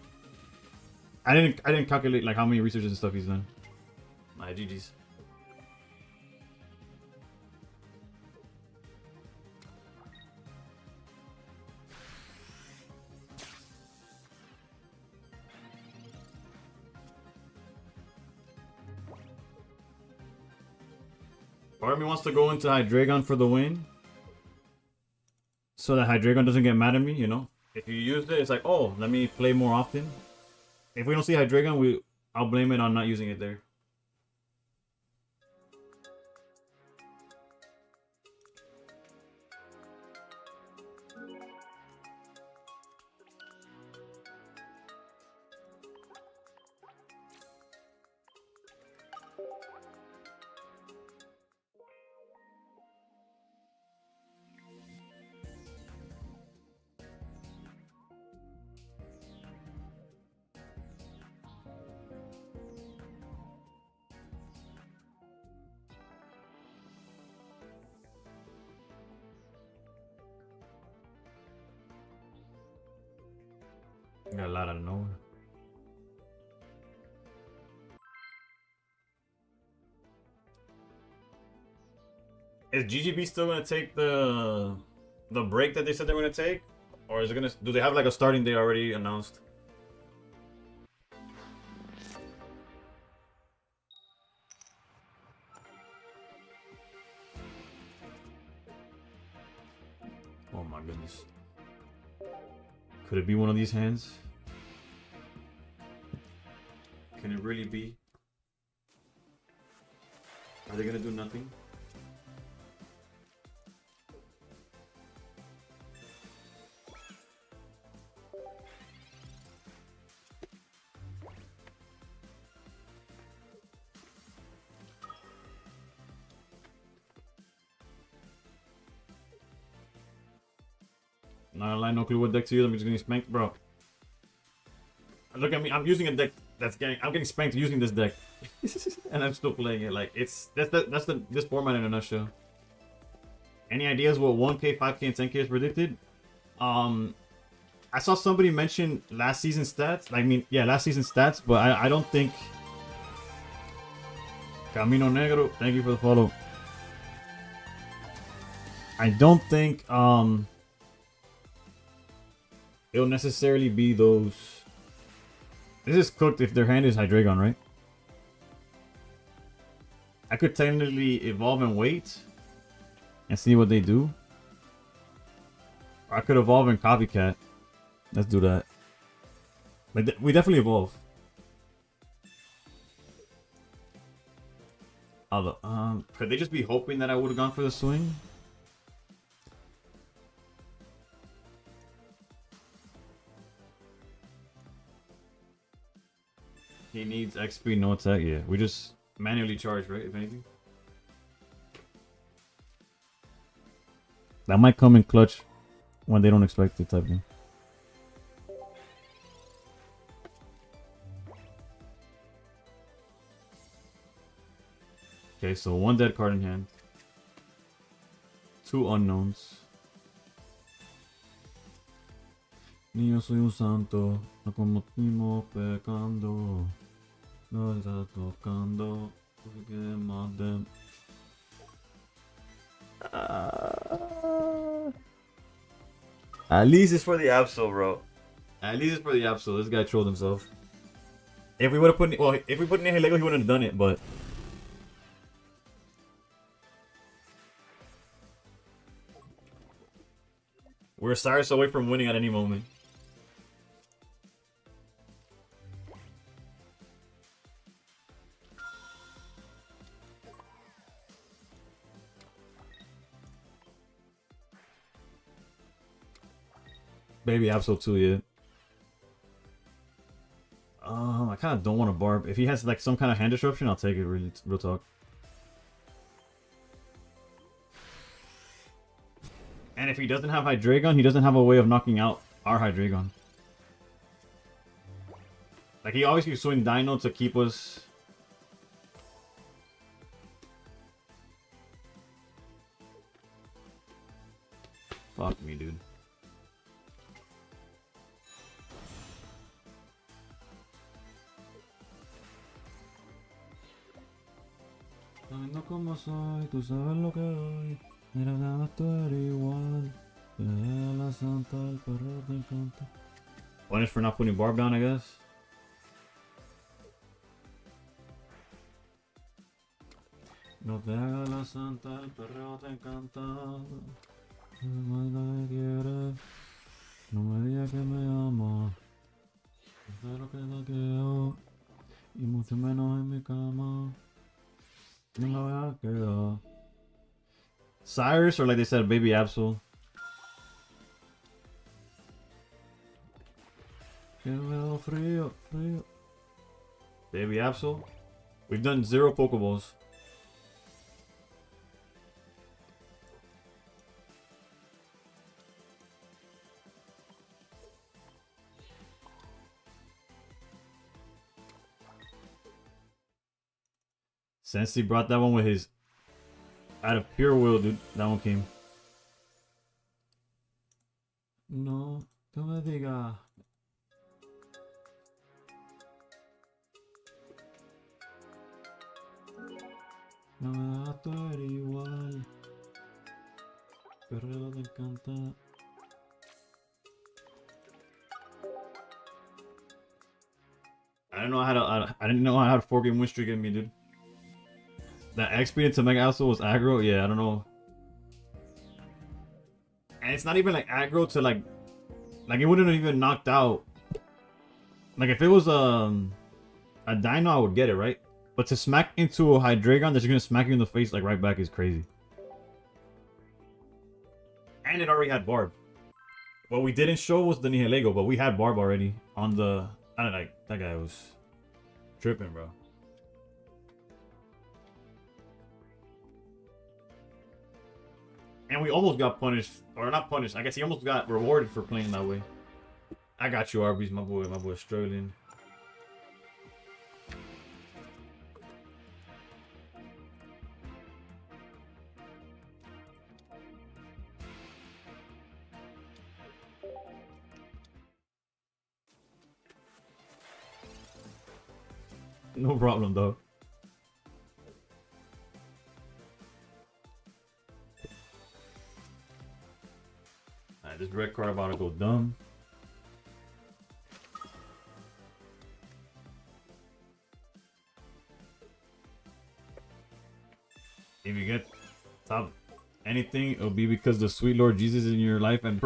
I didn't calculate like how many researches and stuff he's done. My GG's. Part of me wants to go into Hydreigon for the win, so that Hydreigon doesn't get mad at me, you know? If you use it, it's like, oh, let me play more often. If we don't see Hydreigon, I'll blame it on not using it there. Got a lot out of nowhere. Is GGB still gonna take the break that they said they were gonna take, or is it gonna? Do they have like a starting day already announced? Oh my goodness! Could it be one of these hands? Can it really be? Are they gonna do nothing? Not gonna lie, no clue what deck to use. I'm just getting spanked, bro. Look at me. I'm using a deck I'm getting spanked using this deck, and I'm still playing it. Like that's this format in a nutshell. Any ideas what 1K, 5K, and 10K is predicted? I saw somebody mention last season stats. Last season stats, but I don't think. Camino Negro, thank you for the follow. I don't think it'll necessarily be those. This is cooked if their hand is Hydreigon, right? I could technically evolve and wait and see what they do. Or I could evolve and copycat. Let's do that. But we definitely evolve. Could they just be hoping that I would have gone for the swing? He needs XP, no attack. Yeah, we just manually charge, right? If anything, that might come in clutch when they don't expect it, type thing. Okay, so one dead card in hand, two unknowns. Ni yo soy un santo, no cometimos pecando. No está tocando, porque más de. At least it's for the Absol, bro. At least it's for the Absol. This guy trolled himself. If we would have put, if we put Nehe Lego, he wouldn't have done it. But we're Cyrus away from winning at any moment. Baby Absol too, yeah. I kind of don't want to barb. If he has like some kind of hand disruption, I'll take it. Really, real talk. And if he doesn't have Hydreigon, he doesn't have a way of knocking out our Hydreigon. Like he always keeps swing Dino to keep us. Fuck me, dude. Sabiendo cómo soy, tú sabes lo que doy. Mira, nada, tú eres igual. La santa, el perro te encanta. Punish for not putting Barb down, I guess. No te hagas la santa, el perro te encanta. No hay nadie que quiere. No me digas que me ama. No sé lo que no quiero. Y mucho menos en mi cama. No la voy a quedar. Cyrus, or like they said, Baby Absol. Frío, frío. Baby Absol. We've done 0 Pokeballs. Sensei brought that one with his... Out of pure will, dude. That one came. No, tú me digas. No, a tú eres igual. Perreo te encanta. I didn't know how to. I didn't know how to 4-game win streak in me, dude. That XP into Mega Absol was aggro. Yeah, I don't know. And it's not even like aggro to like it wouldn't have even knocked out. Like if it was a Dino, I would get it, right? But to smack into a Hydreigon that's gonna smack you in the face like right back is crazy. And it already had Barb. What we didn't show was the Nihilego, but we had Barb already on the. I don't like that guy was tripping, bro. And we almost got punished, or not punished. I guess he almost got rewarded for playing that way. I got you, Arby's, my boy. My boy's struggling. No problem, though. Alright, this red card about to go dumb. If you get top anything, it'll be because the sweet Lord Jesus in your life and,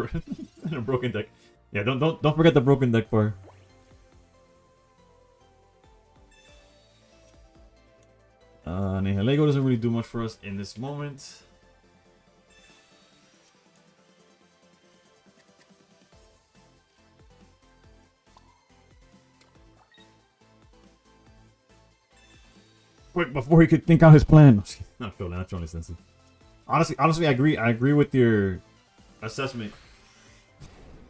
and a broken deck. Yeah, don't forget the broken deck part. Nihilego doesn't really do much for us in this moment. Quick, before he could think out his plan. Not trolling, not trolling, Sensei. Honestly, I agree. I agree with your assessment.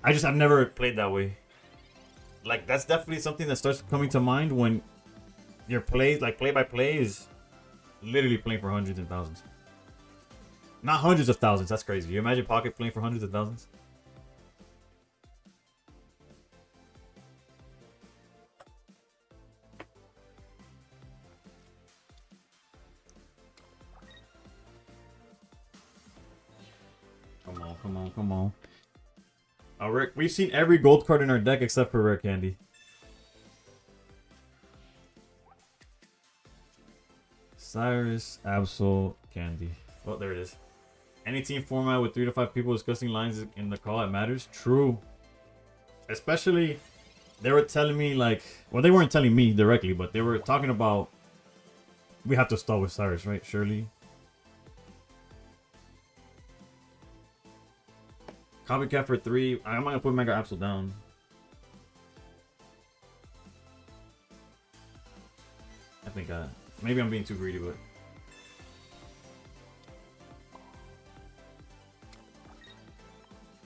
I've never played that way. Like that's definitely something that starts coming to mind when your plays, like play by play, is literally playing for hundreds and thousands. Not hundreds of thousands. That's crazy. You imagine Pocket playing for hundreds of thousands? Come on, come on, come on. Rick, we've seen every gold card in our deck except for Rare Candy. Cyrus, Absol, Candy. Oh, there it is. Any team format with 3 to 5 people discussing lines in the call, it matters. True. Especially, they were telling me like, well, they weren't telling me directly, but they were talking about we have to start with Cyrus, right? Surely. Copycat for 3. I'm gonna put Mega Absol down. I think maybe I'm being too greedy, but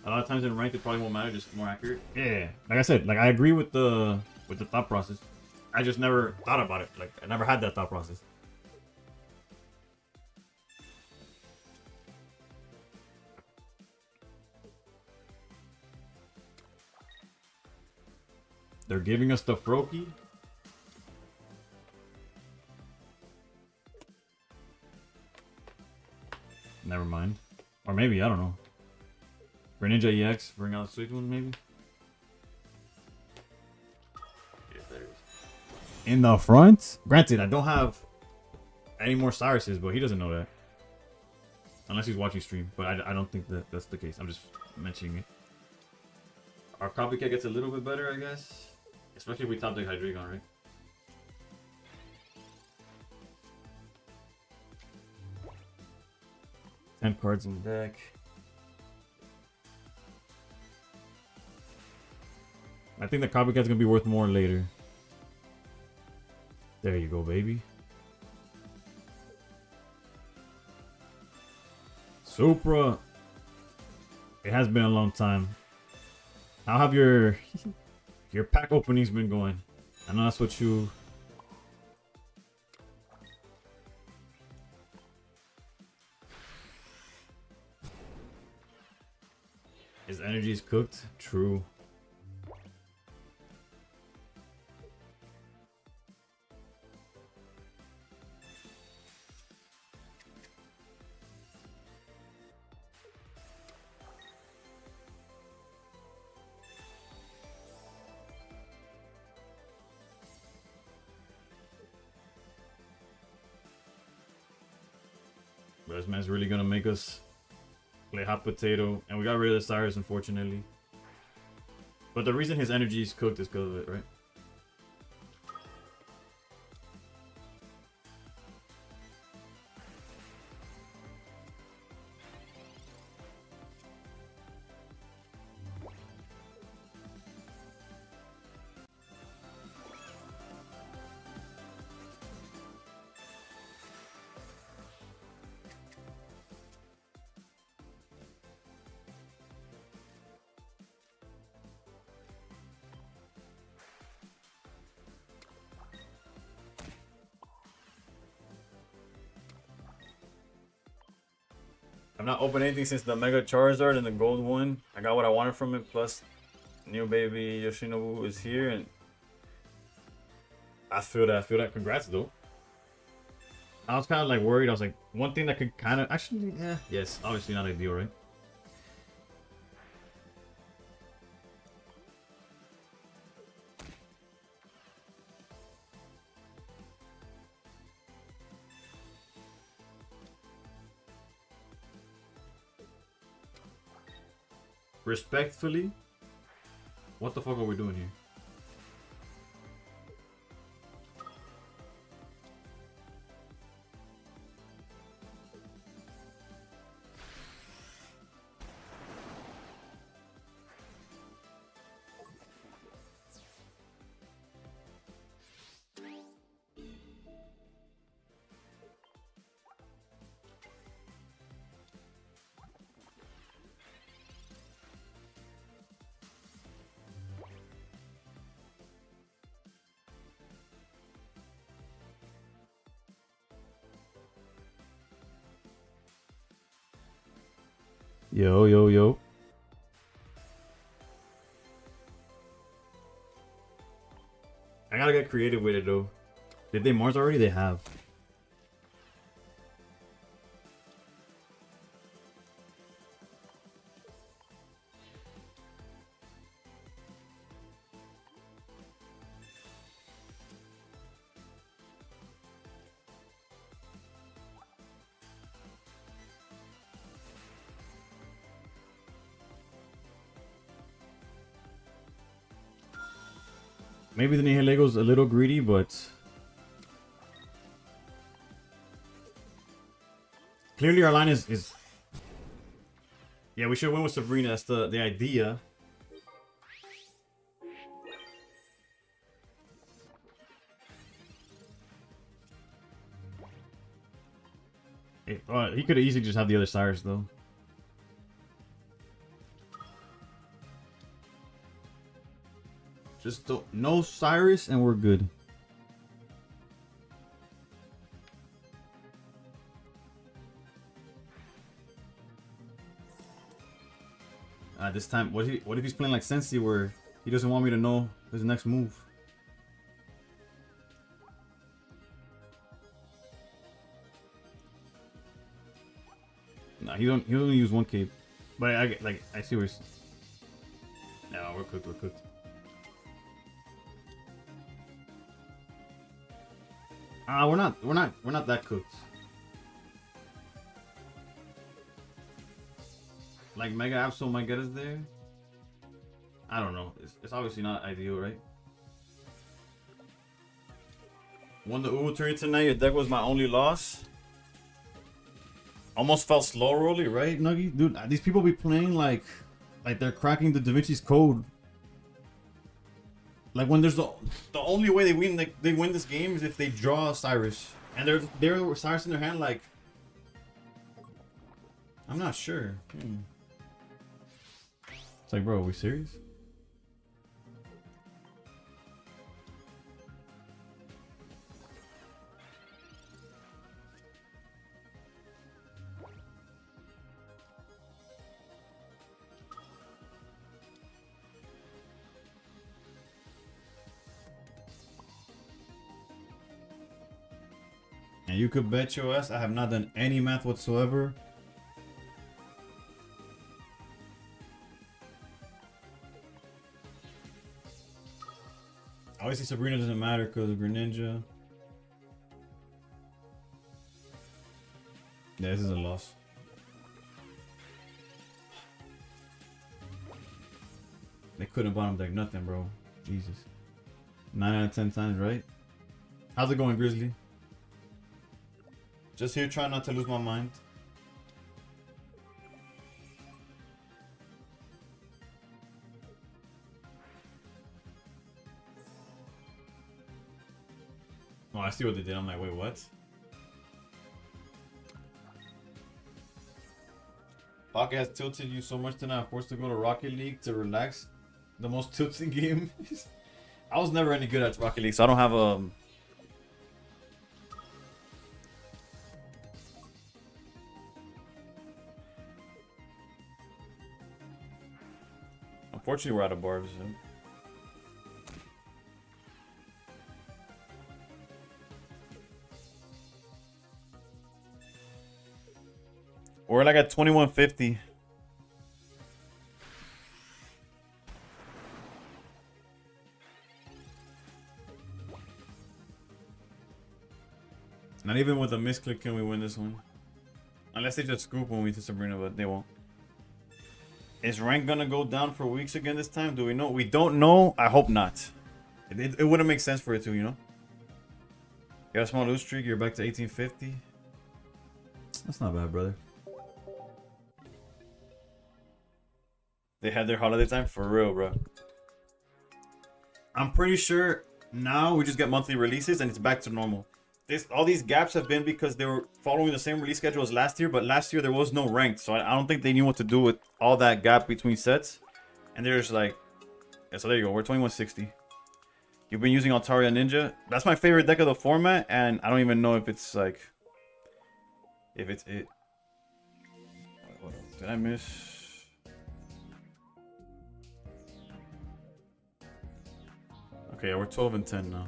a lot of times in ranked it probably won't matter, just more accurate. Yeah, like I said, like I agree with the thought process. I just never thought about it. Like I never had that thought process. They're giving us the Froakie. Never mind. Or maybe, I don't know. Greninja EX, bring out a sweet one, maybe? Yes, there it is. In the front? Granted, I don't have any more Cyruses, but he doesn't know that. Unless he's watching stream. But I don't think that that's the case. I'm just mentioning it. Our copycat gets a little bit better, I guess. Especially if we top deck Hydreigon, right? Cards in the deck. I think the copycat's gonna be worth more later. There you go, baby. Supra. It has been a long time. How have your pack openings been going? I know that's what you. His energy is cooked. True. this man's really gonna make us play hot potato. And we got rid of the Cyrus, unfortunately. But the reason his energy is cooked is because of it, right? I've not opened anything since the Mega Charizard and the gold one. I got what I wanted from it, plus new baby Yoshinobu is here, and I feel that. Congrats, though. I was kind of like worried. I was like, one thing that could kind of actually, yeah, yes, obviously not ideal, right? Respectfully, what the fuck are we doing here? Yo. I gotta get creative with it though. Did they Mars already? They have. Maybe the Nihilego a little greedy, but clearly our line is yeah, we should win with Sabrina. That's the idea. He could have easily just had the other Cyrus though. Just don't, no Cyrus and we're good. This time, what if he's playing like Sensi where he doesn't want me to know his next move? Nah, he only use one cape. But I see where he's... No, we're cooked. We're not that cooked. Like Mega Absol might get us there. I don't know. It's obviously not ideal, right? Won the Uwu tournament tonight. Your deck was my only loss. Almost felt slow rolly, right, Nuggy? Dude, these people be playing like they're cracking the Da Vinci's code. Like when there's the only way they win this game is if they draw Cyrus, and they're Cyrus in their hand. Like, I'm not sure. It's like, bro, are we serious? And you could bet your ass I have not done any math whatsoever. Obviously Sabrina doesn't matter because of Greninja. Yeah, this is a loss. They couldn't bottom deck nothing, bro. Jesus. 9 out of 10 times, right? How's it going, Grizzly? Just here trying not to lose my mind. Oh, I see what they did. I'm like, wait, what? Pocket has tilted you so much tonight. I'm forced to go to Rocket League to relax. The most tilting game. I was never any good at Rocket League, so I don't have a. Unfortunately, we're out of barbs. So. We're like at 2150. Not even with a misclick can we win this one. Unless they just scoop when we to Sabrina, but they won't. Is rank gonna go down for weeks again this time? Do we know? We don't know. I hope not. It wouldn't make sense for it to, you know? You got a small lose streak. You're back to 1850. That's not bad, brother. They had their holiday time for real, bro. I'm pretty sure now we just get monthly releases and it's back to normal. All these gaps have been because they were following the same release schedule as last year, but last year there was no ranked, so I don't think they knew what to do with all that gap between sets. And they're just like, yeah, so there you go, we're 2160. You've been using Altaria Ninja. That's my favorite deck of the format, and I don't even know if it's like, if it's it. Did I miss? Okay, yeah, we're 12 and 10 now.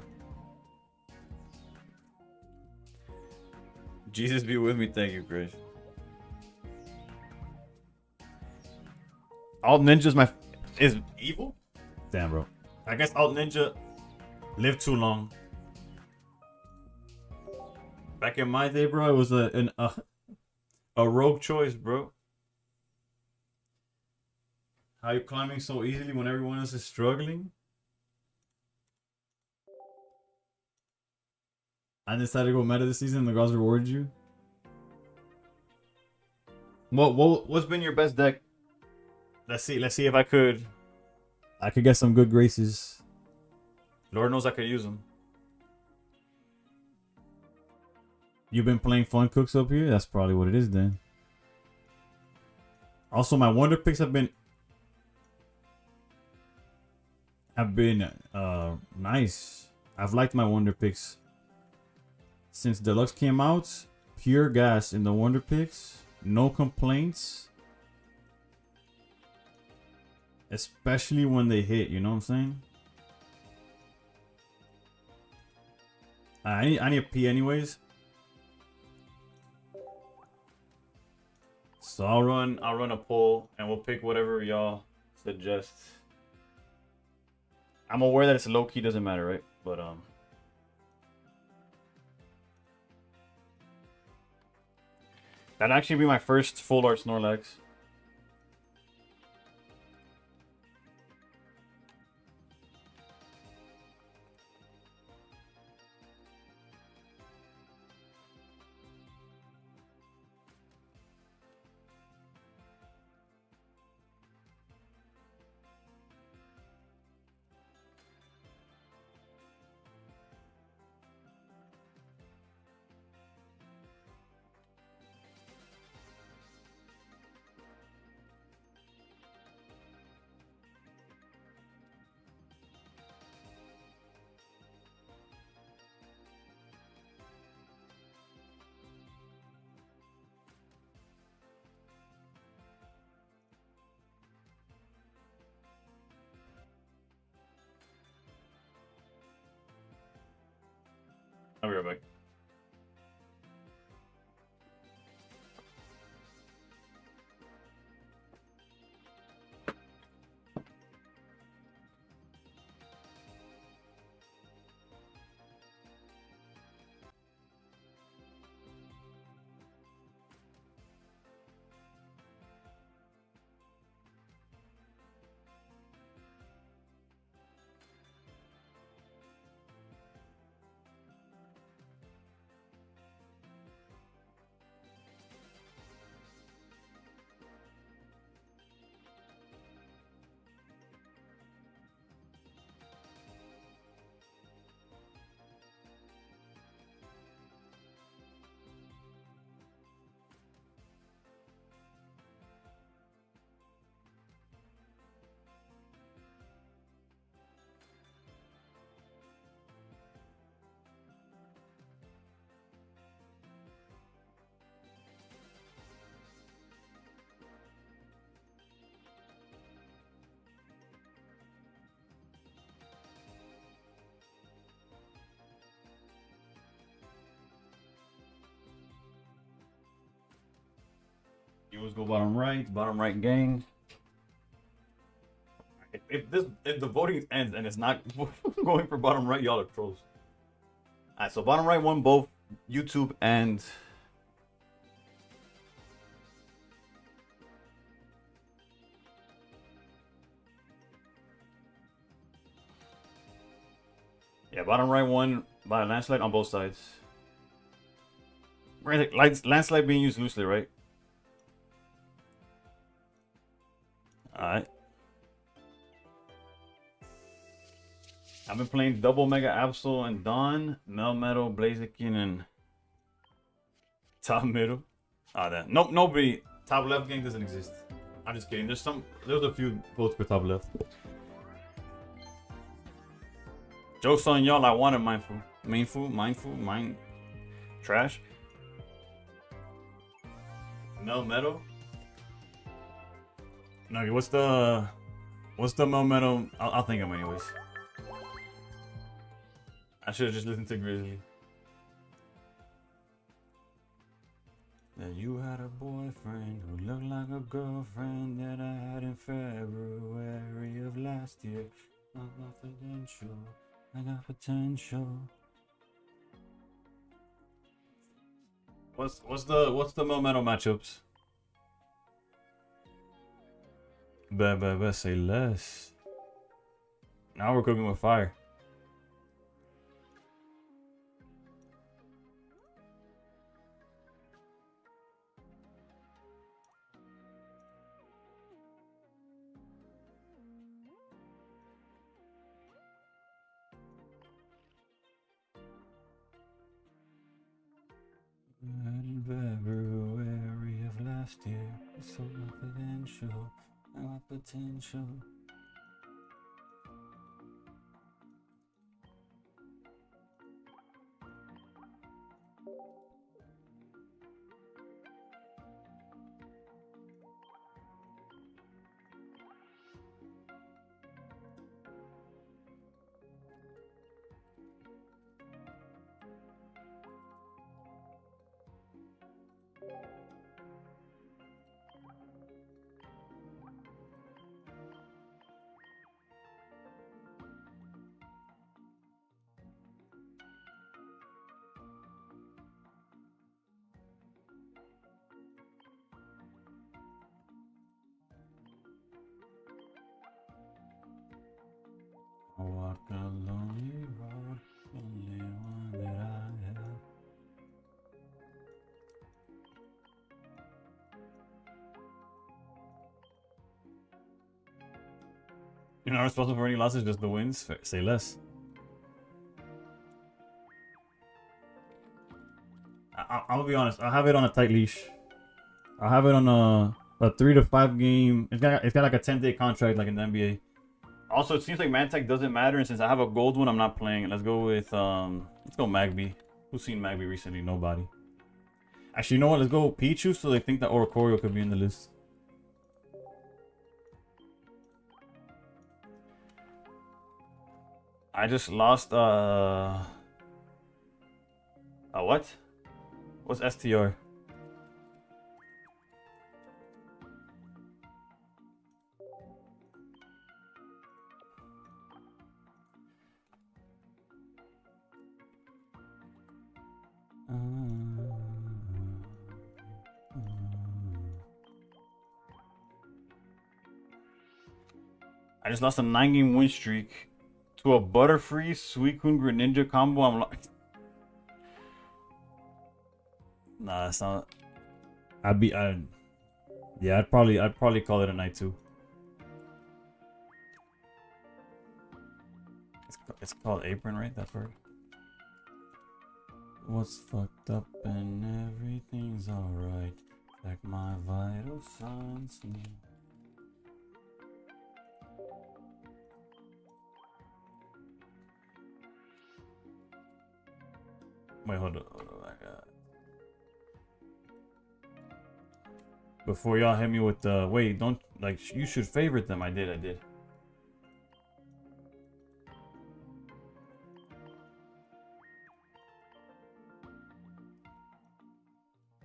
Jesus be with me, thank you, Grace. Alt Ninja's is evil? Damn, bro. I guess Alt Ninja lived too long. Back in my day, bro, it was a rogue choice, bro. How you climbing so easily when everyone else is struggling? I decided to go meta this season. The gods rewarded you. What's been your best deck? Let's see if I could get some good graces. Lord knows I could use them. You've been playing Fun Cooks up here? That's probably what it is then. Also, my wonder picks have been nice. I've liked my wonder picks. Since Deluxe came out, pure gas in the Wonder Picks. No complaints. Especially when they hit, you know what I'm saying? I need a pee anyways. So I'll run a poll and we'll pick whatever y'all suggest. I'm aware that it's low key, doesn't matter, right? But that'd actually be my first full art Snorlax. Yours go bottom right gang. If the voting ends and it's not going for bottom right, y'all are trolls. Alright, so bottom right won both YouTube and yeah, bottom right won by a landslide on both sides. Landslide being used loosely, right? Alright. I've been playing double Mega Absol and Dawn, Melmetal, Blaziken, and top middle. That nobody top left game doesn't exist. I'm just kidding. There's a few votes for top left. Jokes on y'all. I wanted mindful, trash. Melmetal. No, what's the Melmetal? I'll think of him anyways. I should have just listened to Grizzly. That you had a boyfriend who looked like a girlfriend that I had in February of last year. I got potential. I got potential. What's the Momentum matchups? Bet, say less. Now we're cooking with fire. In February of last year, so confidential, I got potential. I walk a lonely road, only one that I have. You're not responsible for any losses, just the wins. Say less. I'm gonna be honest. I have it on a tight leash. I have it on a 3 to 5 game. It's got like a 10-day contract, like in the NBA. Also, it seems like Mantech doesn't matter, and since I have a gold one, I'm not playing it. Let's go with let's go Magby. Who's seen Magby recently? Nobody. Actually, you know what? Let's go Pichu, so they think that Oricorio could be in the list. I just lost a what? What's STR? I just lost a 9-game win streak to a Butterfree Suicune Greninja combo. I'm like, nah, that's not. Yeah, I'd probably call it a night too. It's called Apron, right? That word. What's fucked up and everything's alright. Like my vital signs. Wait, hold on. I got... Before y'all hit me with the wait, don't like you should favorite them. I did.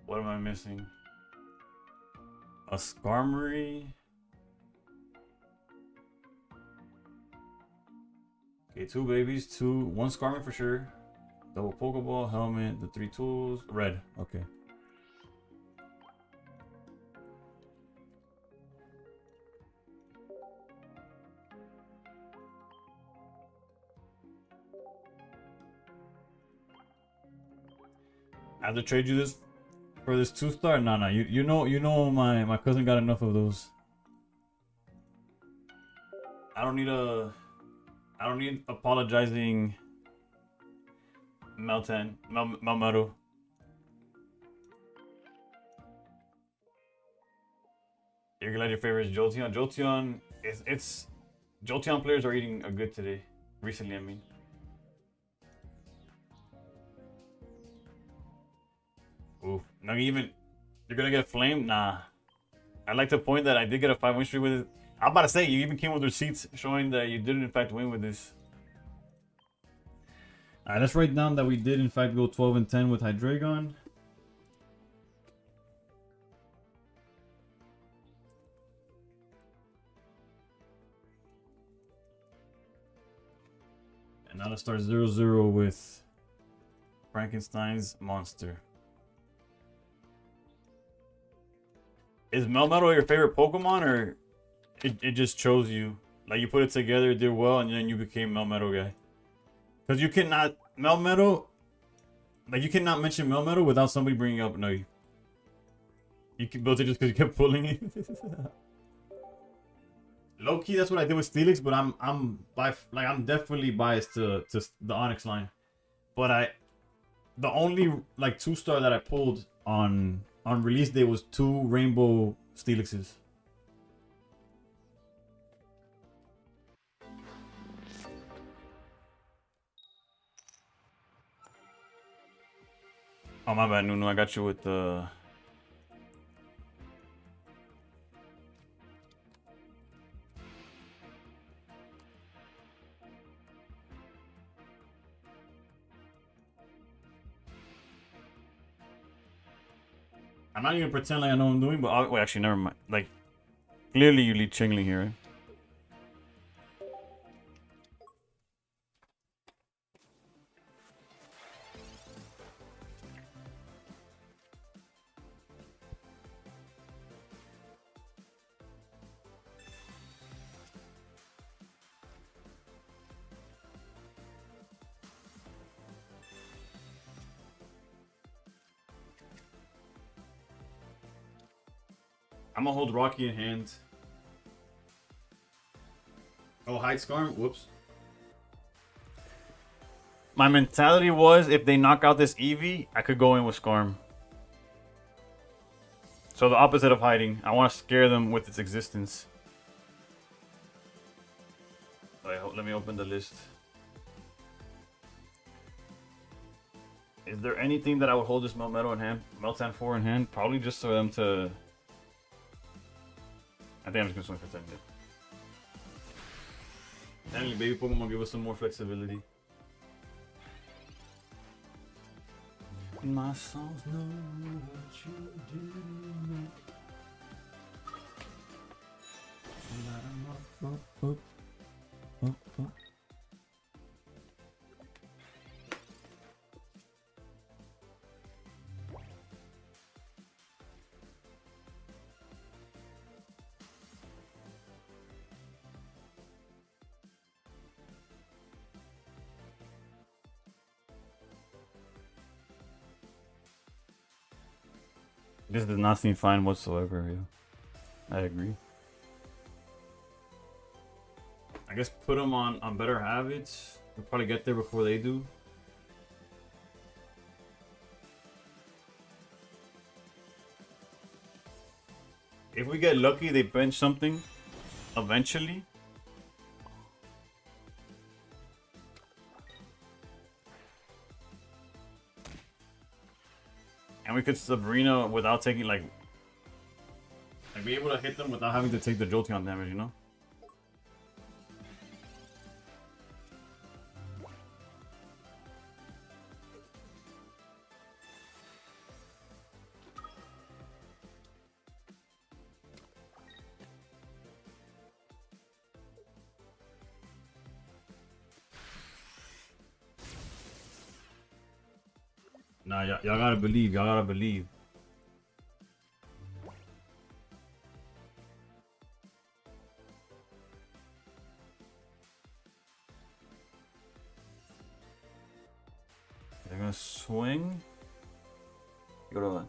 What am I missing? A Skarmory. Okay, 2 babies, 1 Skarmory for sure. Double Pokeball, helmet, the 3 tools. Red, okay. I have to trade you this for this 2-star? Nah. You know my cousin got enough of those. I don't need apologizing Melmetal. You're glad your favorite is Jolteon. Jolteon it's Jolteon players are eating a good today. Recently, I mean. Ooh, not even. You're gonna get flamed? Nah. I'd like to point that I did get a 5-win streak with it. I'm about to say, you even came with receipts showing that you did in fact win with this. Alright, let's write down that we did in fact go 12 and 10 with Hydreigon. And now let's start 0-0 with Frankenstein's monster. Is Melmetal your favorite Pokemon, or it just chose you? Like you put it together, it did well, and then you became Melmetal guy? Because you cannot Melmetal, like you cannot mention Melmetal without somebody bringing up no. You can build it just because you kept pulling it. Low key, that's what I did with Steelix, but I'm definitely biased to the Onyx line. But the only like 2-star that I pulled on release day was 2 Rainbow Steelixes. Oh my bad, Nuno. I got you with the. I'm not even pretend like I know what I'm doing, but wait, actually, never mind. Like, clearly you lead Chingling here. Right? I'm gonna hold Rocky in hand. Oh, hide Skarm? Whoops. My mentality was if they knock out this Eevee, I could go in with Skarm. So the opposite of hiding. I want to scare them with its existence. Wait, let me open the list. Is there anything that I would hold this Melmetal in hand, Meltan 4 in hand? Probably just for them to... I think I'm just gonna swing for 10 hit. Finally, baby Pokemon give us some more flexibility. My songs know what you do. This does not seem fine whatsoever. Yeah. I agree. I guess put them on better habits. We'll probably get there before they do. If we get lucky, they bench something eventually. And we could Sabrina without taking like be able to hit them without having to take the Jolteon damage, you know? Nah, y'all gotta believe. Y'all gotta believe. They're gonna swing. Go to.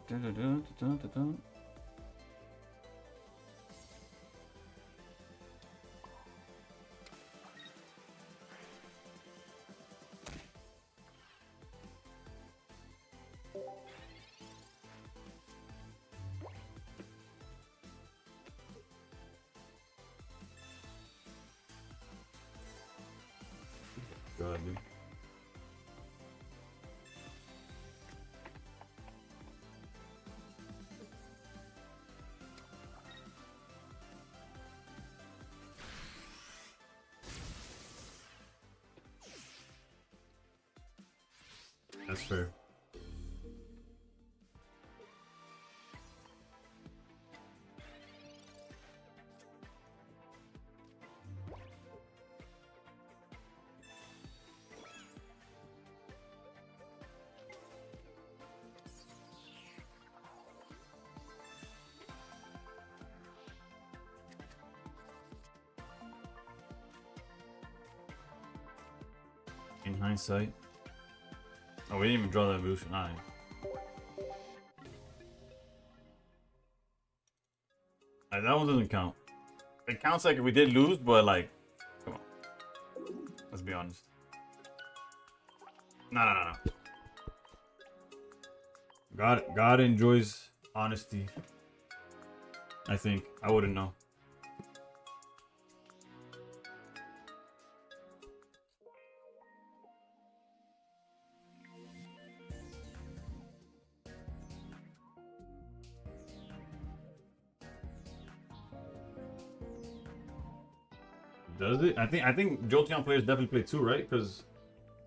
God, dude. That's fair. In hindsight. Oh, we didn't even draw the evolution. Alright. That one doesn't count. It counts like if we did lose, but like, come on. Let's be honest. No. God enjoys honesty. I think. I wouldn't know. Does it? I think Jolteon players definitely play 2, right? Because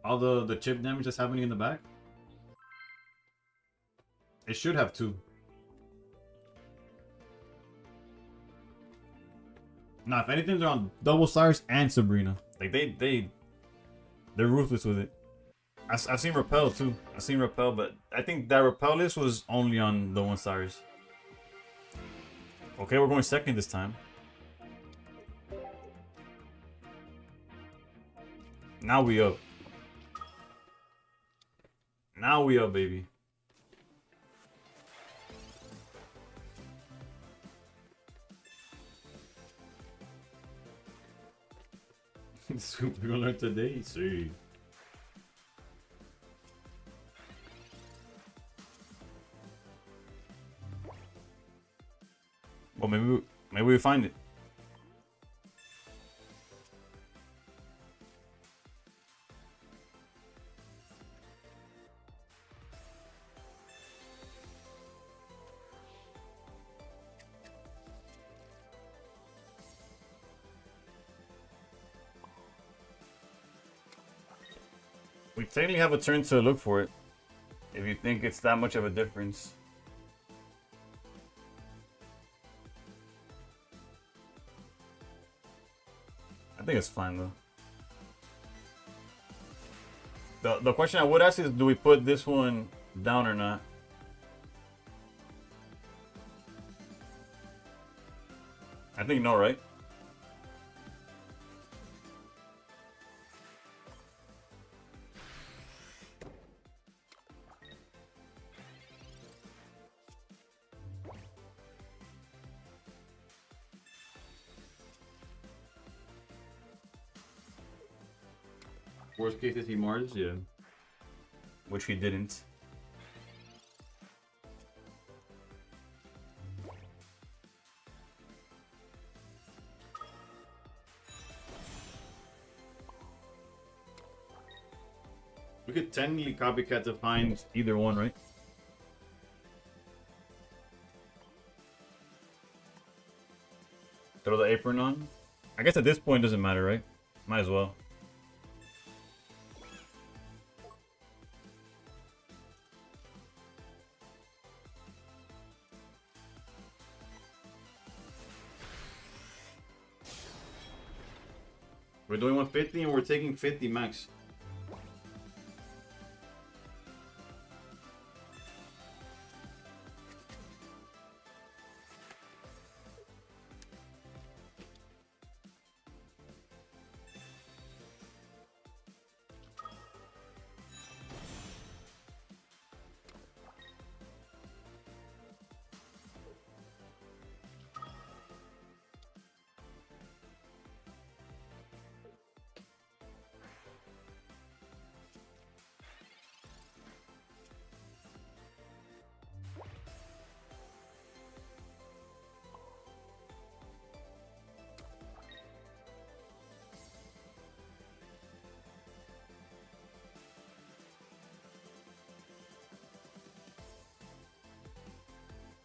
all the chip damage that's happening in the back. It should have 2. Nah, if anything, they're on double Cyrus and Sabrina. Like they're ruthless with it. I've seen Repel too. I've seen Repel, but I think that Repel list was only on the 1 Cyrus. Okay, we're going second this time. Now we up. Now we up, baby. We're gonna learn today. See. Well, maybe we find it. We technically have a turn to look for it, if you think it's that much of a difference. I think it's fine though. The question I would ask is, do we put this one down or not? I think no, right? Worst case is he Mars, yeah. Which he didn't. We could technically copycat to find either one, right? Throw the apron on? I guess at this point it doesn't matter, right? Might as well. We're doing 150 and we're taking 50 max.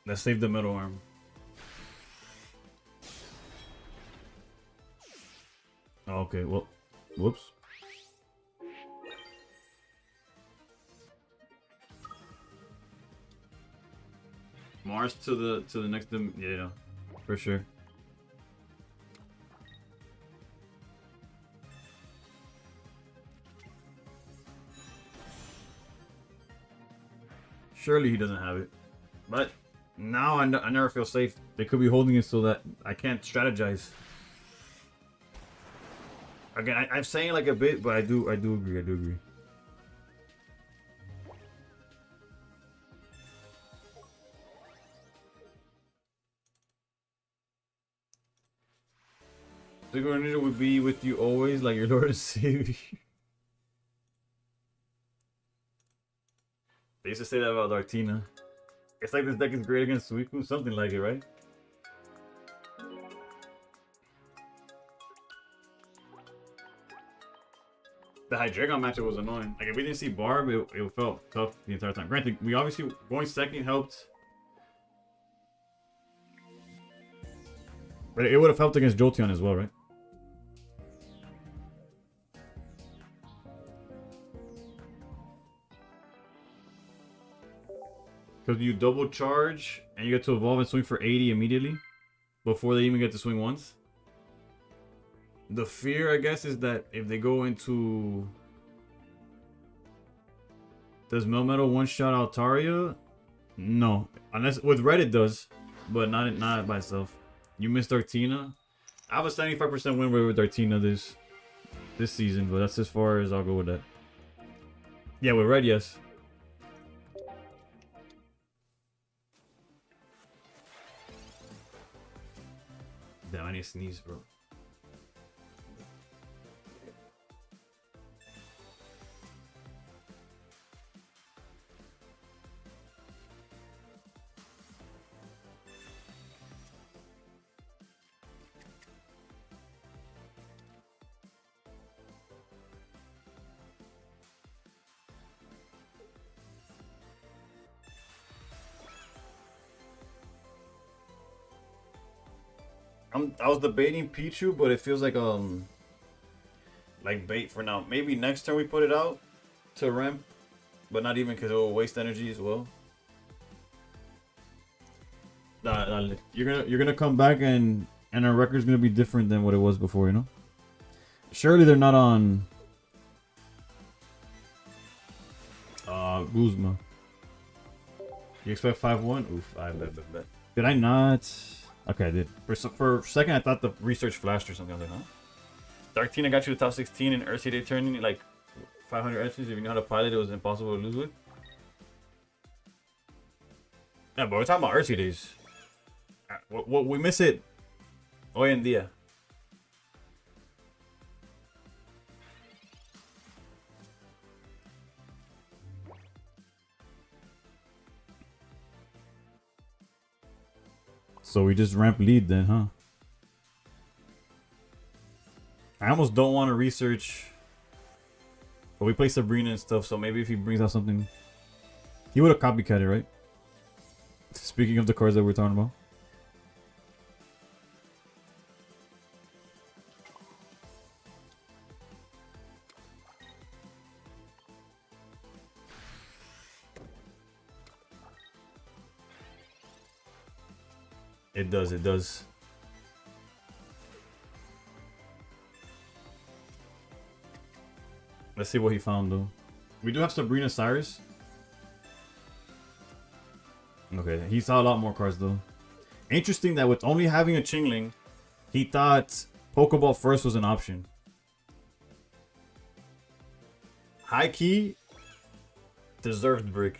Let's save the middle arm. Okay, well, whoops. Mars to the next yeah, for sure. Surely he doesn't have it, but now I never feel safe. They could be holding it so that I can't strategize. Again, I'm saying like a bit, but I do agree. I do agree. Sigma Ninja would be with you always, like your Lord and Savior. They used to say that about Dartina. It's like this deck is great against Suicune, something like it, right? The Hydreigon matchup was annoying. Like if we didn't see Barb, it felt tough the entire time. Granted, we obviously going second helped. But it would have helped against Jolteon as well, right? Because you double charge and you get to evolve and swing for 80 immediately before they even get to swing once. The fear, I guess, is that if they go into... Does Melmetal one-shot Altaria? No. Unless with red it does, but not by itself. You missed Dartina. I have a 75% win rate with Dartina this season, but that's as far as I'll go with that. Yeah, with red, yes. Damn, I need to sneeze, bro. I was debating Pichu, but it feels like bait for now. Maybe next turn we put it out to ramp, but not even because it will waste energy as well. You're gonna come back and our record's gonna be different than what it was before, you know. Surely they're not on Guzma. You expect 5-1? Oof, I bet. Did I not? Okay, I did. For a second, I thought the research flashed or something. I was like, huh? Darktina got you to top 16 in Earthsea Day turning like 500 entries. If you know how to pilot, it was impossible to lose with. Yeah, but we're talking about Earthsea Days. We miss it hoy en día. So we just ramp lead then, huh? I almost don't want to research. But we play Sabrina and stuff, so maybe if he brings out something... He would have copycatted, right? Speaking of the cards that we're talking about. It does. Let's see what he found though. We do have Sabrina Cyrus. Okay, he saw a lot more cards though. Interesting that with only having a Chingling, he thought Pokeball first was an option. High key, deserved brick.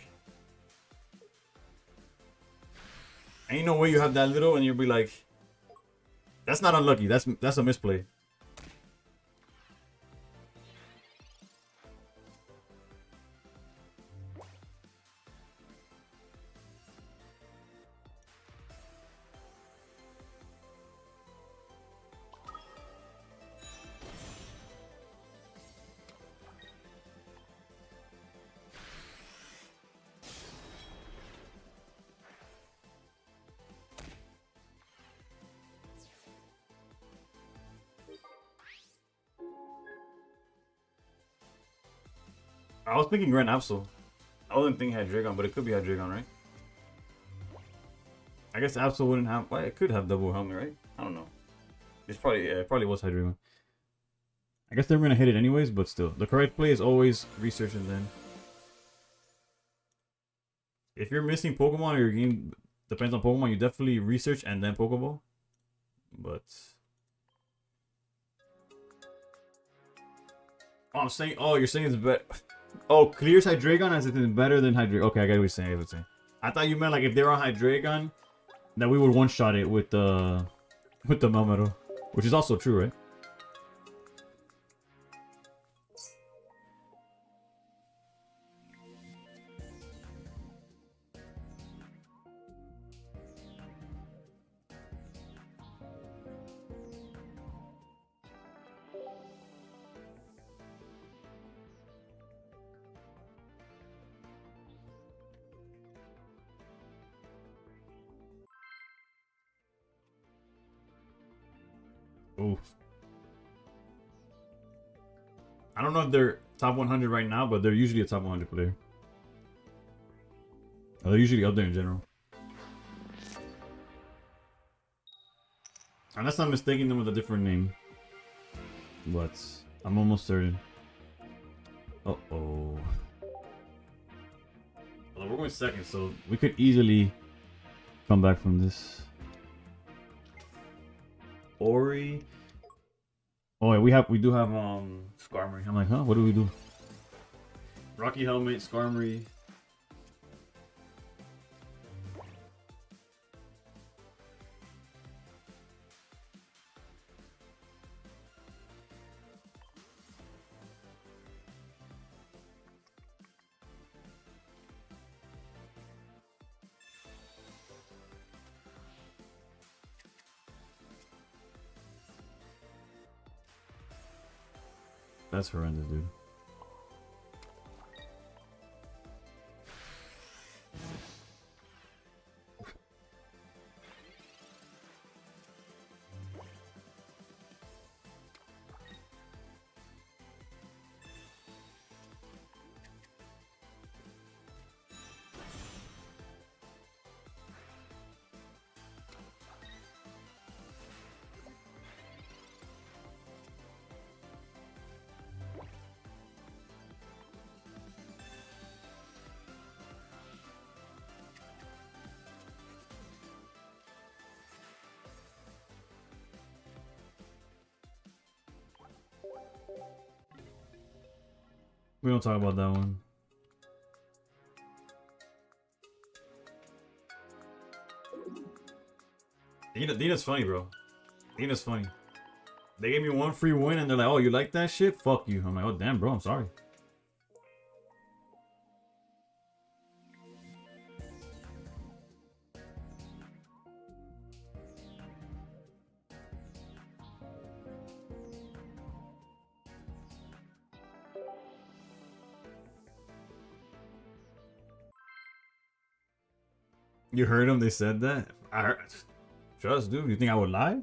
Ain't no way you have that little and you'll be like, that's not unlucky. That's a misplay. I was thinking Grand Absol. I wasn't thinking Hydreigon, but it could be Hydreigon, right? I guess Absol wouldn't have. Well, it could have double helmet, right? I don't know. It's probably it probably was Hydreigon. I guess they're gonna hit it anyways, but still, the correct play is always research and then. If you're missing Pokemon or your game depends on Pokemon, you definitely research and then Pokeball. But oh, I'm saying, oh, you're saying it's better. Oh, clears Hydreigon as it's better than Hydreigon. Okay, I get what you're saying. I get what you're saying. I thought you meant like if they're on Hydreigon, that we would one shot it with the Melmetal, which is also true, right? Oof. I don't know if they're top 100 right now, but they're usually a top 100 player. Or they're usually up there in general. Unless I'm mistaking them with a different name. But I'm almost certain. Uh-oh. Well, we're going second, so we could easily come back from this. Ori. Oh, yeah, we do have Skarmory. I'm like, huh? What do we do? Rocky Helmet, Skarmory. That's horrendous, dude. We don't talk about that one. Dina's funny, bro. Dina's funny. They gave me one free win and they're like, oh, you like that shit? Fuck you. I'm like, oh, damn, bro. I'm sorry. You heard them? They said that? I heard. Trust, dude. You think I would lie?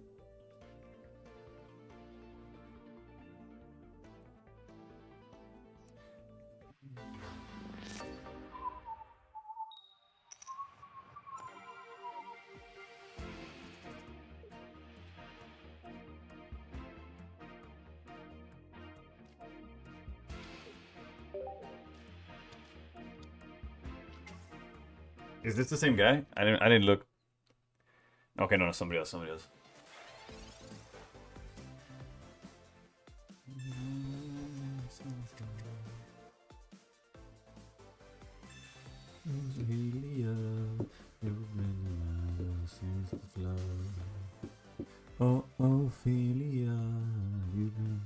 Is this the same guy? I didn't look. Okay, no, somebody else. Somebody else. Oh, Ophelia, you've been.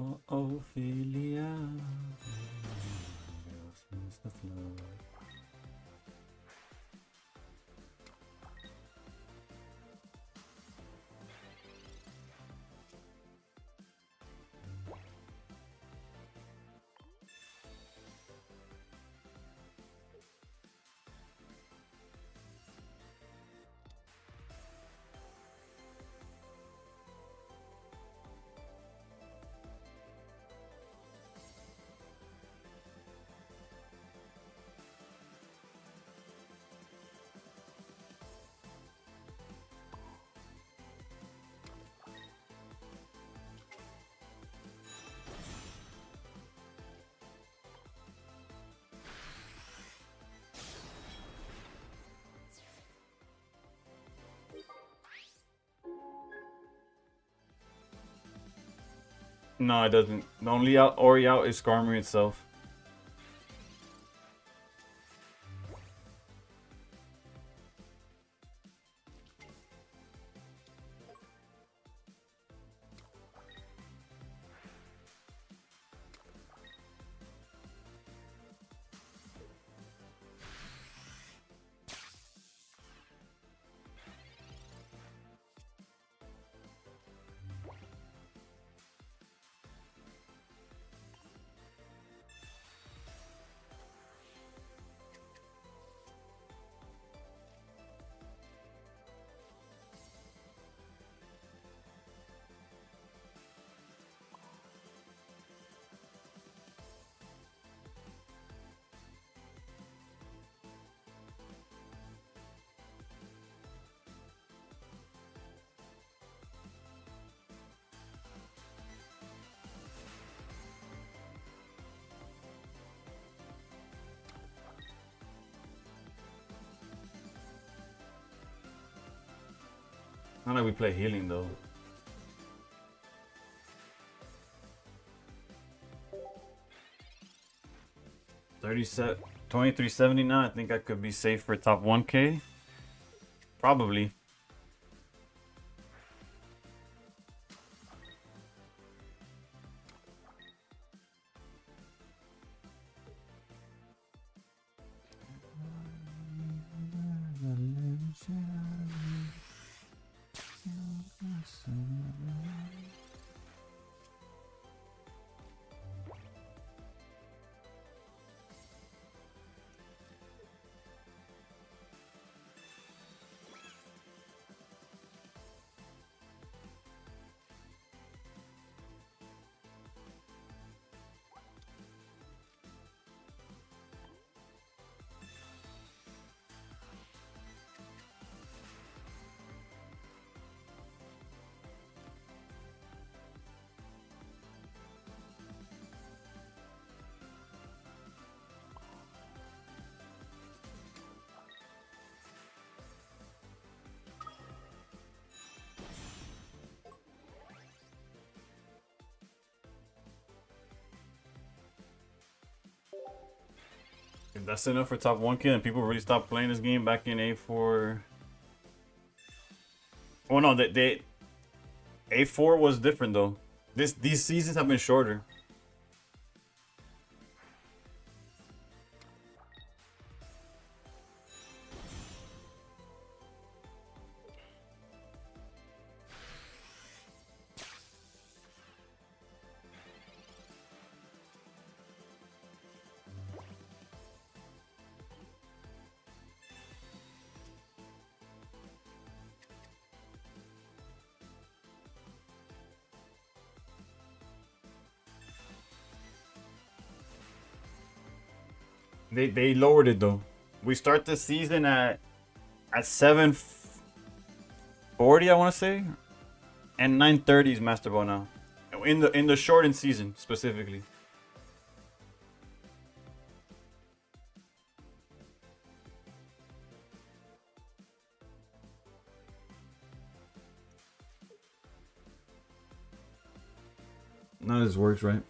Oh, Ophelia. No, it doesn't. The only Ori out is Skarmory itself. Not like we play healing though. 2379. I think I could be safe for top 1K. Probably. If that's enough for top 1K and people really stopped playing this game back in A4. Oh no, they A4 was different though. These seasons have been shorter. They lowered it though. We start the season at 740, I want to say, and 930 is Master Ball now. In the shortened season specifically. None of this works, right?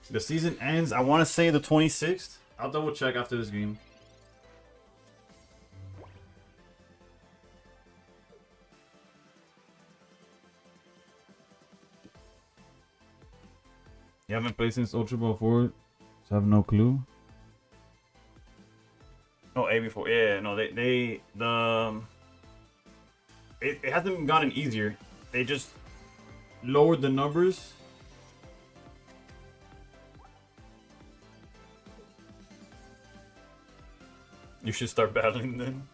The season ends, I want to say the 26th. I'll double check after this game. You haven't played since Ultra Ball 4, so I have no clue. Oh, AB4. Yeah, no, it hasn't gotten easier. They just lowered the numbers. You should start battling then.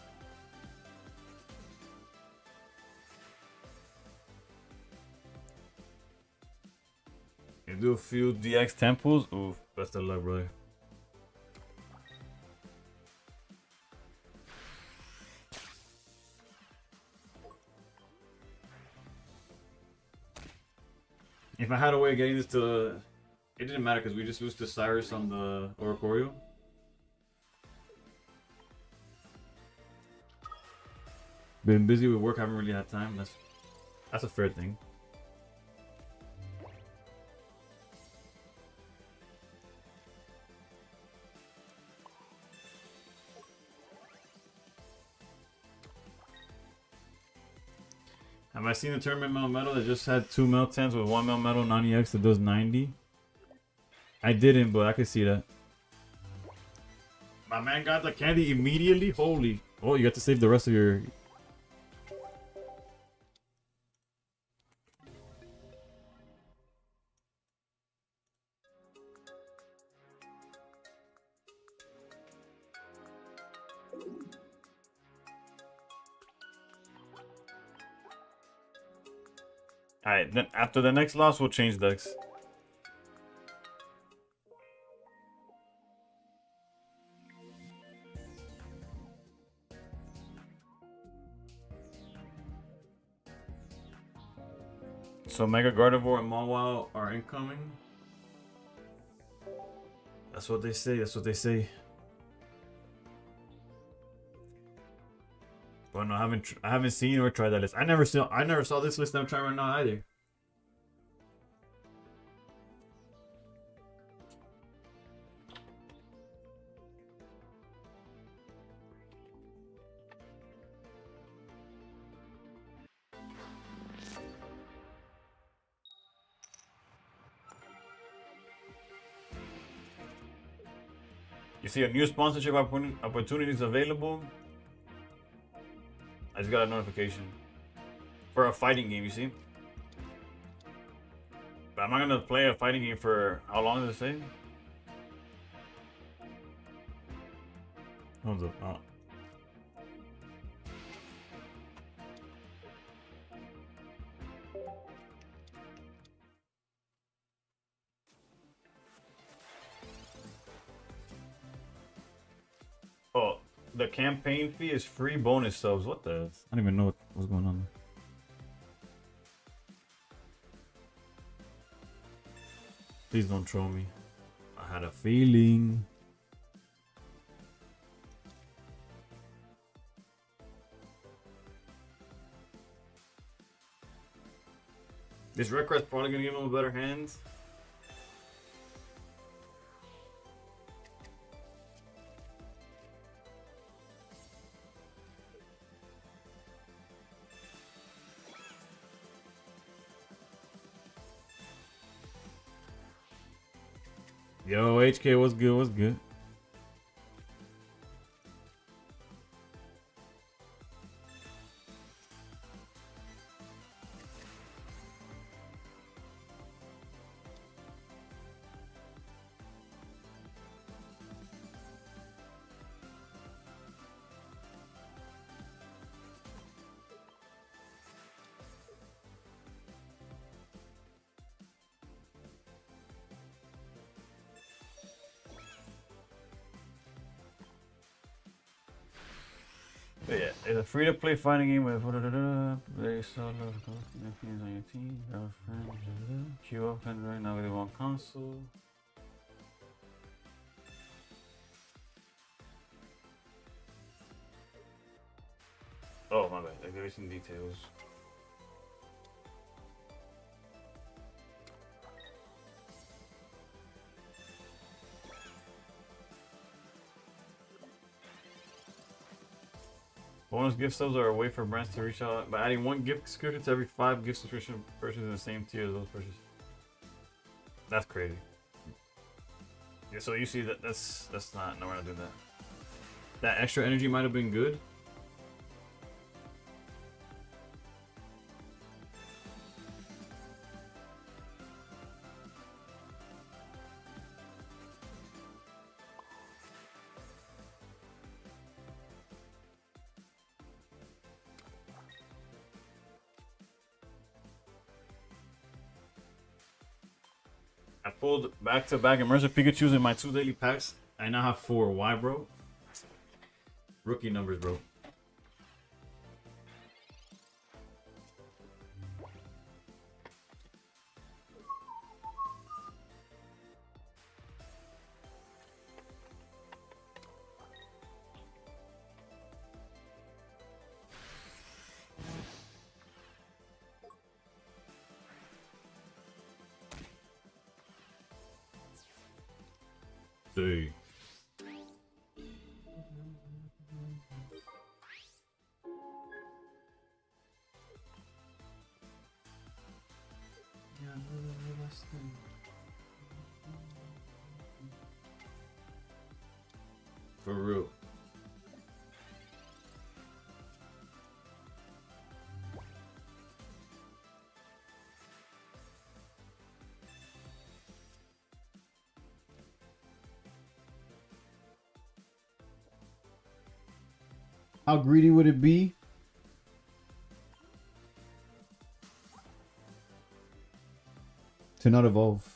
You do a few DX temples. Oof, best of luck, brother. If I had a way of getting this to... It didn't matter because we just lose to Cyrus on the Oricorio. Been busy with work, haven't really had time. That's a fair thing. Have I seen the tournament melt metal that just had 2 melt 10s with 1 melt metal 90x that does 90? I didn't, but I could see that. My man got the candy immediately. Holy. Oh, you got to save the rest of your... Alright, then after the next loss, we'll change decks. So Mega Gardevoir and Mawile are incoming. That's what they say. That's what they say. But no, I haven't seen or tried that list. I never saw this list I'm trying right now either. You see a new sponsorship opportunities available. I just got a notification for a fighting game, you see? But I'm not gonna play a fighting game for how long does it say? Hold up. Oh. Oh, the campaign fee is free bonus subs. What the? I don't even know what's going on. Please don't troll me. I had a feeling. This record's probably gonna give him a better hand. Yo, HK, what's good? What's good? But yeah, it's a free-to-play fighting game with play solo, nephews on your team, girlfriend, queue up and right now with one console. Oh my bad, there is some details. Bonus gift subs are a way for brands to reach out by adding one gift subscription to every 5 gift subscription purchases in the same tier as those purchases. That's crazy. Yeah, so you see that's not, no, we're not doing that. That extra energy might have been good. I pulled back-to-back immersive Pikachus in my 2 daily packs. I now have 4. Why, bro? Rookie numbers, bro. See. For real. How greedy would it be to not evolve?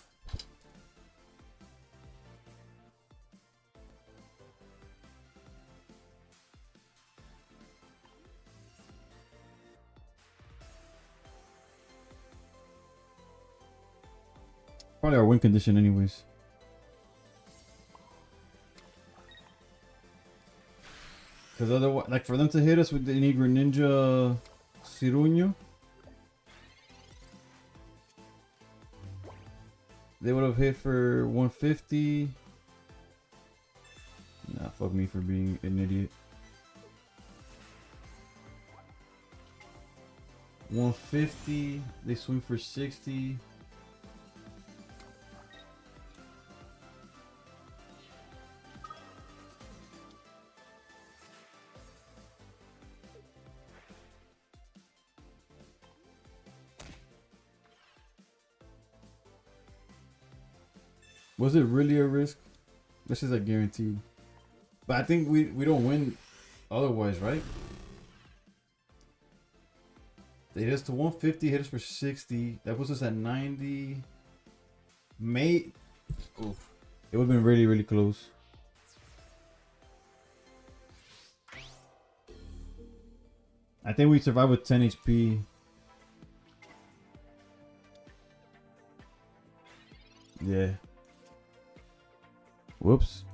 Probably our win condition anyways. Because otherwise, like for them to hit us with the Negro Ninja Ciruño, they would have hit for 150. Nah, fuck me for being an idiot. 150, they swing for 60. Was it really a risk? This is a guaranteed. But I think we don't win otherwise, right? They hit us to 150, hit us for 60. That puts us at 90. Oof. It would have been really, really close. I think we survived with 10 HP. Yeah. Whoops.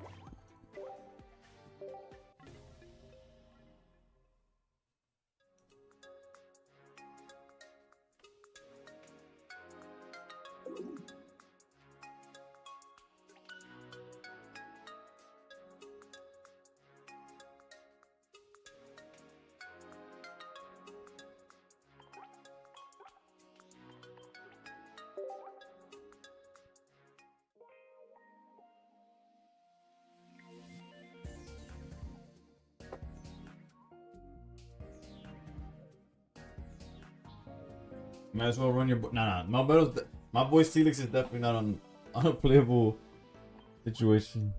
Might as well run your. Nah. My boy Felix is definitely not on a playable situation.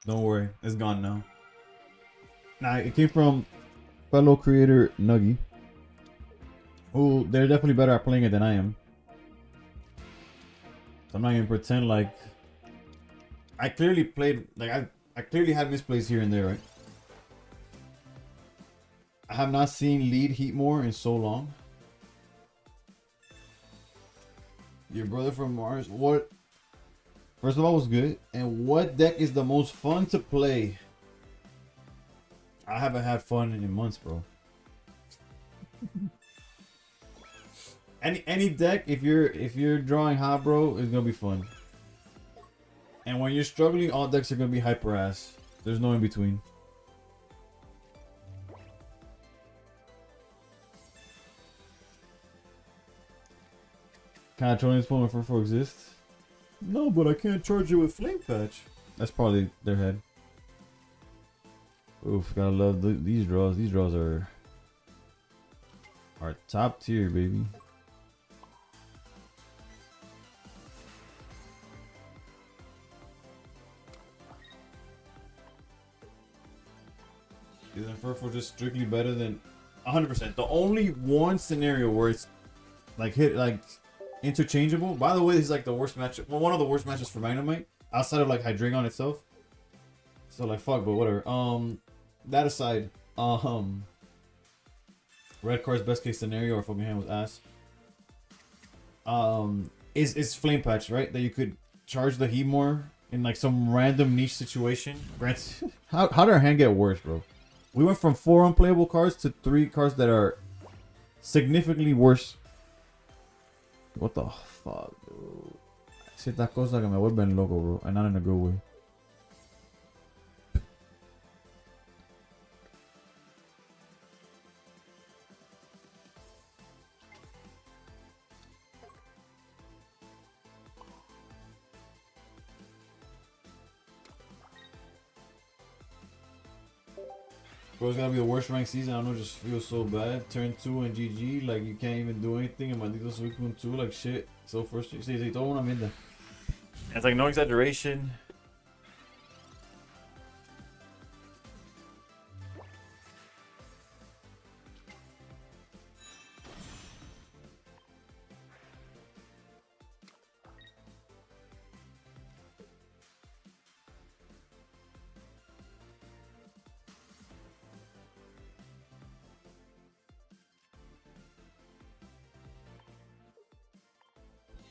Don't worry, it's gone now. Nah, it came from fellow creator Nuggy, who they're definitely better at playing it than I am. So I'm not gonna pretend like I clearly played, like I clearly had misplays here and there, right? I have not seen lead Heatmore in so long. Your brother from Mars. What? First of all, was good. And what deck is the most fun to play? I haven't had fun in months, bro. Any deck, if you're drawing hot, bro, is gonna be fun. And when you're struggling, all decks are gonna be hyper ass. There's no in between. Can I join this Pokemon for 4 exists? No, but I can't charge it with Flame Patch. That's probably their head. Oof, gotta love these draws. These draws are top tier, baby. Isn't Furfur just strictly better than 100%? The only one scenario where it's like interchangeable. By the way, this is like the worst match. Well, one of the worst matches for Magnemite outside of like Hydreigon itself. So like fuck, but whatever. That aside, red card's best case scenario or fucking hand was ass. Is Flame Patch, right? That you could charge the Heatmore in like some random niche situation. How did our hand get worse, bro? We went from 4 unplayable cards to 3 cards that are significantly worse. What the fuck, dude? Ciertas cosas que me vuelven loco, bro. And not in a good way. Bro, it's gotta be the worst ranked season. I don't know, just feels so bad. Turn 2 and GG, like you can't even do anything. And Maldito Suicune 2, like shit. So frustrating. Sí, todo una mierda. It's like no exaggeration.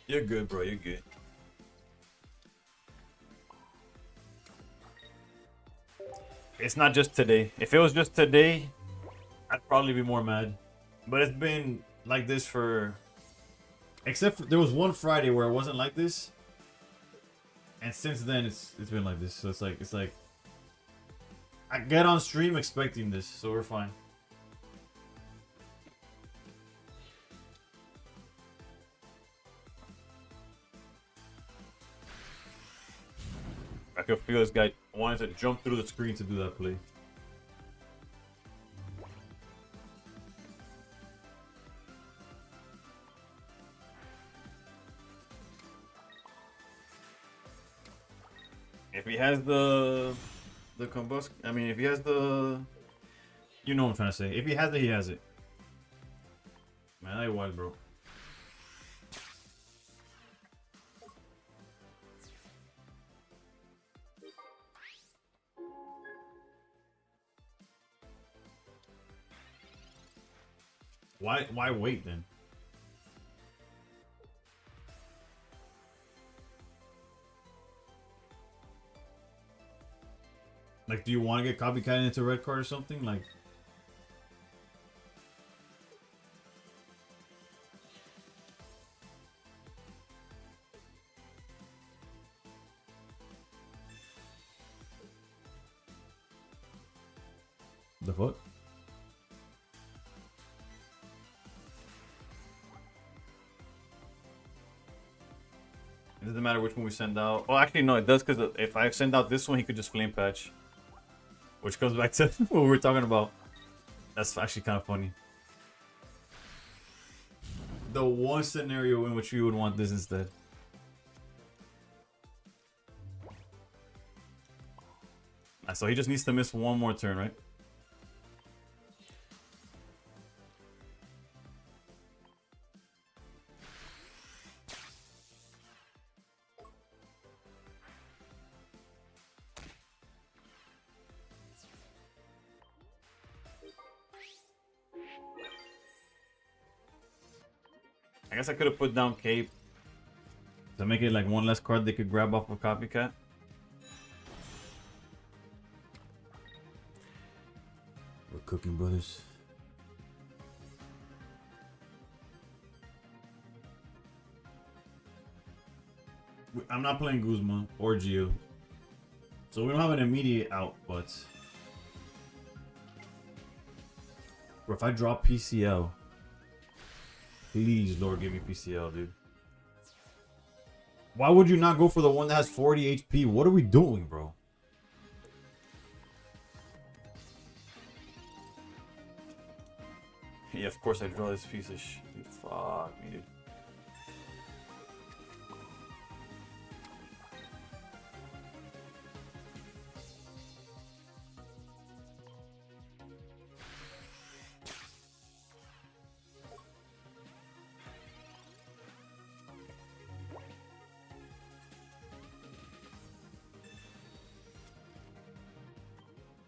You're good, bro. You're good. It's not just today. If it was just today, I'd probably be more mad. But it's been like this for... Except for, there was one Friday where it wasn't like this. And since then, it's been like this. So it's like... I get on stream expecting this, so we're fine. I could feel this guy wanted to jump through the screen to do that play. If he has the combust, I mean, if he has the, You know what I'm trying to say. If he has it, he has it. Man, I wild, bro. Why wait then? Like, do you want to get copycat into red card or something? Like, the fuck? it doesn't matter which one we send out. Well, actually, no, it does, because if I send out this one, he could just flame patch. Which comes back to what we were talking about. That's actually kind of funny. The one scenario in which we would want this instead. So he just needs to miss one more turn, right? I guess I could have put down Cape to make it like one less card they could grab off of Copycat. We're cooking, brothers. I'm not playing Guzma or Geo. So we don't have an immediate out, but if I drop PCL, please, Lord, give me PCL, dude. Why would you not go for the one that has 40 HP? What are we doing, bro? Yeah, of course I draw this piece of shit. Fuck me, dude.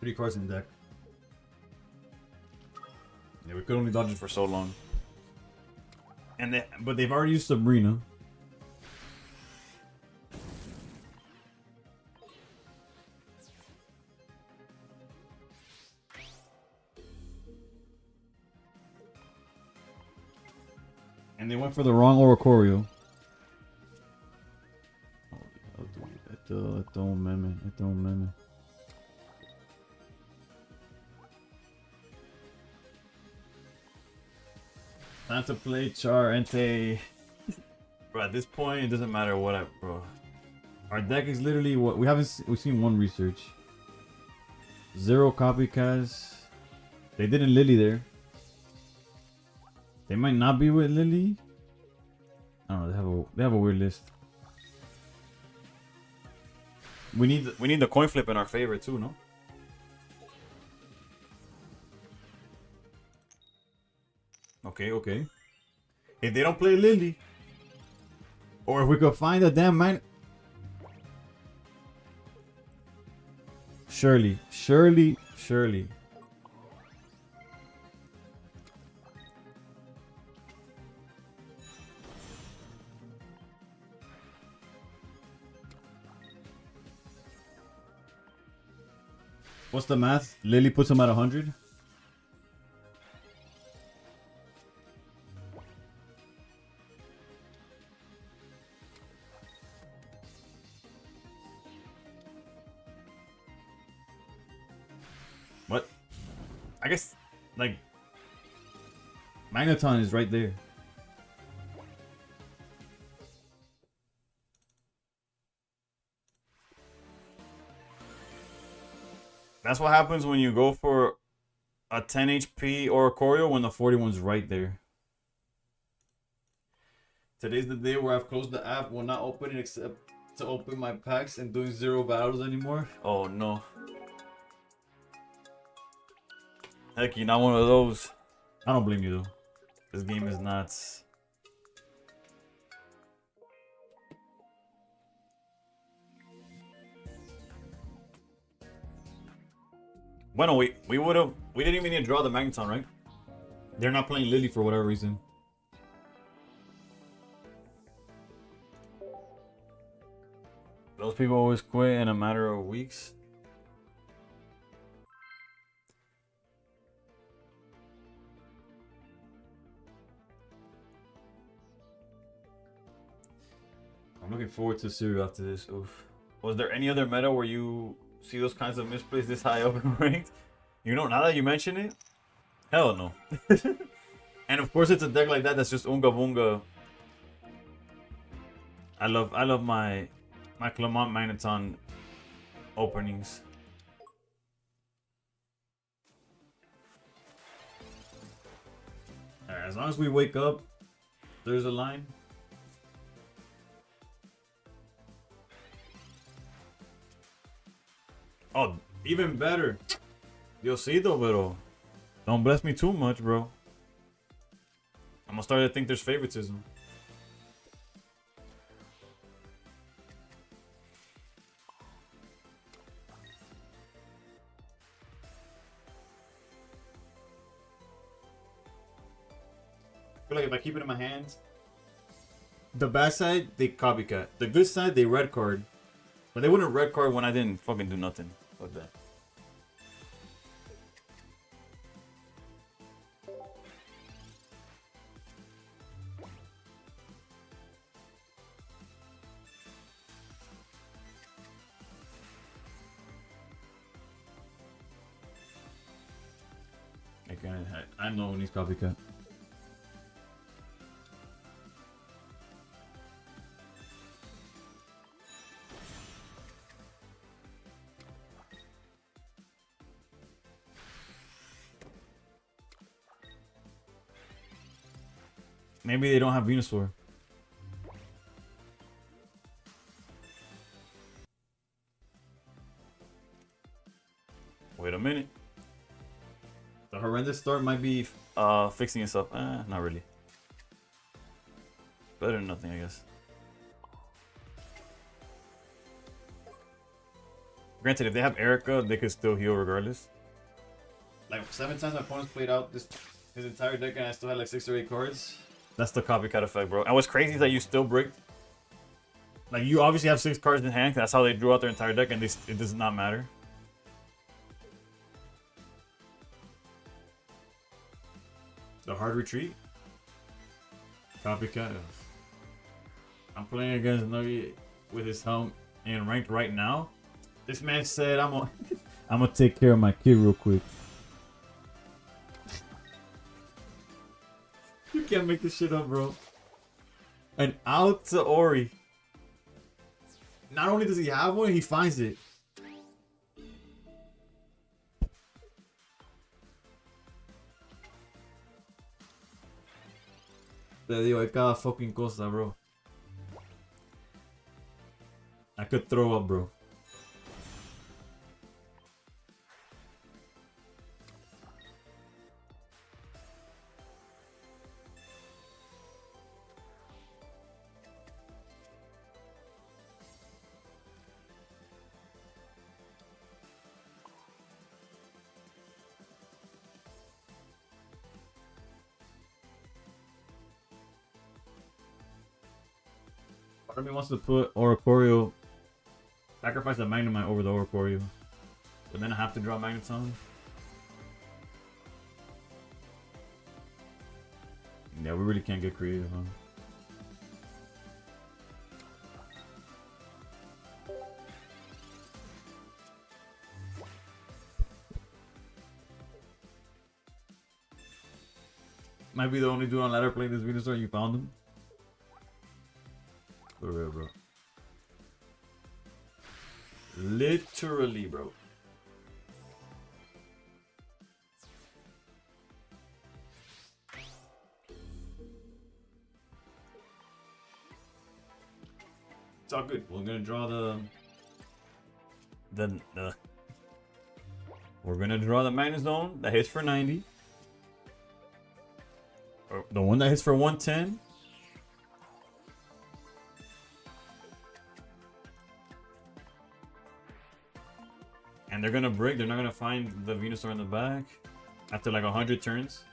Three cards in the deck. Yeah, we could only dodge it for so long. But they've already used Sabrina. And they went for the wrong Oricorio. Don't meme. Time to play Char Entei. Bro, at this point, it doesn't matter what bro. Our deck is literally what we've seen one research. 0 copycats. They didn't Lily there. They might not be with Lily. I don't know. They have a weird list. We need the coin flip in our favor too, no? Okay. If they don't play Lily, or if we could find a damn man. Surely. What's the math? Lily puts him at 100. What? I guess, like, Magneton is right there. that's what happens when you go for a 10 HP Oricorio when the 41's right there. Today's the day where I've closed the app, will not open it except to open my packs and doing 0 battles anymore. Oh no. Heck, you're not one of those. I don't blame you though. This game is nuts. Bueno, we didn't even need to draw the Magneton, right? They're not playing Lily for whatever reason. Those people always quit in a matter of weeks. I'm looking forward to Siri after this. Oof. Was there any other meta where you see those kinds of misplays this high up in ranked? You know, now that you mention it, hell no. And of course, it's a deck like that that's just Unga Bunga. I love my Clement Magneton openings. Alright, as long as we wake up, there's a line. Oh, even better. Diosito, pero don't bless me too much, bro. I'm gonna start to think there's favoritism. I feel like if I keep it in my hands, The bad side, they copycat. The good side, they red card. But they wouldn't red card when I didn't fucking do nothing. Fuck that. I know when he's copycat. Maybe they don't have Venusaur. Wait a minute. The horrendous start might be. Fixing itself. Not really. Better than nothing, I guess. Granted, if they have Erica, they could still heal regardless. Like 7 times my opponent's played out his entire deck and I still had like 6 or 8 cards. That's the copycat effect, bro. And what's crazy is that you still bricked. Like, you obviously have 6 cards in hand. That's how they drew out their entire deck, and it does not matter. The hard retreat. Copycat. I'm playing against Nugget with his helm in ranked right now. This man said, I'm gonna take care of my kid real quick. You can't make this shit up, bro. And out to Ori. Not only does he have one, he finds it. Te digo, hay cada fucking cosa, bro. I could throw up, bro. Part of me wants to put Oricorio, sacrifice a Magnemite over the Oricorio, but then I have to draw Magneton. Yeah, we really can't get creative, huh? Might be the only dude on ladder playing this Venusaur. You found him? For real, bro. Literally, bro. It's all good. We're gonna draw We're gonna draw the Magnezone that hits for 90. or the one that hits for 110. And they're gonna break. They're not gonna find the Venusaur in the back after like 100 turns.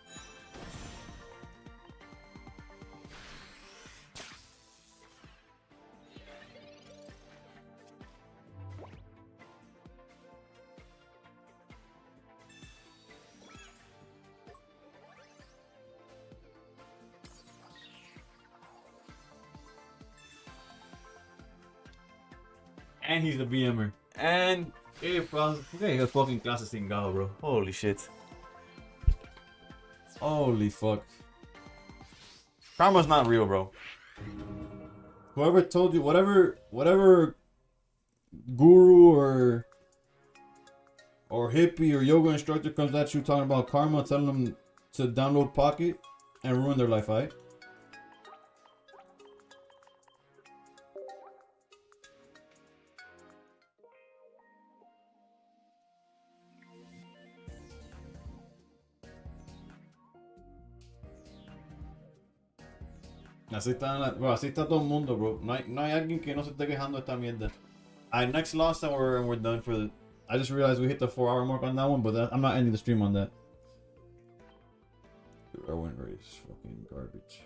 And he's the BMer. And Hey, bro. Okay, a fucking clase cingado, bro. holy shit. Holy fuck. Karma's not real, bro. Whoever told you, whatever guru or hippie or yoga instructor comes at you talking about karma, telling them to download Pocket and ruin their life, right? Bro, así está todo el mundo, bro. No hay alguien que no se esté quejando de esta mierda. I next loss and we're done for the. I just realized we hit the 4-hour mark on that one, but I'm not ending the stream on that. Dude, our win rate is fucking garbage.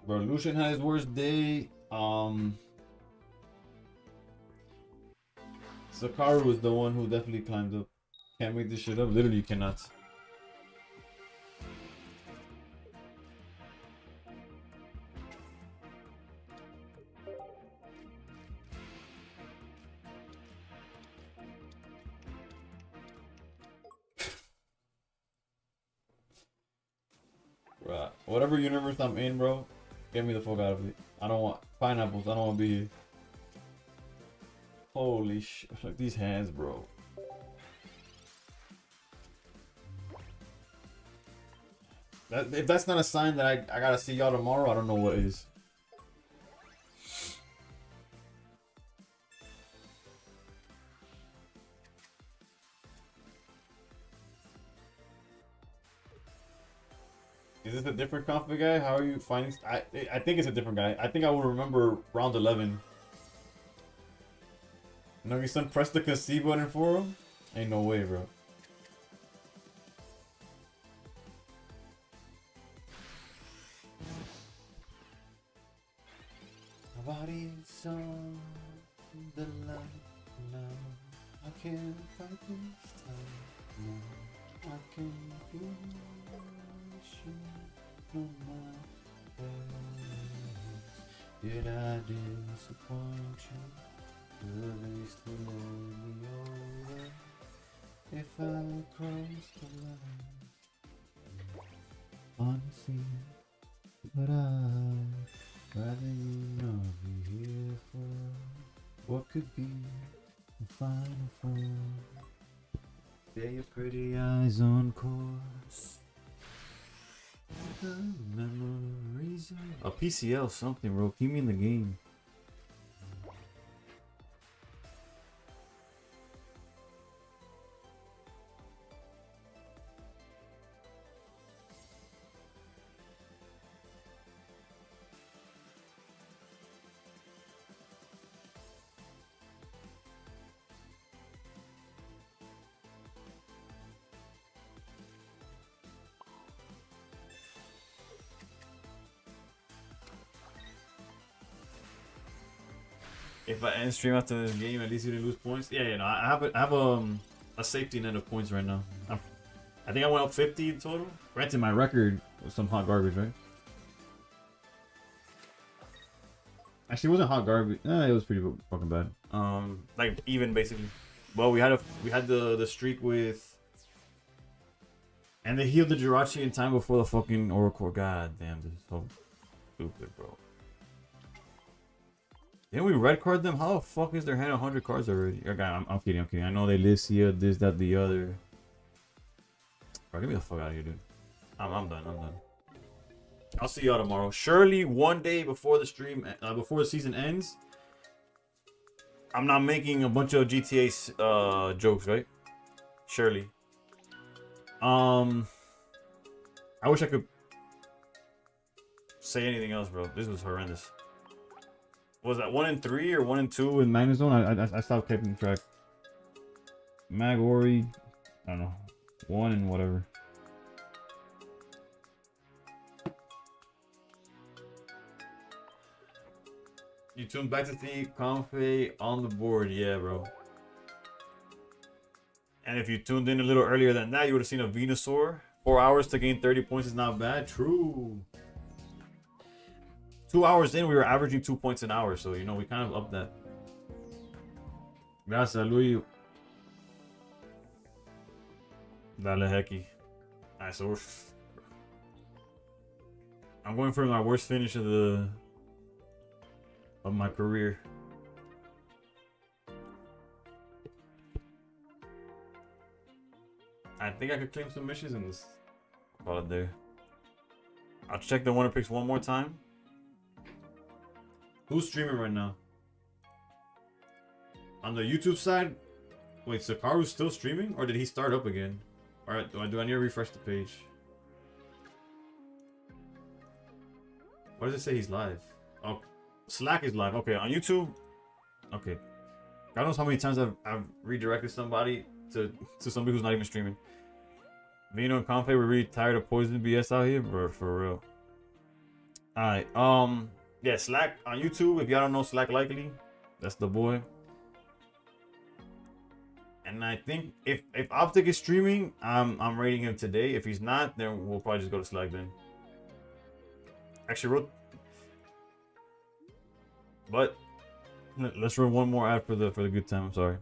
Bro, Lucian had his worst day. Sakaru was the one who definitely climbed up. Can't make this shit up. Literally, you cannot. Right. Whatever universe I'm in, bro, get me the fuck out of it. I don't want pineapples. I don't want to be here. Holy shit. Like these hands, bro. If that's not a sign that I gotta see y'all tomorrow, I don't know what is. Is this a different config guy? How are you finding? I think it's a different guy. I think I will remember round 11. No, your son pressed the concede button for him? Ain't no way, bro. Nobody's on the line now. I can't fight this time now. I can feel you from my face. Did I disappoint you? Will they still let me over if I cross the line? Honestly, but I'd rather you not be here for what could be the final form. Stay your pretty eyes on course. The memories A PCL something, bro. Keep me in the game. If I end stream after this game, at least you didn't lose points. Yeah, no, I have a safety net of points right now. I think I went up 50 in total. Granted, my record was some hot garbage, right? Actually, it wasn't hot garbage. It was pretty fucking bad. Like even basically. Well, we had the streak with, and they healed the Jirachi in time before the fucking Oracle. God damn, this is so stupid, bro. Didn't we red card them? How the fuck is their hand 100 cards already? Okay, I'm kidding, I'm kidding. I know they list here, this, that, the other. Bro, get me the fuck out of here, dude. I'm done, I'm done. I'll see y'all tomorrow. Surely one day before the stream, before the season ends, I'm not making a bunch of GTA jokes, right? Surely. I wish I could say anything else, bro. This was horrendous. Was that 1 and 3 or 1 and 2 in Magnus Zone? I stopped keeping track. Mag Ori, I don't know, 1 and whatever. You tuned back to the Confe on the board, yeah, bro. And if you tuned in a little earlier than that, you would have seen a Venusaur. 4 hours to gain 30 points is not bad. True. 2 hours in, we were averaging 2 points an hour, so you know we kind of upped that. Gracias, Luis. Dale hecky. Alright, so I'm going for my worst finish of my career. I think I could claim some missions in this. Call it there. I'll check the winner picks one more time. Who's streaming right now? On the YouTube side? Wait, Sakaru's still streaming? Or did he start up again? Alright, do I need to refresh the page? Why does it say he's live? Oh, Slack is live. Okay, on YouTube. Okay. God knows how many times I've redirected somebody to somebody who's not even streaming. Vino and Confe were really tired of poison BS out here, bro, for real. Alright, yeah, Slack on YouTube. If y'all don't know Slack Likely, that's the boy. And I think if Optic is streaming, I'm rating him today. If he's not, then we'll probably just go to Slack then. Actually, but let's run one more ad for the good time. I'm sorry.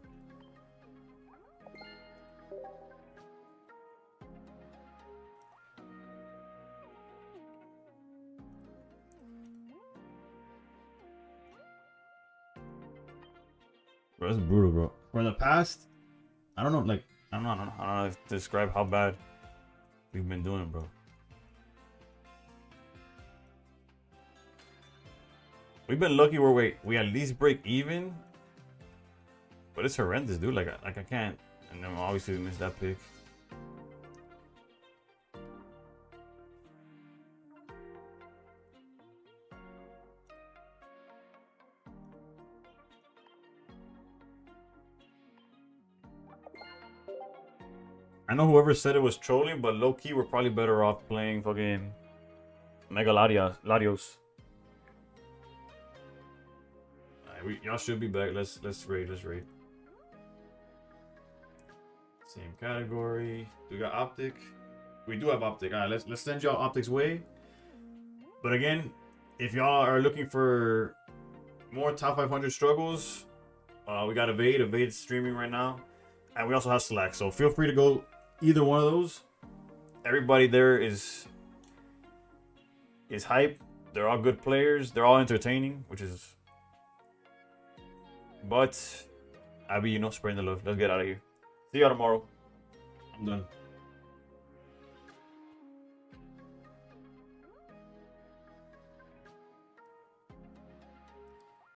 Bro, that's brutal, bro. For the past, I don't know, like, I don't know how to describe how bad we've been doing, bro. We've been lucky where we at least break even, but it's horrendous, dude. Like I can't, and then obviously we missed that pick. I know whoever said it was trolling, but low key we're probably better off playing fucking Mega Larios. Alright, y'all should be back. Let's raid. Same category. We got Optic. We do have Optic. Alright, let's send y'all Optic's way. But again, if y'all are looking for more top 500 struggles, we got Evade. Evade's streaming right now. And we also have Slack. So feel free to go either one of those. Everybody there is hype. They're all good players. They're all entertaining, which is... But, Abby, spreading the love. Let's get out of here. See y'all tomorrow. I'm done.